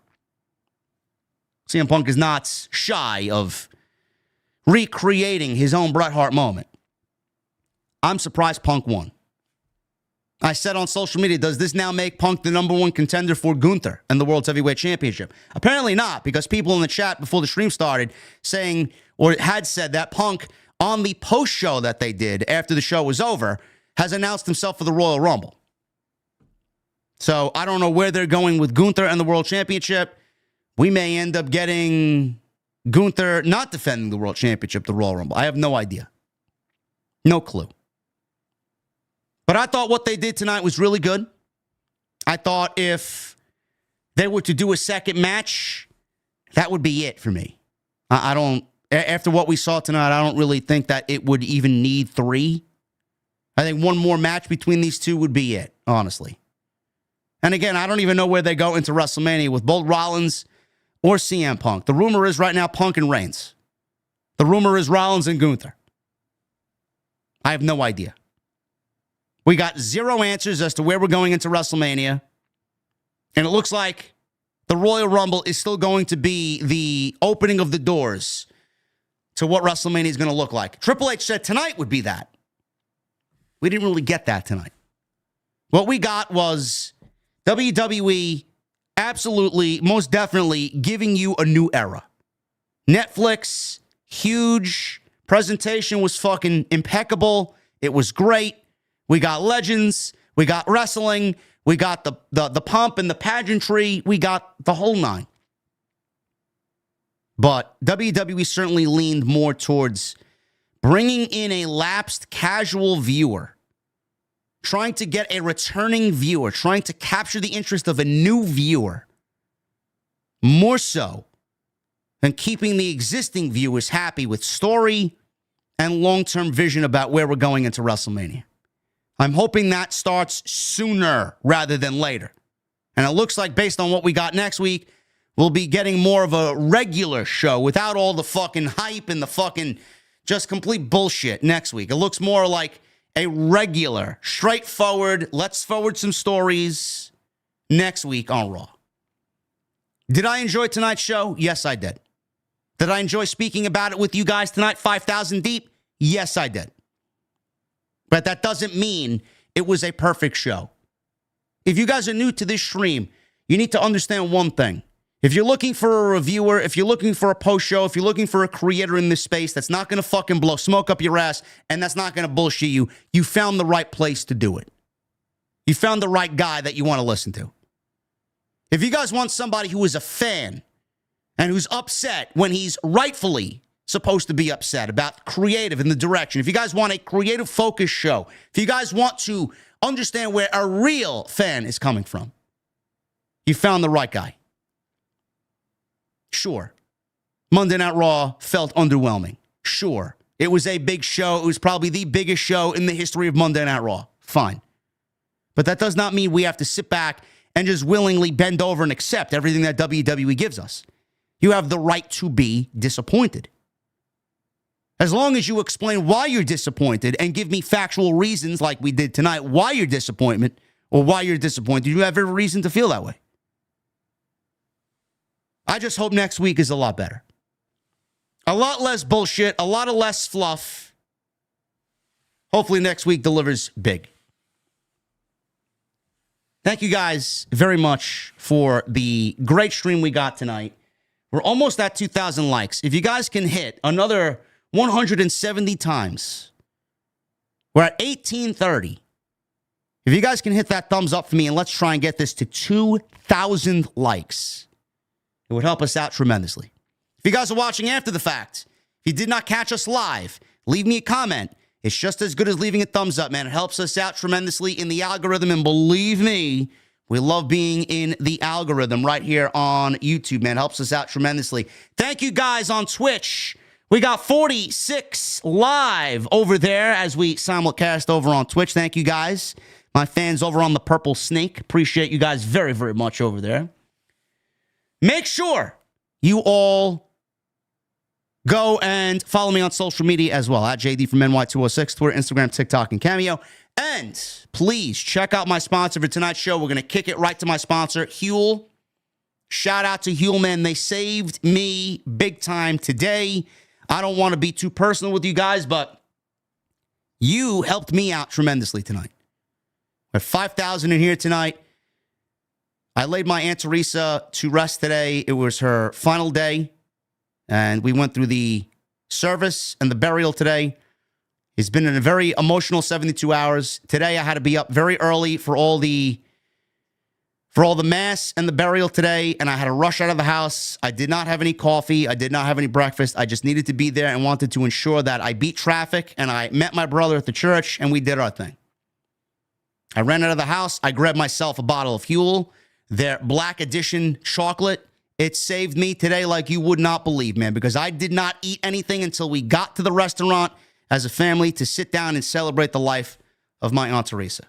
CM Punk is not shy of recreating his own Bret Hart moment. I'm surprised Punk won. I said on social media, does this now make Punk the number one contender for Gunther and the World Heavyweight Championship? Apparently not, because people in the chat before the stream started saying, or had said that Punk, on the post show that they did after the show was over, has announced himself for the Royal Rumble. So I don't know where they're going with Gunther and the World Championship. We may end up getting Gunther not defending the World Championship, the Royal Rumble. I have no idea. No clue. But I thought what they did tonight was really good. I thought if they were to do a second match, that would be it for me. I don't, after what we saw tonight, I don't really think that it would even need 3. I think one more match between these two would be it, honestly. And again, I don't even know where they go into WrestleMania with both Rollins or CM Punk. The rumor is right now Punk and Reigns. The rumor is Rollins and Gunther. I have no idea. We got 0 answers as to where we're going into WrestleMania. And it looks like the Royal Rumble is still going to be the opening of the doors to what WrestleMania is going to look like. Triple H said tonight would be that. We didn't really get that tonight. What we got was WWE absolutely, most definitely giving you a new era. Netflix, huge. Presentation was fucking impeccable. It was great. We got legends. We got wrestling. We got the pomp and the pageantry. We got the whole 9. But WWE certainly leaned more towards bringing in a lapsed casual viewer, trying to get a returning viewer, trying to capture the interest of a new viewer, more so than keeping the existing viewers happy with story and long-term vision about where we're going into WrestleMania. I'm hoping that starts sooner rather than later. And it looks like based on what we got next week, we'll be getting more of a regular show without all the fucking hype and the fucking just complete bullshit next week. It looks more like a regular, straightforward, let's forward some stories next week on Raw. Did I enjoy tonight's show? Yes, I did. Did I enjoy speaking about it with you guys tonight, 5,000 deep? Yes, I did. But that doesn't mean it was a perfect show. If you guys are new to this stream, you need to understand one thing. If you're looking for a reviewer, if you're looking for a post show, if you're looking for a creator in this space that's not going to fucking blow smoke up your ass and that's not going to bullshit you, you found the right place to do it. You found the right guy that you want to listen to. If you guys want somebody who is a fan and who's upset when he's rightfully supposed to be upset about creative in the direction, if you guys want a creative focused show, if you guys want to understand where a real fan is coming from, you found the right guy. Sure, Monday Night Raw felt underwhelming. Sure, it was a big show. It was probably the biggest show in the history of Monday Night Raw. Fine. But that does not mean we have to sit back and just willingly bend over and accept everything that WWE gives us. You have the right to be disappointed. As long as you explain why you're disappointed and give me factual reasons like we did tonight, why you're disappointed, you have every reason to feel that way. I just hope next week is a lot better. A lot less bullshit, a lot of less fluff. Hopefully next week delivers big. Thank you guys very much for the great stream we got tonight. We're almost at 2,000 likes. If you guys can hit another 170 times, we're at 1830. If you guys can hit that thumbs up for me and let's try and get this to 2,000 likes, it would help us out tremendously. If you guys are watching after the fact, if you did not catch us live, leave me a comment. It's just as good as leaving a thumbs up, man. It helps us out tremendously in the algorithm, and believe me, we love being in the algorithm right here on YouTube, man. It helps us out tremendously. Thank you guys on Twitch. We got 46 live over there as we simulcast over on Twitch. Thank you guys. My fans over on the Purple Snake. Appreciate you guys very, very much over there. Make sure you all go and follow me on social media as well, at JD from NY206, Twitter, Instagram, TikTok, and Cameo. And please check out my sponsor for tonight's show. We're going to kick it right to my sponsor, Huel. Shout out to Huel, man. They saved me big time today. I don't want to be too personal with you guys, but you helped me out tremendously tonight. We're 5,000 in here tonight. I laid my Aunt Teresa to rest today. It was her final day. And we went through the service and the burial today. It's been a very emotional 72 hours. Today I had to be up very early for all the mass and the burial today, and I had to rush out of the house. I did not have any coffee. I did not have any breakfast. I just needed to be there and wanted to ensure that I beat traffic, and I met my brother at the church, and we did our thing. I ran out of the house. I grabbed myself a bottle of Huel, their Black Edition chocolate. It saved me today like you would not believe, man, because I did not eat anything until we got to the restaurant as a family to sit down and celebrate the life of my Aunt Teresa.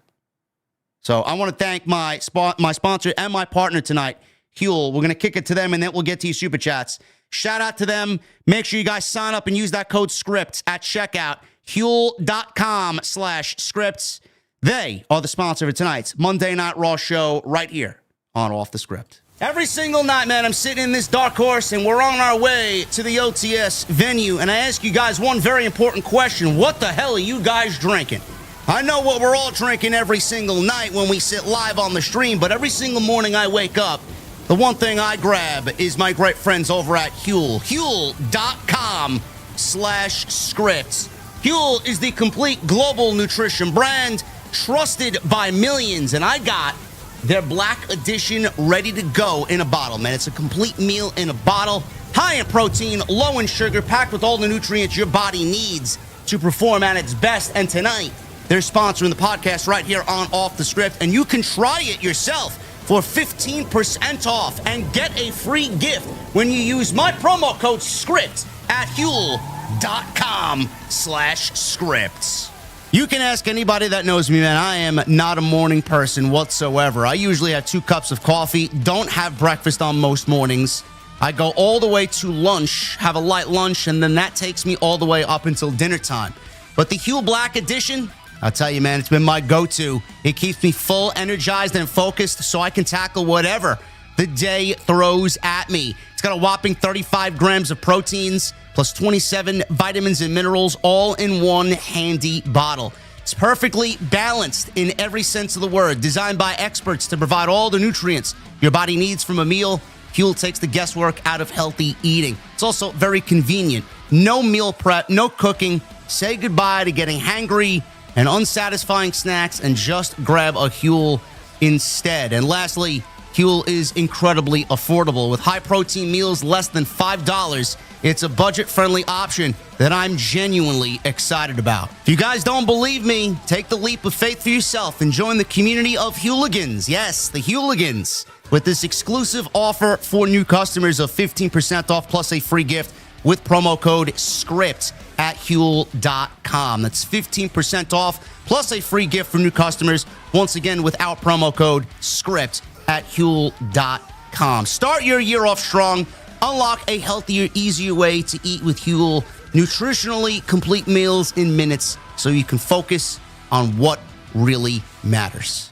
So I want to thank my sponsor and my partner tonight, Huel. We're going to kick it to them, and then we'll get to your super chats. Shout out to them. Make sure you guys sign up and use that code SCRIPTS at checkout, Huel.com/scripts. They are the sponsor for tonight's Monday Night Raw show right here on Off the Script. Every single night, man, I'm sitting in this dark horse, and we're on our way to the OTS venue, and I ask you guys one very important question. What the hell are you guys drinking? I know what we're all drinking every single night when we sit live on the stream, but every single morning I wake up, the one thing I grab is my great friends over at Huel. Huel.com/scripts. Huel is the complete global nutrition brand trusted by millions, and I got their Black Edition ready to go in a bottle, man. It's a complete meal in a bottle. High in protein, low in sugar, packed with all the nutrients your body needs to perform at its best. And tonight, they're sponsoring the podcast right here on Off the Script. And you can try it yourself for 15% off and get a free gift when you use my promo code SCRIPT at Huel.com/scripts. You can ask anybody that knows me, man. I am not a morning person whatsoever. I usually have 2 cups of coffee, don't have breakfast on most mornings. I go all the way to lunch, have a light lunch, and then that takes me all the way up until dinner time. But the Huel Black Edition, I'll tell you, man, it's been my go-to. It keeps me full, energized, and focused so I can tackle whatever the day throws at me. It's got a whopping 35 grams of proteins, plus 27 vitamins and minerals, all in one handy bottle. It's perfectly balanced in every sense of the word, designed by experts to provide all the nutrients your body needs from a meal. Huel takes the guesswork out of healthy eating. It's also very convenient. No meal prep, no cooking. Say goodbye to getting hangry and unsatisfying snacks and just grab a Huel instead. And lastly, Huel is incredibly affordable. With high-protein meals less than $5, it's a budget-friendly option that I'm genuinely excited about. If you guys don't believe me, take the leap of faith for yourself and join the community of Hueligans. Yes, the Hueligans. With this exclusive offer for new customers of 15% off plus a free gift with promo code SCRIPT at Huel.com. That's 15% off plus a free gift for new customers. Once again, with our promo code SCRIPT at Huel.com. Start your year off strong. Unlock a healthier, easier way to eat with Huel. Nutritionally complete meals in minutes so you can focus on what really matters.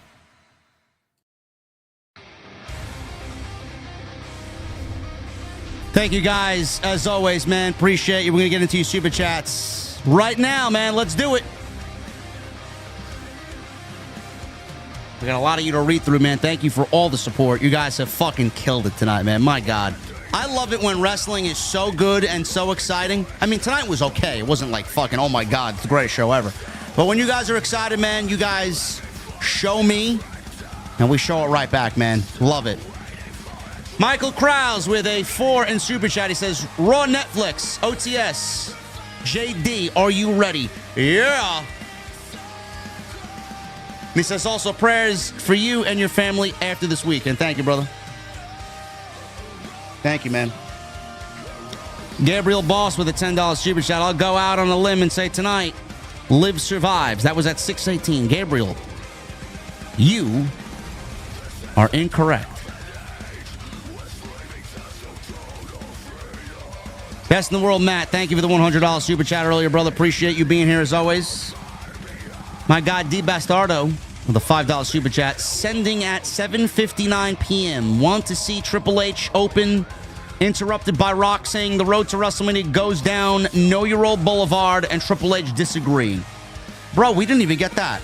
Thank you guys, as always, man. Appreciate you. We're going to get into your super chats right now, man. Let's do it. We got a lot of you to read through, man. Thank you for all the support. You guys have fucking killed it tonight, man. My God. I love it when wrestling is so good and so exciting. I mean, tonight was okay. It wasn't like fucking, oh my God, it's the greatest show ever. But when you guys are excited, man, you guys show me, and we show it right back, man. Love it. Michael Krause with a 4 in Super Chat. He says, Raw Netflix, OTS, JD, are you ready? Yeah. He says also prayers for you and your family after this week. And thank you, brother. Thank you, man. Gabriel Boss with a $10 super chat. I'll go out on a limb and say tonight, Liv survives. That was at 6:18. Gabriel, you are incorrect. Best in the world, Matt. Thank you for the $100 super chat earlier, brother. Appreciate you being here as always. My God, D. Bastardo with a $5 super chat. Sending at 7:59 p.m. Want to see Triple H open. Interrupted by Rock saying the road to WrestleMania goes down. Know Your Old Boulevard and Triple H disagreeing. Bro, we didn't even get that.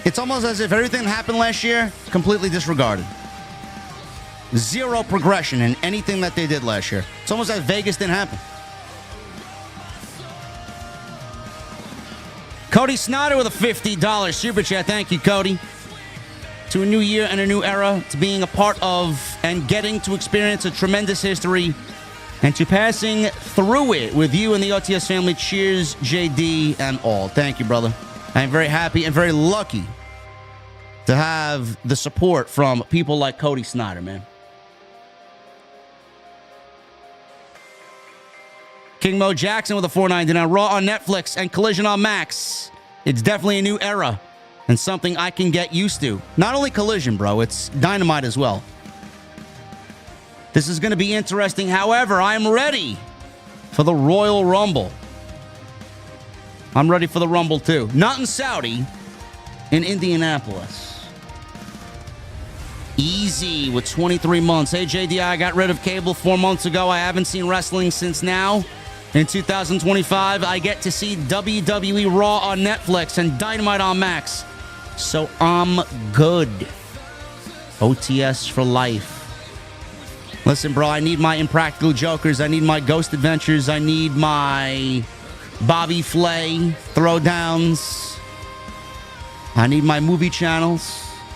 It's almost as if everything that happened last year, completely disregarded. Zero progression in anything that they did last year. It's almost as Vegas didn't happen. Cody Snyder with a $50 super chat. Thank you, Cody. To a new year and a new era, to being a part of and getting to experience a tremendous history, and to passing through it with you and the OTS family. Cheers, JD and all. Thank you, brother. I'm very happy and very lucky to have the support from people like Cody Snyder, man. King Mo Jackson with a $4.99. Raw on Netflix and Collision on Max. It's definitely a new era and something I can get used to. Not only Collision, bro. It's Dynamite as well. This is going to be interesting. However, I'm ready for the Royal Rumble. I'm ready for the Rumble, too. Not in Saudi. In Indianapolis. Easy with 23 months. Hey, JD, I got rid of cable 4 months ago. I haven't seen wrestling since now. In 2025, I get to see WWE Raw on Netflix and Dynamite on Max. So I'm good. OTS for life. Listen, bro, I need my Impractical Jokers. I need my Ghost Adventures. I need my Bobby Flay throwdowns. I need my movie channels.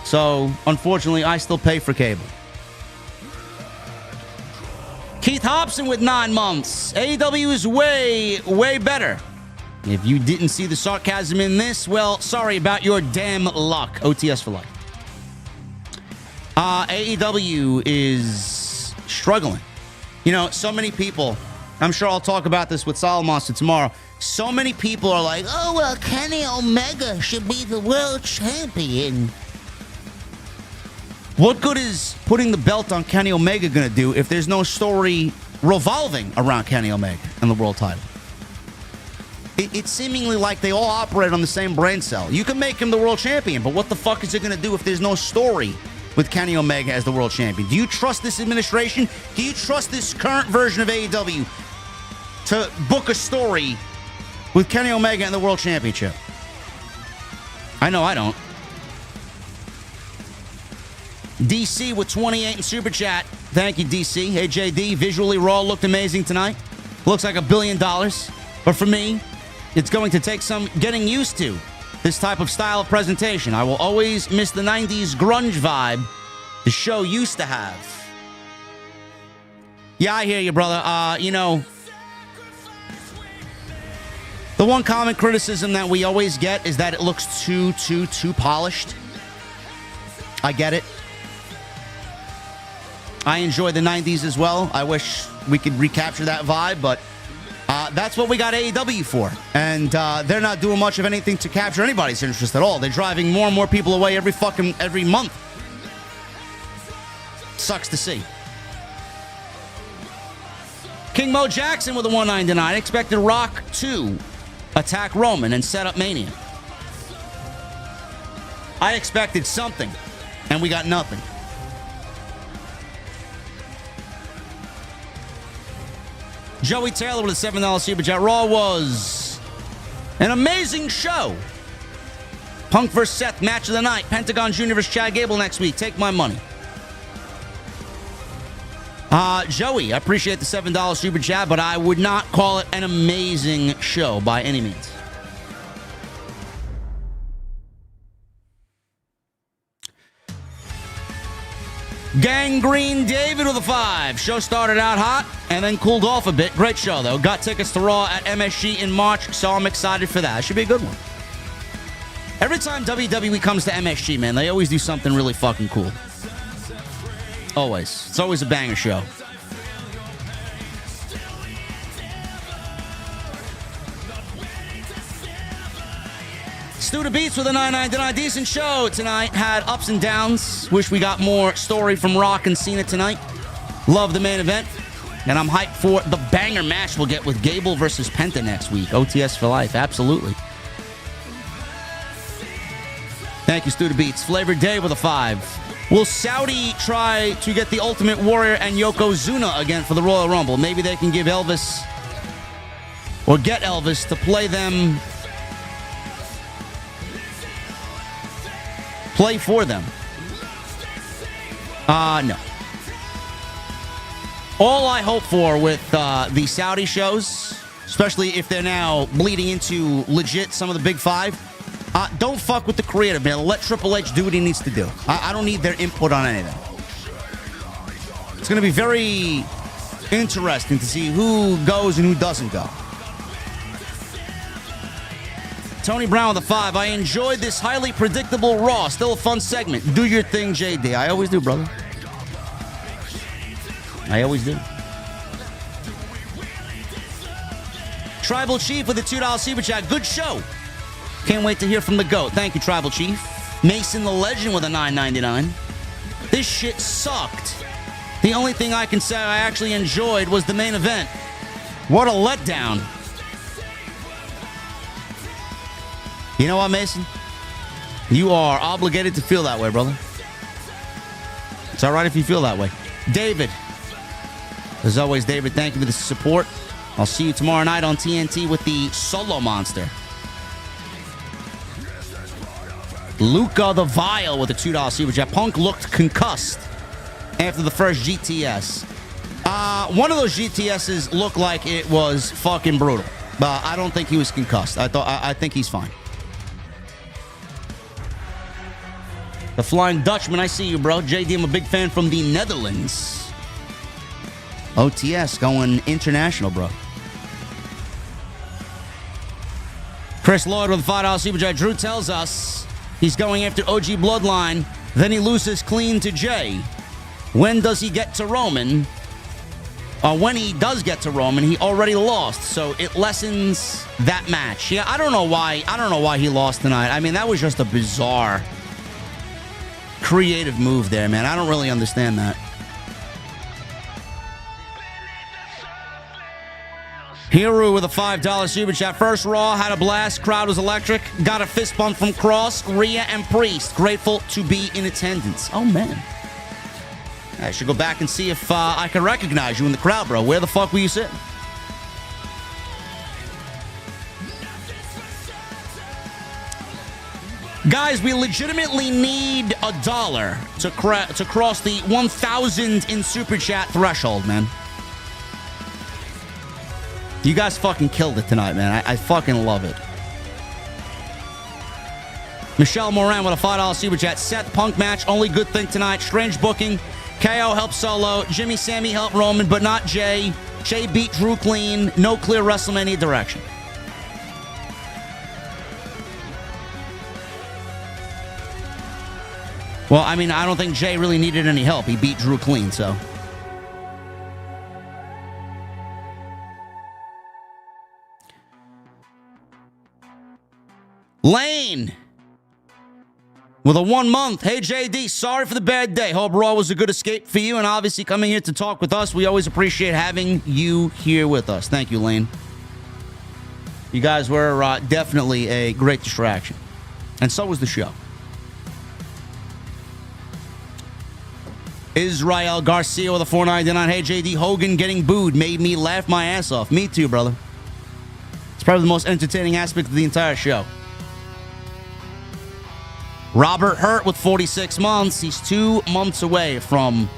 So, unfortunately, I still pay for cable. Keith Hobson with 9 months. AEW is way, way better. If you didn't see the sarcasm in this, well, sorry about your damn luck. OTS for life. AEW is struggling. You know, so many people, I'm sure I'll talk about this with Solid Monster tomorrow. So many people are like, oh, well, Kenny Omega should be the world champion. What good is putting the belt on Kenny Omega going to do if there's no story revolving around Kenny Omega and the world title? It's seemingly like they all operate on the same brain cell. You can make him the world champion, but what the fuck is it going to do if there's no story with Kenny Omega as the world champion? Do you trust this administration? Do you trust this current version of AEW to book a story with Kenny Omega and the world championship? I know I don't. DC with 28 in Super Chat. Thank you, DC. Hey, JD, visually Raw looked amazing tonight. Looks like $1 billion. But for me, it's going to take some getting used to this type of style of presentation. I will always miss the 90s grunge vibe the show used to have. Yeah, I hear you, brother. You know, the one common criticism that we always get is that it looks too polished. I get it. I enjoy the 90s as well. I wish we could recapture that vibe, but that's what we got AEW for. And they're not doing much of anything to capture anybody's interest at all. They're driving more and more people away every month. Sucks to see. King Mo Jackson with a $1.99. Expected Rock to attack Roman and set up Mania. I expected something, and we got nothing. Joey Taylor with a $7 super chat. Raw was an amazing show. Punk vs. Seth, match of the night. Pentagon Jr. vs. Chad Gable next week. Take my money. Joey, I appreciate the $7 super chat, but I would not call it an amazing show by any means. Gangrene David with a 5. Show started out hot and then cooled off a bit. Great show, though. Got tickets to Raw at MSG in March, so I'm excited for that. It should be a good one. Every time WWE comes to MSG, man, they always do something really fucking cool. Always. It's always a banger show. Stu the Beats with a $9.99. Decent show tonight. Had ups and downs. Wish we got more story from Rock and Cena tonight. Love the main event. And I'm hyped for the banger match we'll get with Gable versus Penta next week. OTS for life. Absolutely. Thank you, Stu the Beats. Flavored Day with a 5. Will Saudi try to get the Ultimate Warrior and Yokozuna again for the Royal Rumble? Maybe they can give Elvis or get Elvis to play for them. No. All I hope for with the Saudi shows, especially if they're now bleeding into legit some of the big five, don't fuck with the creative, man. Let Triple H do what he needs to do. I don't need their input on anything. It's going to be very interesting to see who goes and who doesn't go. Tony Brown with a 5. I enjoyed this highly predictable Raw. Still a fun segment. Do your thing, JD. I always do, brother. I always do. Tribal Chief with a $2 super chat. Good show. Can't wait to hear from the GOAT. Thank you, Tribal Chief. Mason the Legend with a $9.99. This shit sucked. The only thing I can say I actually enjoyed was the main event. What a letdown. You know what, Mason? You are obligated to feel that way, brother. It's all right if you feel that way. David. As always, David, thank you for the support. I'll see you tomorrow night on TNT with the Solo Monster. Luca the Vile with a $2 super chat. Punk looked concussed after the first GTS. One of those GTSs looked like it was fucking brutal. But I don't think he was concussed. I think he's fine. The Flying Dutchman, I see you, bro. JD, I'm a big fan from the Netherlands. OTS going international, bro. Chris Lloyd with a $5 super chat. Drew tells us he's going after OG Bloodline. Then he loses clean to Jey. When does he get to Roman? When he does get to Roman, he already lost, so it lessens that match. Yeah, I don't know why he lost tonight. I mean, that was just a bizarre creative move there, man. I don't really understand that. Hero with a $5 super chat. First Raw, had a blast. Crowd was electric. Got a fist bump from Cross, Rhea, and Priest. Grateful to be in attendance. Oh, man. I should go back and see if I can recognize you in the crowd, bro. Where the fuck were you sitting? Guys, we legitimately need $1 to cross the 1,000 in Super Chat threshold, man. You guys fucking killed it tonight, man. I fucking love it. Michelle Moran with a $5 Super Chat. Seth Punk match, only good thing tonight. Strange booking. KO helped Solo. Jimmy Sammy helped Roman, but not Jey. Jey beat Drew clean. No clear WrestleMania direction. Well, I mean, I don't think Jey really needed any help. He beat Drew clean, so. Lane with a 1 month. Hey, JD, sorry for the bad day. Hope Raw was a good escape for you, and obviously coming here to talk with us. We always appreciate having you here with us. Thank you, Lane. You guys were definitely a great distraction, and so was the show. Israel Garcia with a $4.99. Hey, JD, Hogan getting booed made me laugh my ass off. Me too, brother. It's probably the most entertaining aspect of the entire show. Robert Hurt with 46 months. He's 2 months away from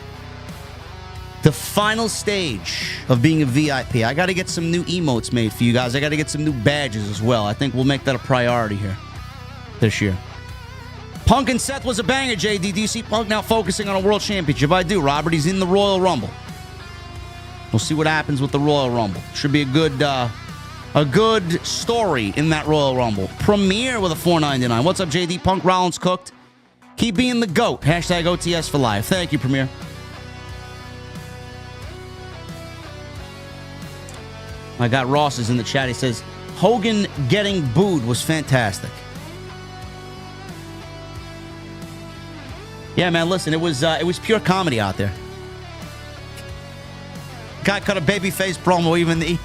the final stage of being a VIP. I got to get some new emotes made for you guys. I got to get some new badges as well. I think we'll make that a priority here this year. Punk and Seth was a banger, JD. Do you see Punk now focusing on a world championship? I do, Robert. He's in the Royal Rumble. We'll see what happens with the Royal Rumble. Should be a good story in that Royal Rumble. Premiere with a $4.99. What's up, JD? Punk Rollins cooked. Keep being the GOAT. Hashtag OTS for life. Thank you, Premiere. I got Ross's in the chat. He says, Hogan getting booed was fantastic. Yeah, man, listen, it was pure comedy out there. Guy cut a babyface promo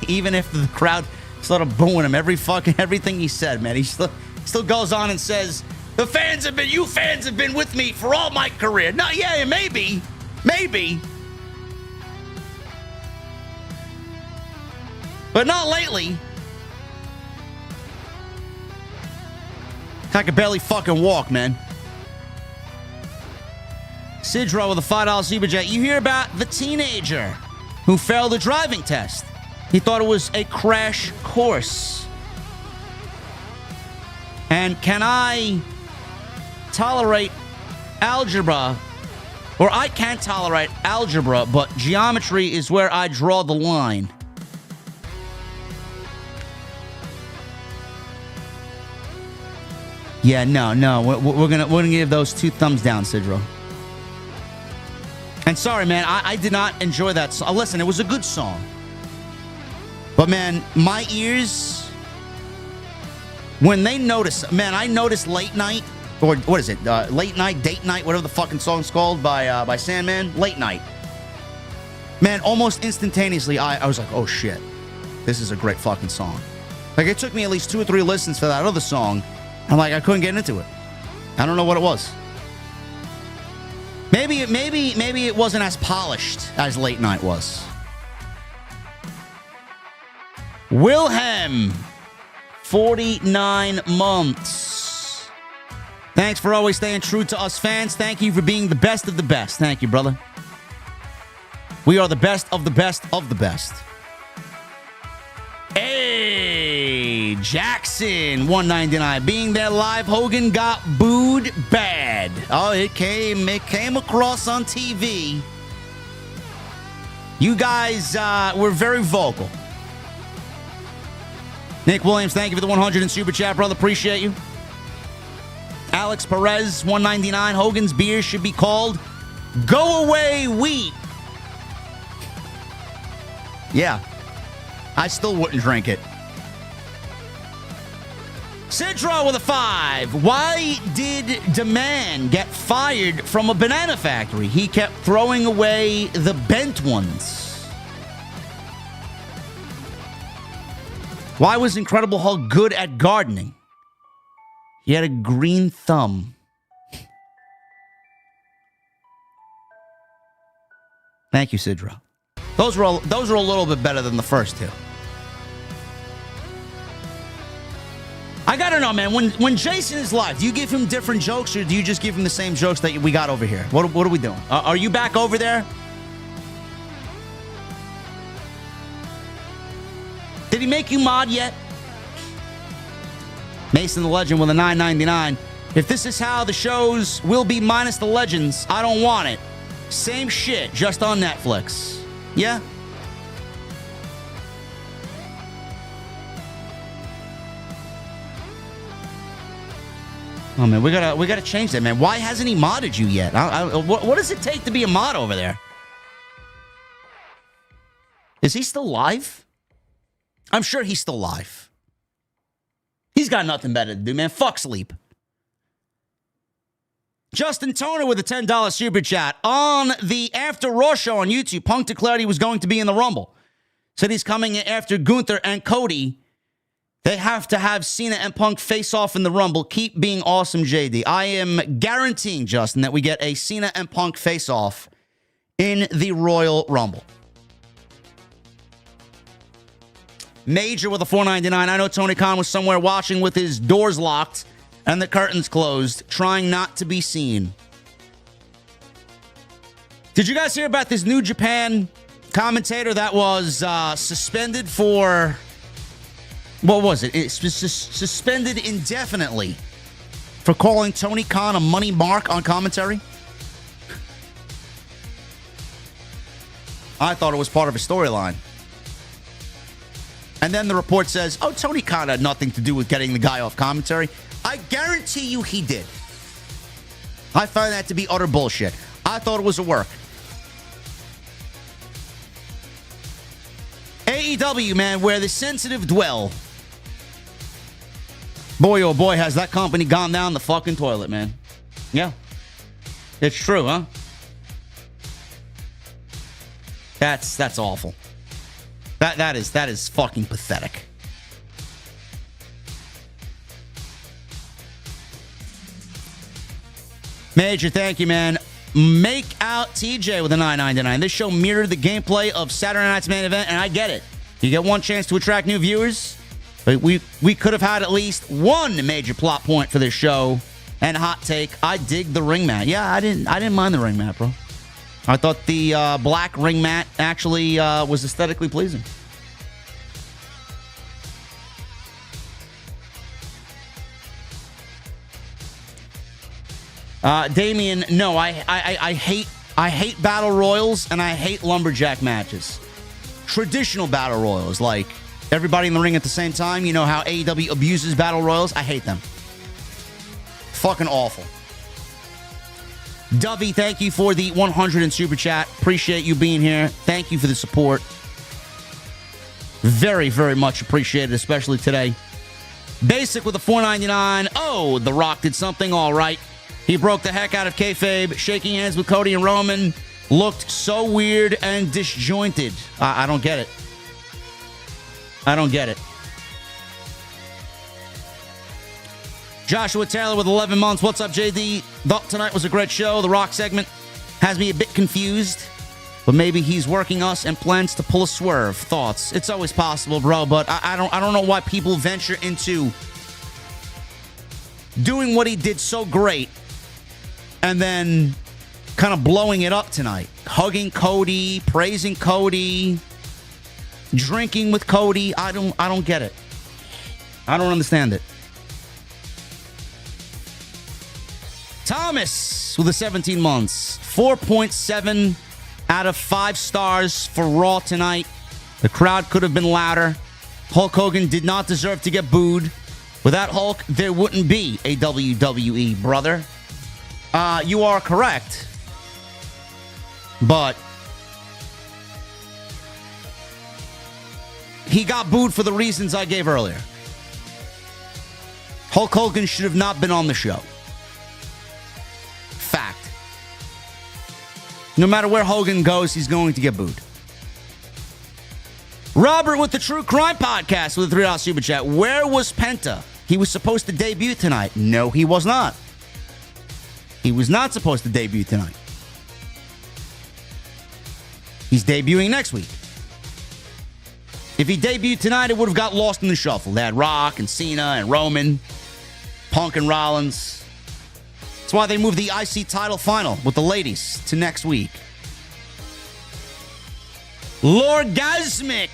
even if the crowd started booing him. Everything he said, man. He still goes on and says, you fans have been with me for all my career. No, yeah, maybe. But not lately. I could barely fucking walk, man. Sidro with a $5 super chat. You hear about the teenager who failed the driving test. He thought it was a crash course. And can I tolerate algebra? Or I can't tolerate algebra, but geometry is where I draw the line. Yeah, no. We're gonna give those 2 thumbs down, Sidro. And sorry, man, I did not enjoy that song. Listen, it was a good song. But, man, my ears, when they notice, man, I noticed Late Night, or what is it? Late Night, Date Night, whatever the fucking song's called by Sandman. Late Night. Man, almost instantaneously, I was like, oh, shit. This is a great fucking song. Like, it took me at least 2 or 3 listens for that other song. I'm like, I couldn't get into it. I don't know what it was. Maybe it wasn't as polished as Late Night was. Wilhelm, 49 months. Thanks for always staying true to us fans. Thank you for being the best of the best. Thank you, brother. We are the best of the best of the best. Hey, Jackson, 199. Being there live, Hogan got booed bad. Oh, it came across on TV. You guys were very vocal. Nick Williams, thank you for the 100 in Super Chat, brother. Appreciate you. Alex Perez, 199. Hogan's beer should be called Go Away Wheat. Yeah. I still wouldn't drink it. Sidro with a 5. Why did DeMan get fired from a banana factory? He kept throwing away the bent ones. Why was Incredible Hulk good at gardening? He had a green thumb. Thank you, Sidro. Those were a little bit better than the first 2. I gotta know, man, when Jason is live, do you give him different jokes or do you just give him the same jokes that we got over here? What are we doing? Are you back over there? Did he make you mod yet? Mason the Legend with a $9.99. If this is how the shows will be minus the legends, I don't want it. Same shit, just on Netflix. Yeah? Oh, man, we gotta change that, man. Why hasn't he modded you yet? What does it take to be a mod over there? Is he still live? I'm sure he's still live. He's got nothing better to do, man. Fuck sleep. Justin Toner with a $10 super chat. On the After Raw show on YouTube, Punk declared he was going to be in the Rumble. Said he's coming after Gunther and Cody. They have to have Cena and Punk face off in the Rumble. Keep being awesome, JD. I am guaranteeing, Justin, that we get a Cena and Punk face off in the Royal Rumble. Major with a $4.99. I know Tony Khan was somewhere watching with his doors locked and the curtains closed, trying not to be seen. Did you guys hear about this New Japan commentator that was suspended for... What was it? It's suspended indefinitely for calling Tony Khan a money mark on commentary? I thought it was part of a storyline. And then the report says, oh, Tony Khan had nothing to do with getting the guy off commentary. I guarantee you he did. I find that to be utter bullshit. I thought it was a work. AEW, man, where the sensitive dwell. Boy, oh boy, has that company gone down the fucking toilet, man. Yeah. It's true, huh? That's awful. That is fucking pathetic. Major, thank you, man. Make out TJ with a $9.99. This show mirrored the gameplay of Saturday night's main event, and I get it. You get one chance to attract new viewers. But we could have had at least one major plot point for this show. And hot take, I dig the ring mat. Yeah, I didn't mind the ring mat, bro. I thought the black ring mat actually was aesthetically pleasing. Damien, no, I hate battle royals and I hate lumberjack matches. Traditional battle royals, like everybody in the ring at the same time. You know how AEW abuses battle royals? I hate them. Fucking awful. Dovey, thank you for the 100 in Super Chat. Appreciate you being here. Thank you for the support. Very, very much appreciated, especially today. Basic with a $4.99. Oh, The Rock did something all right. He broke the heck out of kayfabe. Shaking hands with Cody and Roman looked so weird and disjointed. I don't get it. I don't get it. Joshua Taylor with 11 months. What's up, JD? Thought tonight was a great show. The Rock segment has me a bit confused, but maybe he's working us and plans to pull a swerve. Thoughts? It's always possible, bro, but I don't know why people venture into doing what he did so great and then kind of blowing it up tonight. Hugging Cody, praising Cody, drinking with Cody. I don't get it. I don't understand it. Thomas with the 17 months. 4.7 out of 5 stars for Raw tonight. The crowd could have been louder. Hulk Hogan did not deserve to get booed. Without Hulk, there wouldn't be a WWE, brother. You are correct. But he got booed for the reasons I gave earlier. Hulk Hogan should have not been on the show. Fact. No matter where Hogan goes, he's going to get booed. Robert with the True Crime Podcast with a $3 Super Chat. Where was Penta? He was supposed to debut tonight. No, he was not. He was not supposed to debut tonight. He's debuting next week. If he debuted tonight, it would have got lost in the shuffle. They had Rock and Cena and Roman, Punk and Rollins. That's why they moved the IC title final with the ladies to next week. Lorgasmic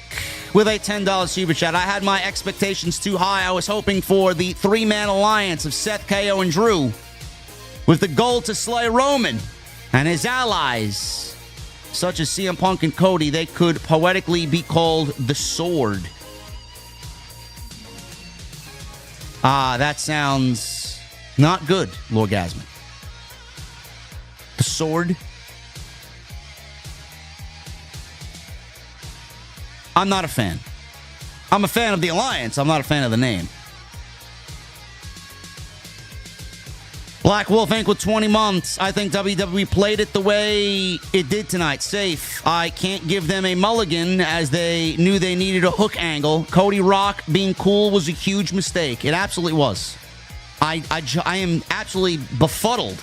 with a $10 Super Chat. I had my expectations too high. I was hoping for the 3-man alliance of Seth, KO, and Drew with the goal to slay Roman and his allies, such as CM Punk and Cody. They could poetically be called the Sword. That sounds not good, Lorgasmic. The Sword? I'm not a fan. I'm a fan of the alliance. I'm not a fan of the name. Black Wolf Inc. with 20 months. I think WWE played it the way it did tonight. Safe. I can't give them a mulligan as they knew they needed a hook angle. Cody Rock being cool was a huge mistake. It absolutely was. I am absolutely befuddled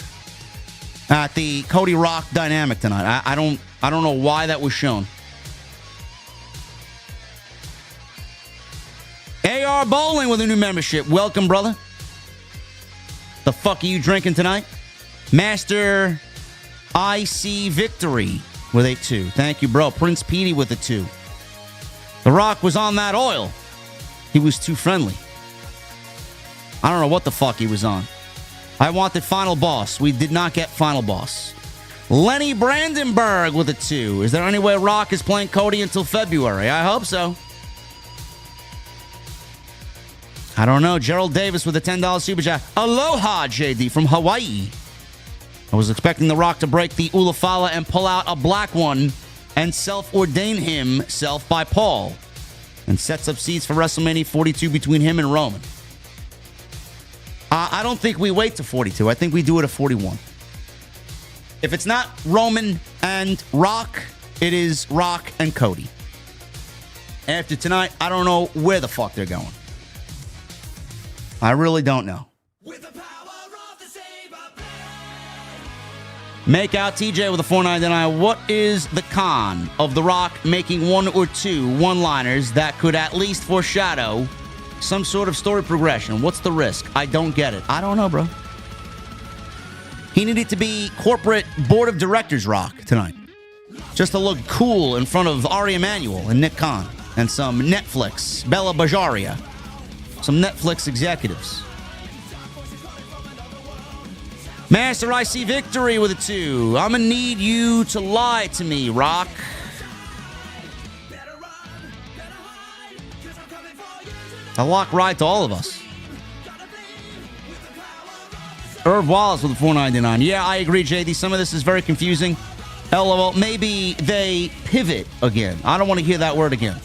at the Cody Rock dynamic tonight. I I don't know why that was shown. AR Bowling with a new membership. Welcome, brother. The fuck are you drinking tonight? Master IC Victory with a 2. Thank you, bro. Prince Petey with a 2. The Rock was on that oil. He was too friendly. I don't know what the fuck he was on. I wanted Final Boss. We did not get Final Boss. Lenny Brandenburg with a 2. Is there any way Rock is playing Cody until February? I hope so. I don't know. Gerald Davis with a $10 super chat. Aloha, JD from Hawaii. I was expecting The Rock to break the ULA FALA and pull out a black one and self-ordain himself by Paul. And sets up seats for WrestleMania 42 between him and Roman. I don't think we wait to 42. I think we do it at 41. If it's not Roman and Rock, it is Rock and Cody. After tonight, I don't know where the fuck they're going. I really don't know. With the power of the Saber blade. Make out TJ with a $4.99. What is the con of The Rock making one or two one-liners that could at least foreshadow some sort of story progression? What's the risk? I don't get it. I don't know, bro. He needed to be corporate board of directors Rock tonight. Just to look cool in front of Ari Emanuel and Nick Khan and some Netflix, Bella Bajaria. Some Netflix executives. Master IC Victory with a 2. I'm going to need you to lie to me, Rock. A lock right to all of us. Irv Wallace with a $4.99. Yeah, I agree, JD. Some of this is very confusing. LOL. Maybe they pivot again. I don't want to hear that word again.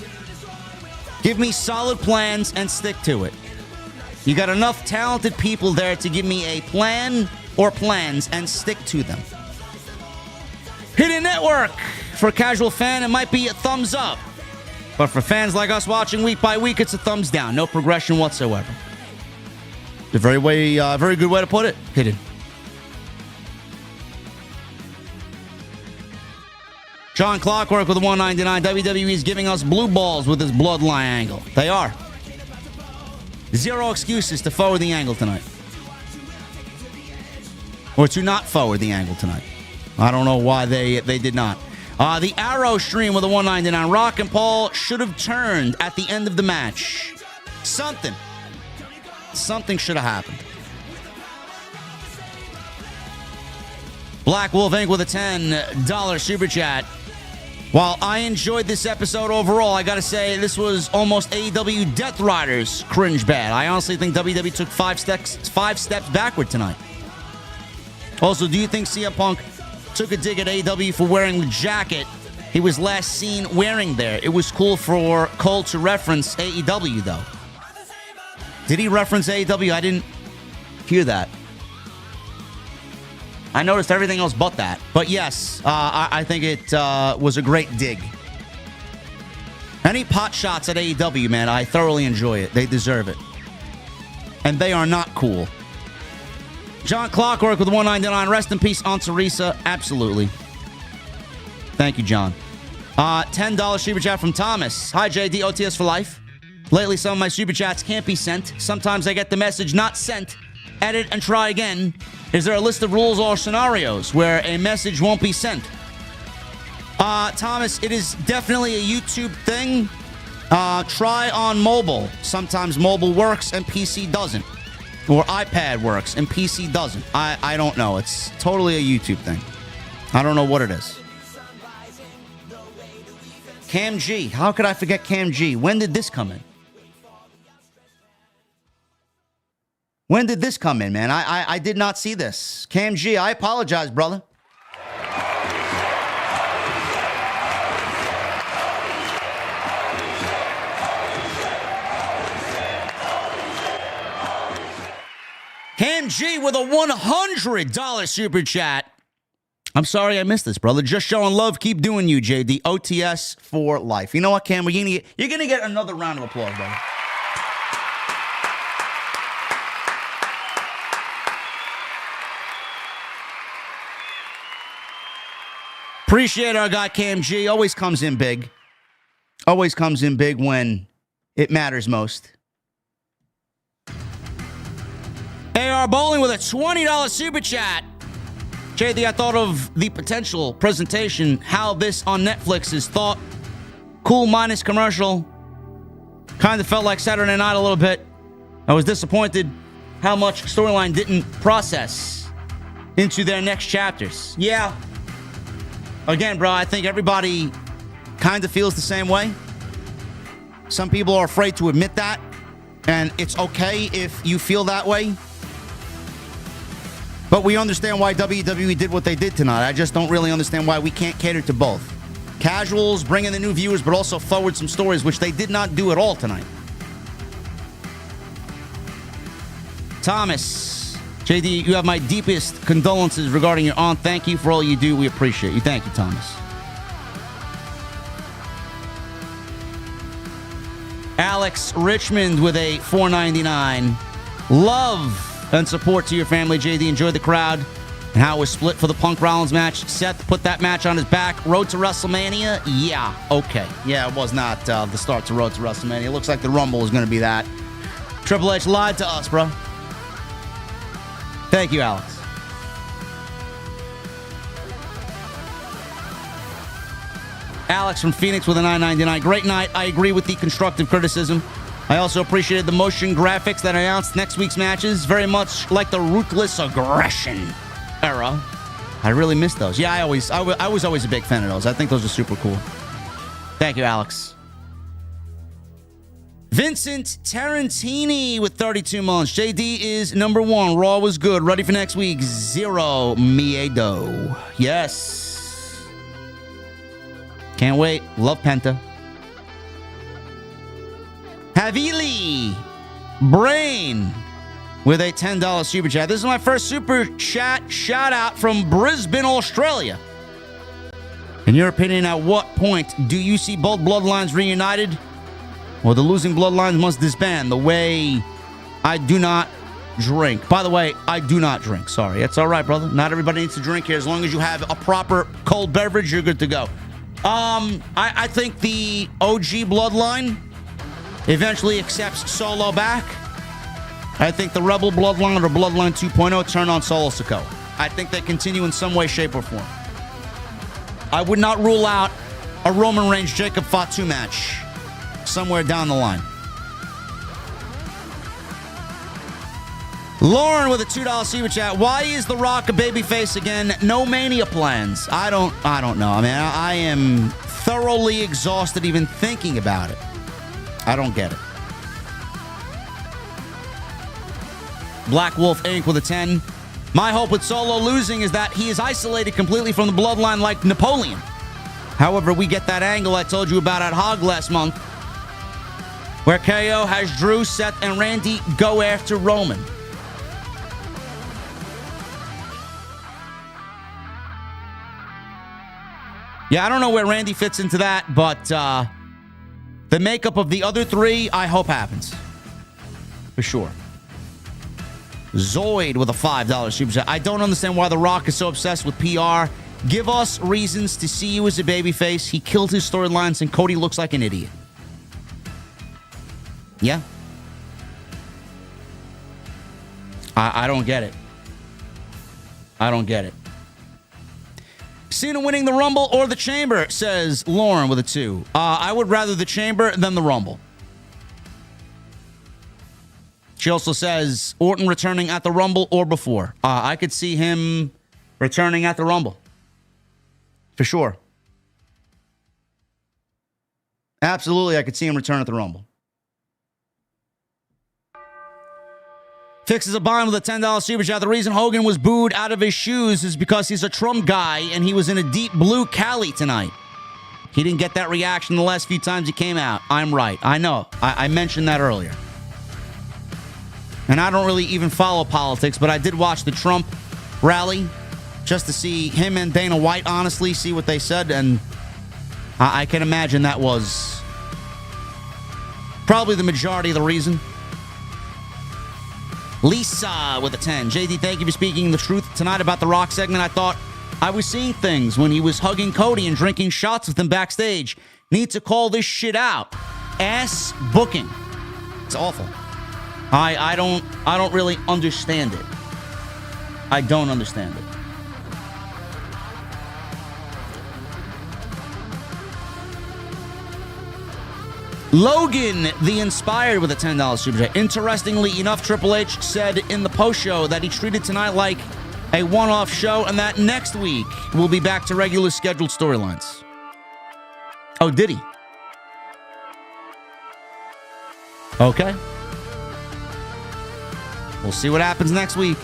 Give me solid plans and stick to it. You got enough talented people there to give me a plan or plans and stick to them. Hidden Network. For a casual fan, it might be a thumbs up. But for fans like us watching week by week, it's a thumbs down. No progression whatsoever. A very good way to put it. Hidden. John Clockwork with a $1.99. WWE is giving us blue balls with this bloodline angle. They are. Zero excuses to forward the angle tonight. Or to not forward the angle tonight. I don't know why they did not. The Arrow stream with a $1.99. Rock and Paul should have turned at the end of the match. Something should have happened. Black Wolf Inc. with a $10 super chat. While I enjoyed this episode overall, I gotta say this was almost AEW Death Riders cringe bad. I honestly think WWE took five steps backward tonight. Also, do you think CM Punk took a dig at AEW for wearing the jacket he was last seen wearing there? It was cool for Cole to reference AEW, though. Did he reference AEW? I didn't hear that. I noticed everything else but that. But yes, I think it was a great dig. Any pot shots at AEW, man, I thoroughly enjoy it. They deserve it. And they are not cool. John Clockwork with $1.99. Rest in peace, Aunt Teresa. Absolutely. Thank you, John. $10 super chat from Thomas. Hi, JD. OTS for life. Lately, some of my super chats can't be sent. Sometimes I get the message not sent. Edit and try again. Is there a list of rules or scenarios where a message won't be sent? Thomas, it is definitely a YouTube thing. Try on mobile. Sometimes mobile works and PC doesn't. Or iPad works and PC doesn't. I don't know. It's totally a YouTube thing. I don't know what it is. Cam G. How could I forget Cam G? When did this come in? When did this come in, man? I did not see this. Cam G, I apologize, brother. Cam G with a $100 super chat. I'm sorry I missed this, brother. Just showing love. Keep doing you, JD. OTS for life. You know what, Cam? You're going to get another round of applause, brother. Appreciate our guy Cam G. Always comes in big. Always comes in big when it matters most. AR Bowling with a $20 super chat. JD, I thought of the potential presentation, how this on Netflix is thought. Cool minus commercial. Kind of felt like Saturday Night a little bit. I was disappointed how much storyline didn't process into their next chapters. Yeah. Again, bro, I think everybody kind of feels the same way. Some people are afraid to admit that, and it's okay if you feel that way. But we understand why WWE did what they did tonight. I just don't really understand why we can't cater to both. Casuals, bring in the new viewers, but also forward some stories, which they did not do at all tonight. Thomas, JD, you have my deepest condolences regarding your aunt. Thank you for all you do. We appreciate you. Thank you, Thomas. Alex Richmond with a $4.99. Love and support to your family, JD. Enjoy the crowd and how it was split for the Punk Rollins match. Seth put that match on his back. Road to WrestleMania? Yeah, okay. Yeah, it was not the start to Road to WrestleMania. It looks like the Rumble was going to be that. Triple H lied to us, bro. Thank you, Alex. Alex from Phoenix with a $9.99. Great night. I agree with the constructive criticism. I also appreciated the motion graphics that announced next week's matches. Very much like the ruthless aggression era. I really missed those. Yeah, I was always a big fan of those. I think those are super cool. Thank you, Alex. Vincent Tarantini with 32 months. JD is number 1. Raw was good. Ready for next week. 0 miedo. Yes. Can't wait. Love Penta. Havili Brain with a $10 super chat. This is my first super chat shout out from Brisbane, Australia. In your opinion, at what point do you see both bloodlines reunited, or the losing bloodlines must disband? The way I do not drink. By the way, I do not drink. Sorry. It's all right, brother. Not everybody needs to drink here. As long as you have a proper cold beverage, you're good to go. I think the OG bloodline eventually accepts Solo back. I think the Rebel bloodline or Bloodline 2.0 turn on Solo Sikoa. I think they continue in some way, shape, or form. I would not rule out a Roman Reigns Jacob Fatu match somewhere down the line. Lauren with a $2 super chat. Why is The Rock a babyface again? No Mania plans. I don't know. I mean, I am thoroughly exhausted even thinking about it. I don't get it. Black Wolf Inc. with a 10. My hope with Solo losing is that he is isolated completely from the bloodline like Napoleon. However, we get that angle I told you about at Hog last month, where KO has Drew, Seth, and Randy go after Roman. Yeah, I don't know where Randy fits into that, but the makeup of the other three, I hope happens. For sure. Zoid with a $5 super chat. I don't understand why The Rock is so obsessed with PR. Give us reasons to see you as a babyface. He killed his storylines and Cody looks like an idiot. Yeah. I don't get it. I don't get it. Cena winning the Rumble or the Chamber, says Lauren with a 2. I would rather the Chamber than the Rumble. She also says Orton returning at the Rumble or before. I could see him returning at the Rumble. For sure. Absolutely, I could see him return at the Rumble. Fixes a bond with a $10 super chat. The reason Hogan was booed out of his shoes is because he's a Trump guy and he was in a deep blue Cali tonight. He didn't get that reaction the last few times he came out. I'm right. I know. I mentioned that earlier. And I don't really even follow politics, but I did watch the Trump rally just to see him and Dana White honestly see what they said, and I can imagine that was probably the majority of the reason. Lisa with a 10. JD, thank you for speaking the truth tonight about the Rock segment. I thought I was seeing things when he was hugging Cody and drinking shots with him backstage. Need to call this shit out. Ass booking. It's awful. I don't really understand it. I don't understand it. Logan, the Inspired, with a $10 super chat. Interestingly enough, Triple H said in the post show that he treated tonight like a one-off show and that next week we'll be back to regular scheduled storylines. Oh, did he? Okay. We'll see what happens next week.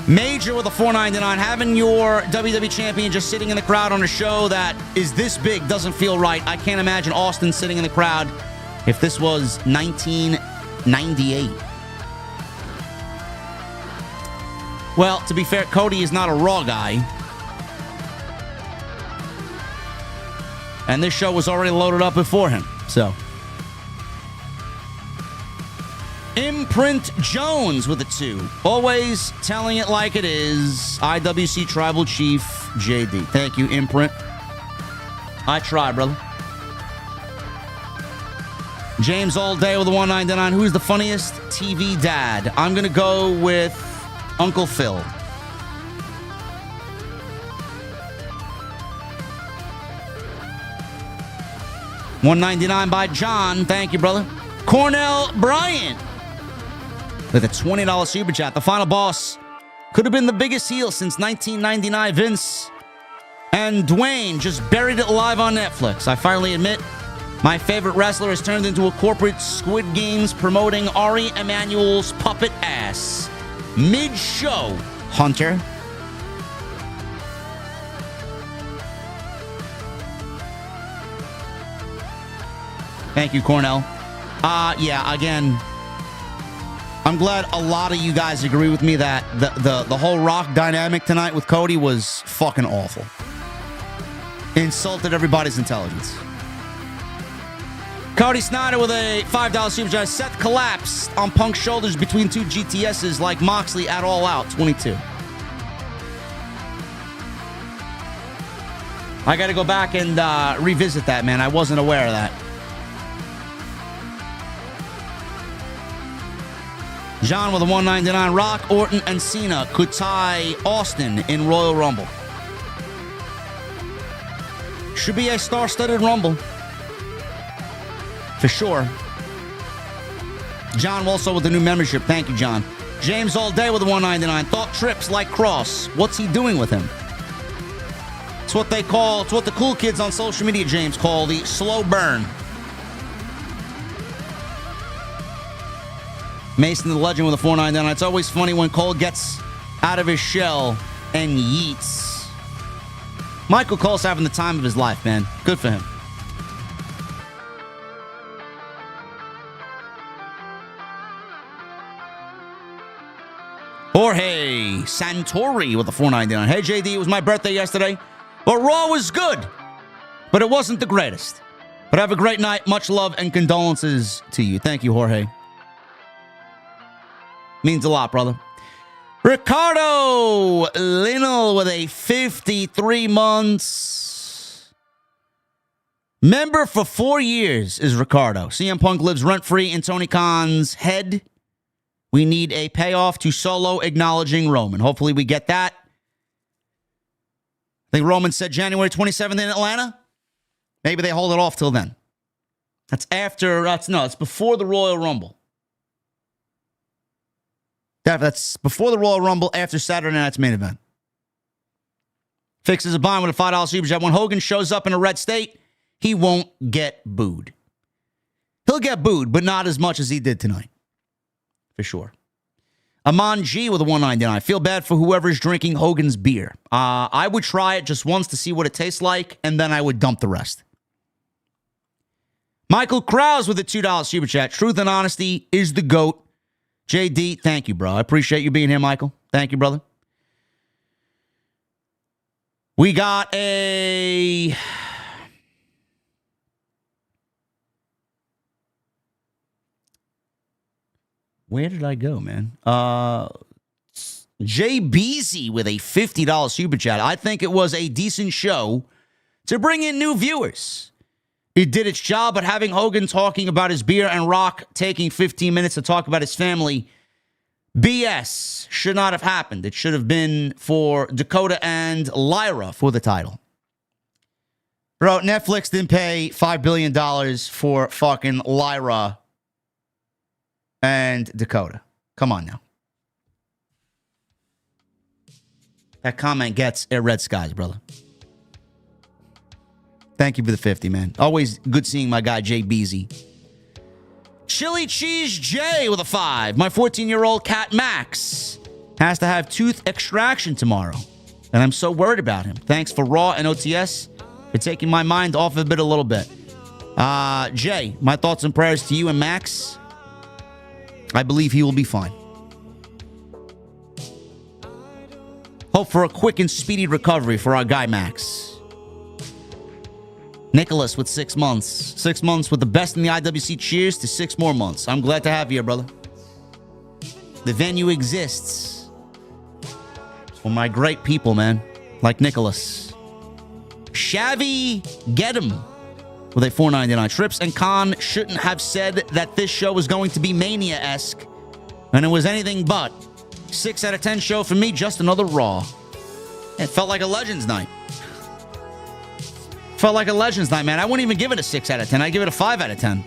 Major with a $4.99. Having your WWE champion just sitting in the crowd on a show that is this big doesn't feel right. I can't imagine Austin sitting in the crowd if this was 1998. Well, to be fair, Cody is not a Raw guy. And this show was already loaded up before him, so. Imprint Jones with a 2. Always telling it like it is. IWC Tribal Chief JD. Thank you, Imprint. I try, brother. James All Day with a $1.99. Who's the funniest TV dad? I'm going to go with Uncle Phil. $1.99 by John. Thank you, brother. Cornell Bryant with a $20 super chat. The final boss could have been the biggest heel since 1999. Vince and Dwayne just buried it live on Netflix. I finally admit my favorite wrestler has turned into a corporate Squid Games promoting Ari Emanuel's puppet ass. Mid-show, Hunter. Thank you, Cornell. Yeah, again, I'm glad a lot of you guys agree with me that the whole Rock dynamic tonight with Cody was fucking awful. Insulted everybody's intelligence. Cody Snyder with a $5 super chat. Seth collapsed on Punk's shoulders between two GTSs like Moxley at All Out 22. I got to go back and revisit that, man. I wasn't aware of that. John with a $1.99. Rock, Orton, and Cena could tie Austin in Royal Rumble. Should be a star-studded Rumble. For sure. John also with the new membership. Thank you, John. James All Day with a $1.99. Thought trips like Cross. What's he doing with him? It's what they call, it's what the cool kids on social media, James, call the slow burn. Mason the Legend with a $4.99. It's always funny when Cole gets out of his shell and yeets. Michael Cole's having the time of his life, man. Good for him. Jorge Santori with a $4.99. Hey, JD, it was my birthday yesterday. Well, Raw was good, but it wasn't the greatest. But have a great night. Much love and condolences to you. Thank you, Jorge. Means a lot, brother. Ricardo Linnell with a 53 months. Member for 4 years is Ricardo. CM Punk lives rent-free in Tony Khan's head. We need a payoff to Solo acknowledging Roman. Hopefully we get that. I think Roman said January 27th in Atlanta. Maybe they hold it off till then. That's after, it's before the Royal Rumble. That's before the Royal Rumble, after Saturday night's main event. Fixes a bind with a $5 super chat. When Hogan shows up in a red state, he won't get booed. He'll get booed, but not as much as he did tonight. For sure. Amon G with a $1.99. I feel bad for whoever's drinking Hogan's beer. I would try it just once to see what it tastes like, and then I would dump the rest. Michael Krause with a $2 super chat. Truth and honesty is the GOAT. JD, thank you, bro. I appreciate you being here, Michael. Thank you, brother. We got a... Where did I go, man? Jay Beasy with a $50 super chat. I think it was a decent show to bring in new viewers. It did its job, but having Hogan talking about his beer and Rock taking 15 minutes to talk about his family, BS, should not have happened. It should have been for Dakota and Lyra for the title. Bro, Netflix didn't pay $5 billion for fucking Lyra and Dakota. Come on now. That comment gets at red skies, brother. Thank you for the 50, man. Always good seeing my guy, Jay Beasy. Chili Cheese J with a 5. My 14-year-old cat, Max, has to have tooth extraction tomorrow, and I'm so worried about him. Thanks for Raw and OTS for taking my mind off of it a little bit. Jay, my thoughts and prayers to you and Max. I believe he will be fine. Hope for a quick and speedy recovery for our guy, Max. Nicholas with 6 months. 6 months with the best in the IWC. Cheers to 6 more months. I'm glad to have you here, brother. The venue exists for my great people, man. Like Nicholas. Shavy Gedem with a $4.99. Trips and Khan shouldn't have said that this show was going to be Mania-esque. And it was anything but. 6 out of 10 show for me. Just another Raw. It felt like a Legends night. Felt like a Legends night, man. I wouldn't even give it a 6 out of 10. I'd give it a 5 out of 10.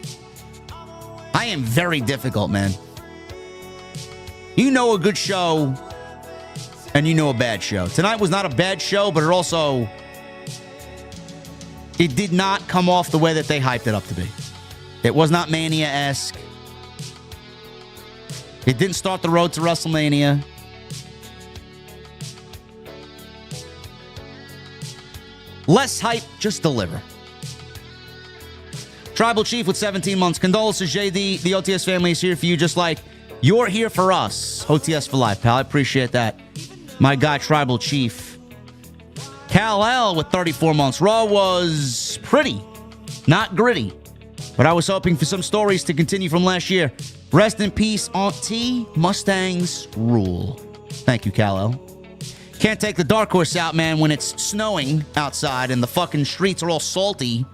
I am very difficult, man. You know a good show, and you know a bad show. Tonight was not a bad show, but it did not come off the way that they hyped it up to be. It was not Mania-esque. It didn't start the road to WrestleMania. Less hype, just deliver. Tribal Chief with 17 months. Condolences, JD. The OTS family is here for you, just like you're here for us. OTS for life, pal. I appreciate that. My guy, Tribal Chief. Kal-El with 34 months. Raw was pretty, not gritty. But I was hoping for some stories to continue from last year. Rest in peace, Aunt T. Mustangs rule. Thank you, Kal-El. Can't take the Dark Horse out, man, when it's snowing outside and the fucking streets are all salty.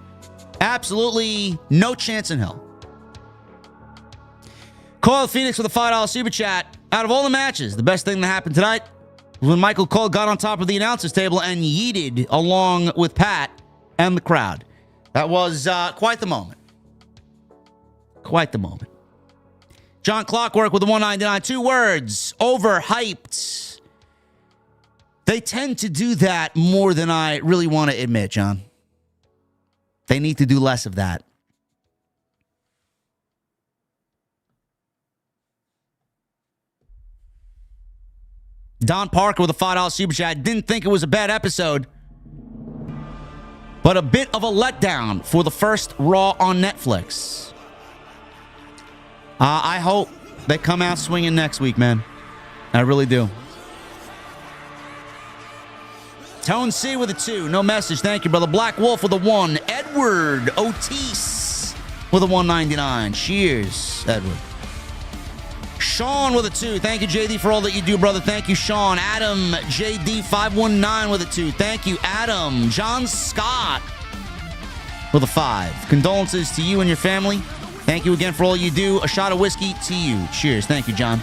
Absolutely no chance in hell. Coil Phoenix with a $5 super chat. Out of all the matches, the best thing that happened tonight was when Michael Cole got on top of the announcers table and yeeted along with Pat and the crowd. That was quite the moment. Quite the moment. John Clockwork with a $1.99. 2 words. Overhyped. They tend to do that more than I really want to admit, John. They need to do less of that. Don Parker with a $5 super chat. Didn't think it was a bad episode, but a bit of a letdown for the first Raw on Netflix. I hope they come out swinging next week, man. I really do. Tone C with a 2. No message. Thank you, brother. Black Wolf with a 1. Edward Otis with a $1.99. Cheers, Edward. Sean with a 2. Thank you, JD, for all that you do, brother. Thank you, Sean. Adam JD519 with a 2. Thank you, Adam. John Scott with a 5. Condolences to you and your family. Thank you again for all you do. A shot of whiskey to you. Cheers. Thank you, John.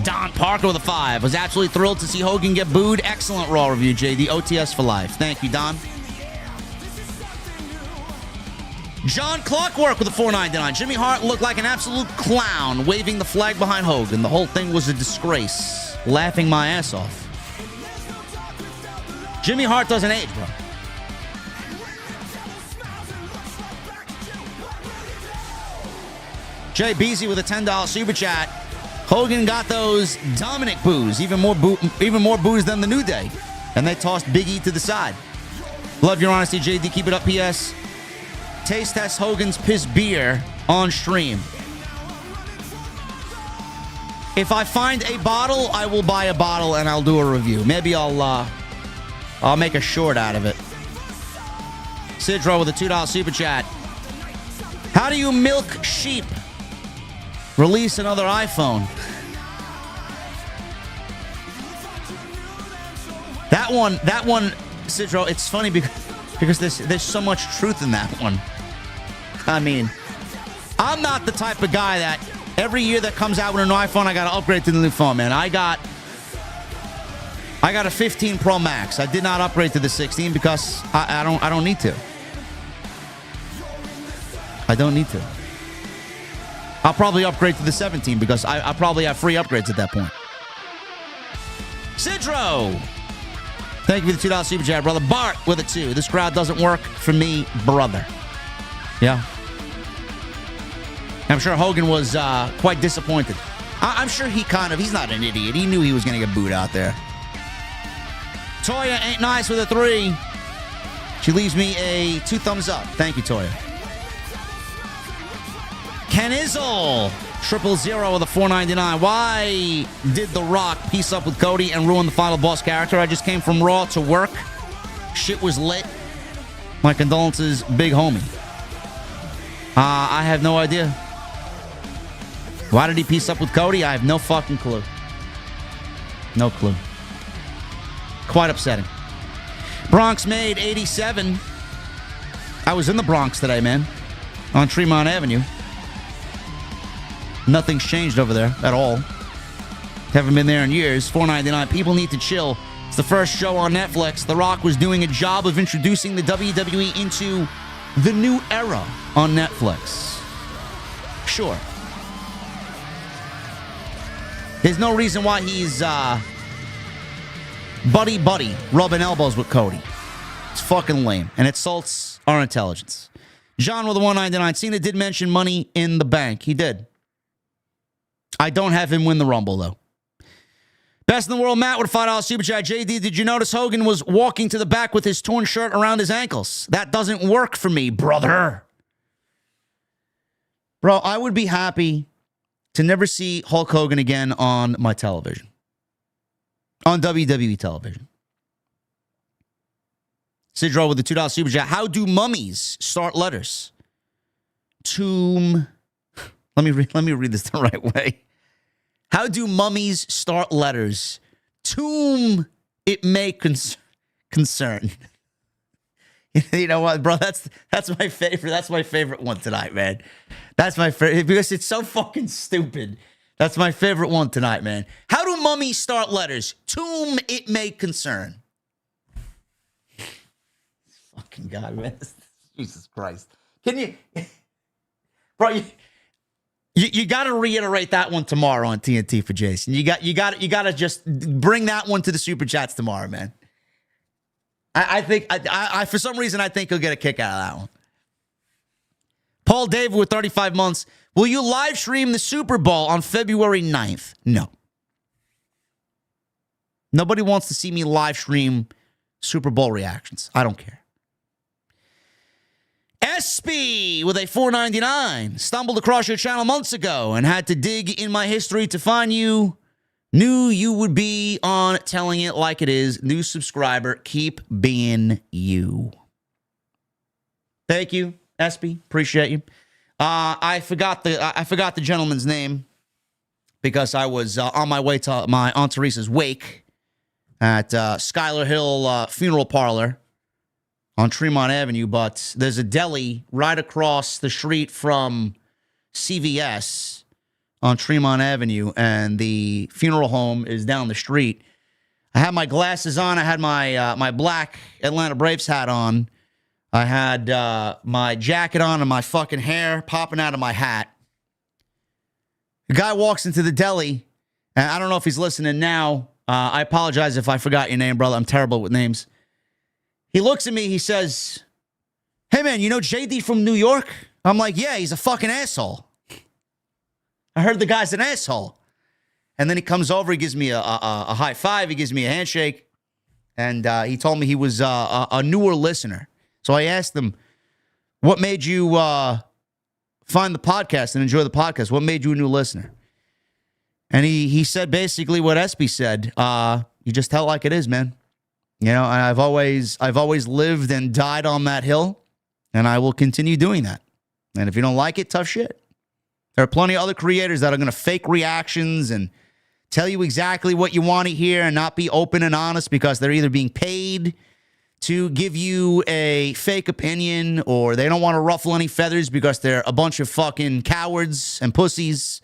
Don Parker with a 5. Was absolutely thrilled to see Hogan get booed. Excellent Raw review, JD. OTS for life. Thank you, Don. John Clockwork with a $4.99. Jimmy Hart looked like an absolute clown waving the flag behind Hogan. The whole thing was a disgrace. Laughing my ass off. Jimmy Hart doesn't age, bro. Jay Beasy with a $10 super chat. Hogan got those Dominic boos, even more boos than the New Day, and they tossed Big E to the side. Love your honesty, JD. Keep it up, PS. Taste test Hogan's piss beer on stream. If I find a bottle, I will buy a bottle and I'll do a review. Maybe I'll make a short out of it. Sidro with a $2 super chat. How do you milk sheep? Release another iPhone. That one, Sidro, it's funny because there's so much truth in that one. I mean, I'm not the type of guy that every year that comes out with a new iPhone, I got to upgrade to the new phone, man. I got a 15 Pro Max. I did not upgrade to the 16 because I don't need to. I don't need to. I'll probably upgrade to the 17 because I probably have free upgrades at that point. Sidro, thank you for the $2 super chat, brother. Bart with a 2. This crowd doesn't work for me, brother. Yeah. I'm sure Hogan was quite disappointed. I'm sure he's not an idiot. He knew he was going to get booed out there. Toya ain't nice with a 3. She leaves me a 2 thumbs up. Thank you, Toya. Ken Izzle, 000 with a 4.99. Why did The Rock piece up with Cody and ruin the final boss character? I just came from Raw to work. Shit was lit. My condolences, big homie. I have no idea. Why did he piece up with Cody? I have no fucking clue. No clue. Quite upsetting. Bronx Made 87. I was in the Bronx today, man. On Tremont Avenue. Nothing's changed over there at all. Haven't been there in years. $4.99. People need to chill. It's the first show on Netflix. The Rock was doing a job of introducing the WWE into the new era on Netflix. Sure. There's no reason why he's buddy rubbing elbows with Cody. It's fucking lame. And it insults our intelligence. John with a 199. Cena did mention Money in the Bank. He did. I don't have him win the Rumble, though. Best in the world, Matt with a $5 super chat. JD, did you notice Hogan was walking to the back with his torn shirt around his ankles? That doesn't work for me, brother. Bro, I would be happy to never see Hulk Hogan again on my television. On WWE television. Sidro with the $2 super chat. How do mummies start letters? Tomb. Let me read this the right way. How do mummies start letters? Tomb it may concern. You know what, bro? That's my favorite. That's my favorite one tonight, man. That's my favorite because it's so fucking stupid. That's my favorite one tonight, man. How do mummies start letters? Tomb it may concern. Fucking God, man. Jesus Christ. Can you, bro? You got to reiterate that one tomorrow on TNT for Jason. You got to just bring that one to the super chats tomorrow, man. I think for some reason I think he'll get a kick out of that one. Paul David with 35 months. Will you live stream the Super Bowl on February 9th? No. Nobody wants to see me live stream Super Bowl reactions. I don't care. SB with a $4.99. Stumbled across your channel months ago and had to dig in my history to find you. Knew you would be on Telling It Like It Is. New subscriber. Keep being you. Thank you, SB. Appreciate you. I forgot the gentleman's name because I was on my way to my Aunt Teresa's wake at Schuyler Hill Funeral Parlor on Tremont Avenue, but there's a deli right across the street from CVS on Tremont Avenue, and the funeral home is down the street. I had my glasses on. I had my black Atlanta Braves hat on. I had my jacket on and my fucking hair popping out of my hat. The guy walks into the deli, and I don't know if he's listening now. I apologize if I forgot your name, brother. I'm terrible with names. He looks at me. He says, "Hey, man, you know JD from New York?" I'm like, "Yeah, he's a fucking asshole. I heard the guy's an asshole." And then he comes over. He gives me a high five. He gives me a handshake. And he told me he was a newer listener. So I asked him, what made you find the podcast and enjoy the podcast? What made you a new listener? And he said basically what SB said. You just tell it like it is, man. You know, and I've always lived and died on that hill, and I will continue doing that. And if you don't like it, tough shit. There are plenty of other creators that are going to fake reactions and tell you exactly what you want to hear and not be open and honest because they're either being paid to give you a fake opinion or they don't want to ruffle any feathers because they're a bunch of fucking cowards and pussies.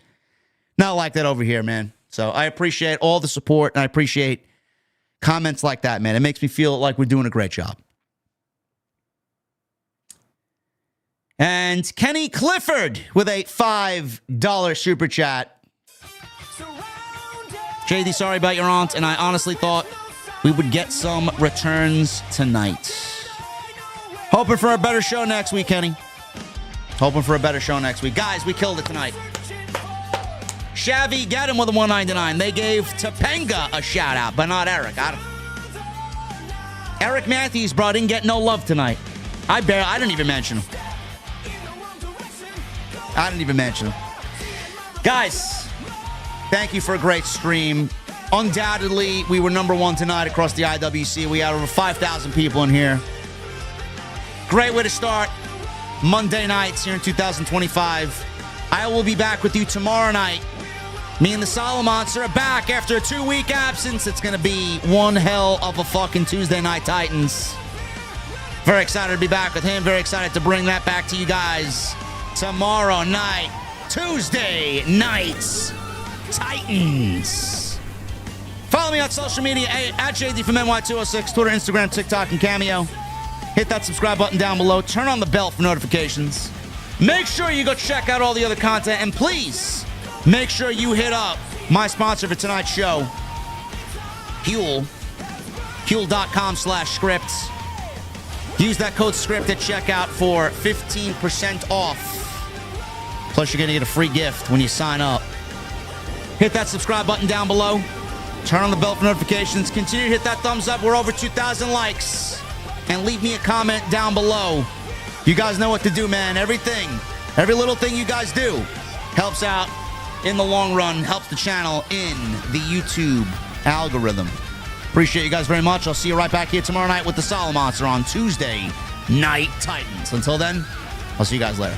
Not like that over here, man. So I appreciate all the support and I appreciate comments like that, man. It makes me feel like we're doing a great job. And Kenny Clifford with a $5 super chat. JD, sorry about your aunt, and I honestly thought we would get some returns tonight. Hoping for a better show next week, Kenny. Hoping for a better show next week. Guys, we killed it tonight. Shavy, get him with a 199. They gave Topanga a shout out, but not Eric. Eric Matthews, bro, didn't get no love tonight. I didn't even mention him. I didn't even mention him. Guys, thank you for a great stream. Undoubtedly, we were number one tonight across the IWC. We had over 5,000 people in here. Great way to start Monday nights here in 2025. I will be back with you tomorrow night. Me and the Solo Monster are back after a 2-week absence. It's going to be one hell of a fucking Tuesday Night Titans. Very excited to be back with him. Very excited to bring that back to you guys tomorrow night. Tuesday Nights Titans. Follow me on social media at JD from NY206, Twitter, Instagram, TikTok, and Cameo. Hit that subscribe button down below. Turn on the bell for notifications. Make sure you go check out all the other content. And please, make sure you hit up my sponsor for tonight's show, Huel. Huel.com/script. Use that code SCRIPT at checkout for 15% off. Plus, you're going to get a free gift when you sign up. Hit that subscribe button down below. Turn on the bell for notifications. Continue to hit that thumbs up. We're over 2,000 likes. And leave me a comment down below. You guys know what to do, man. Every little thing you guys do helps out in the long run, helps the channel in the YouTube algorithm. Appreciate you guys very much. I'll see you right back here tomorrow night with the Solo Monster on Tuesday Night Titans. Until then, I'll see you guys later.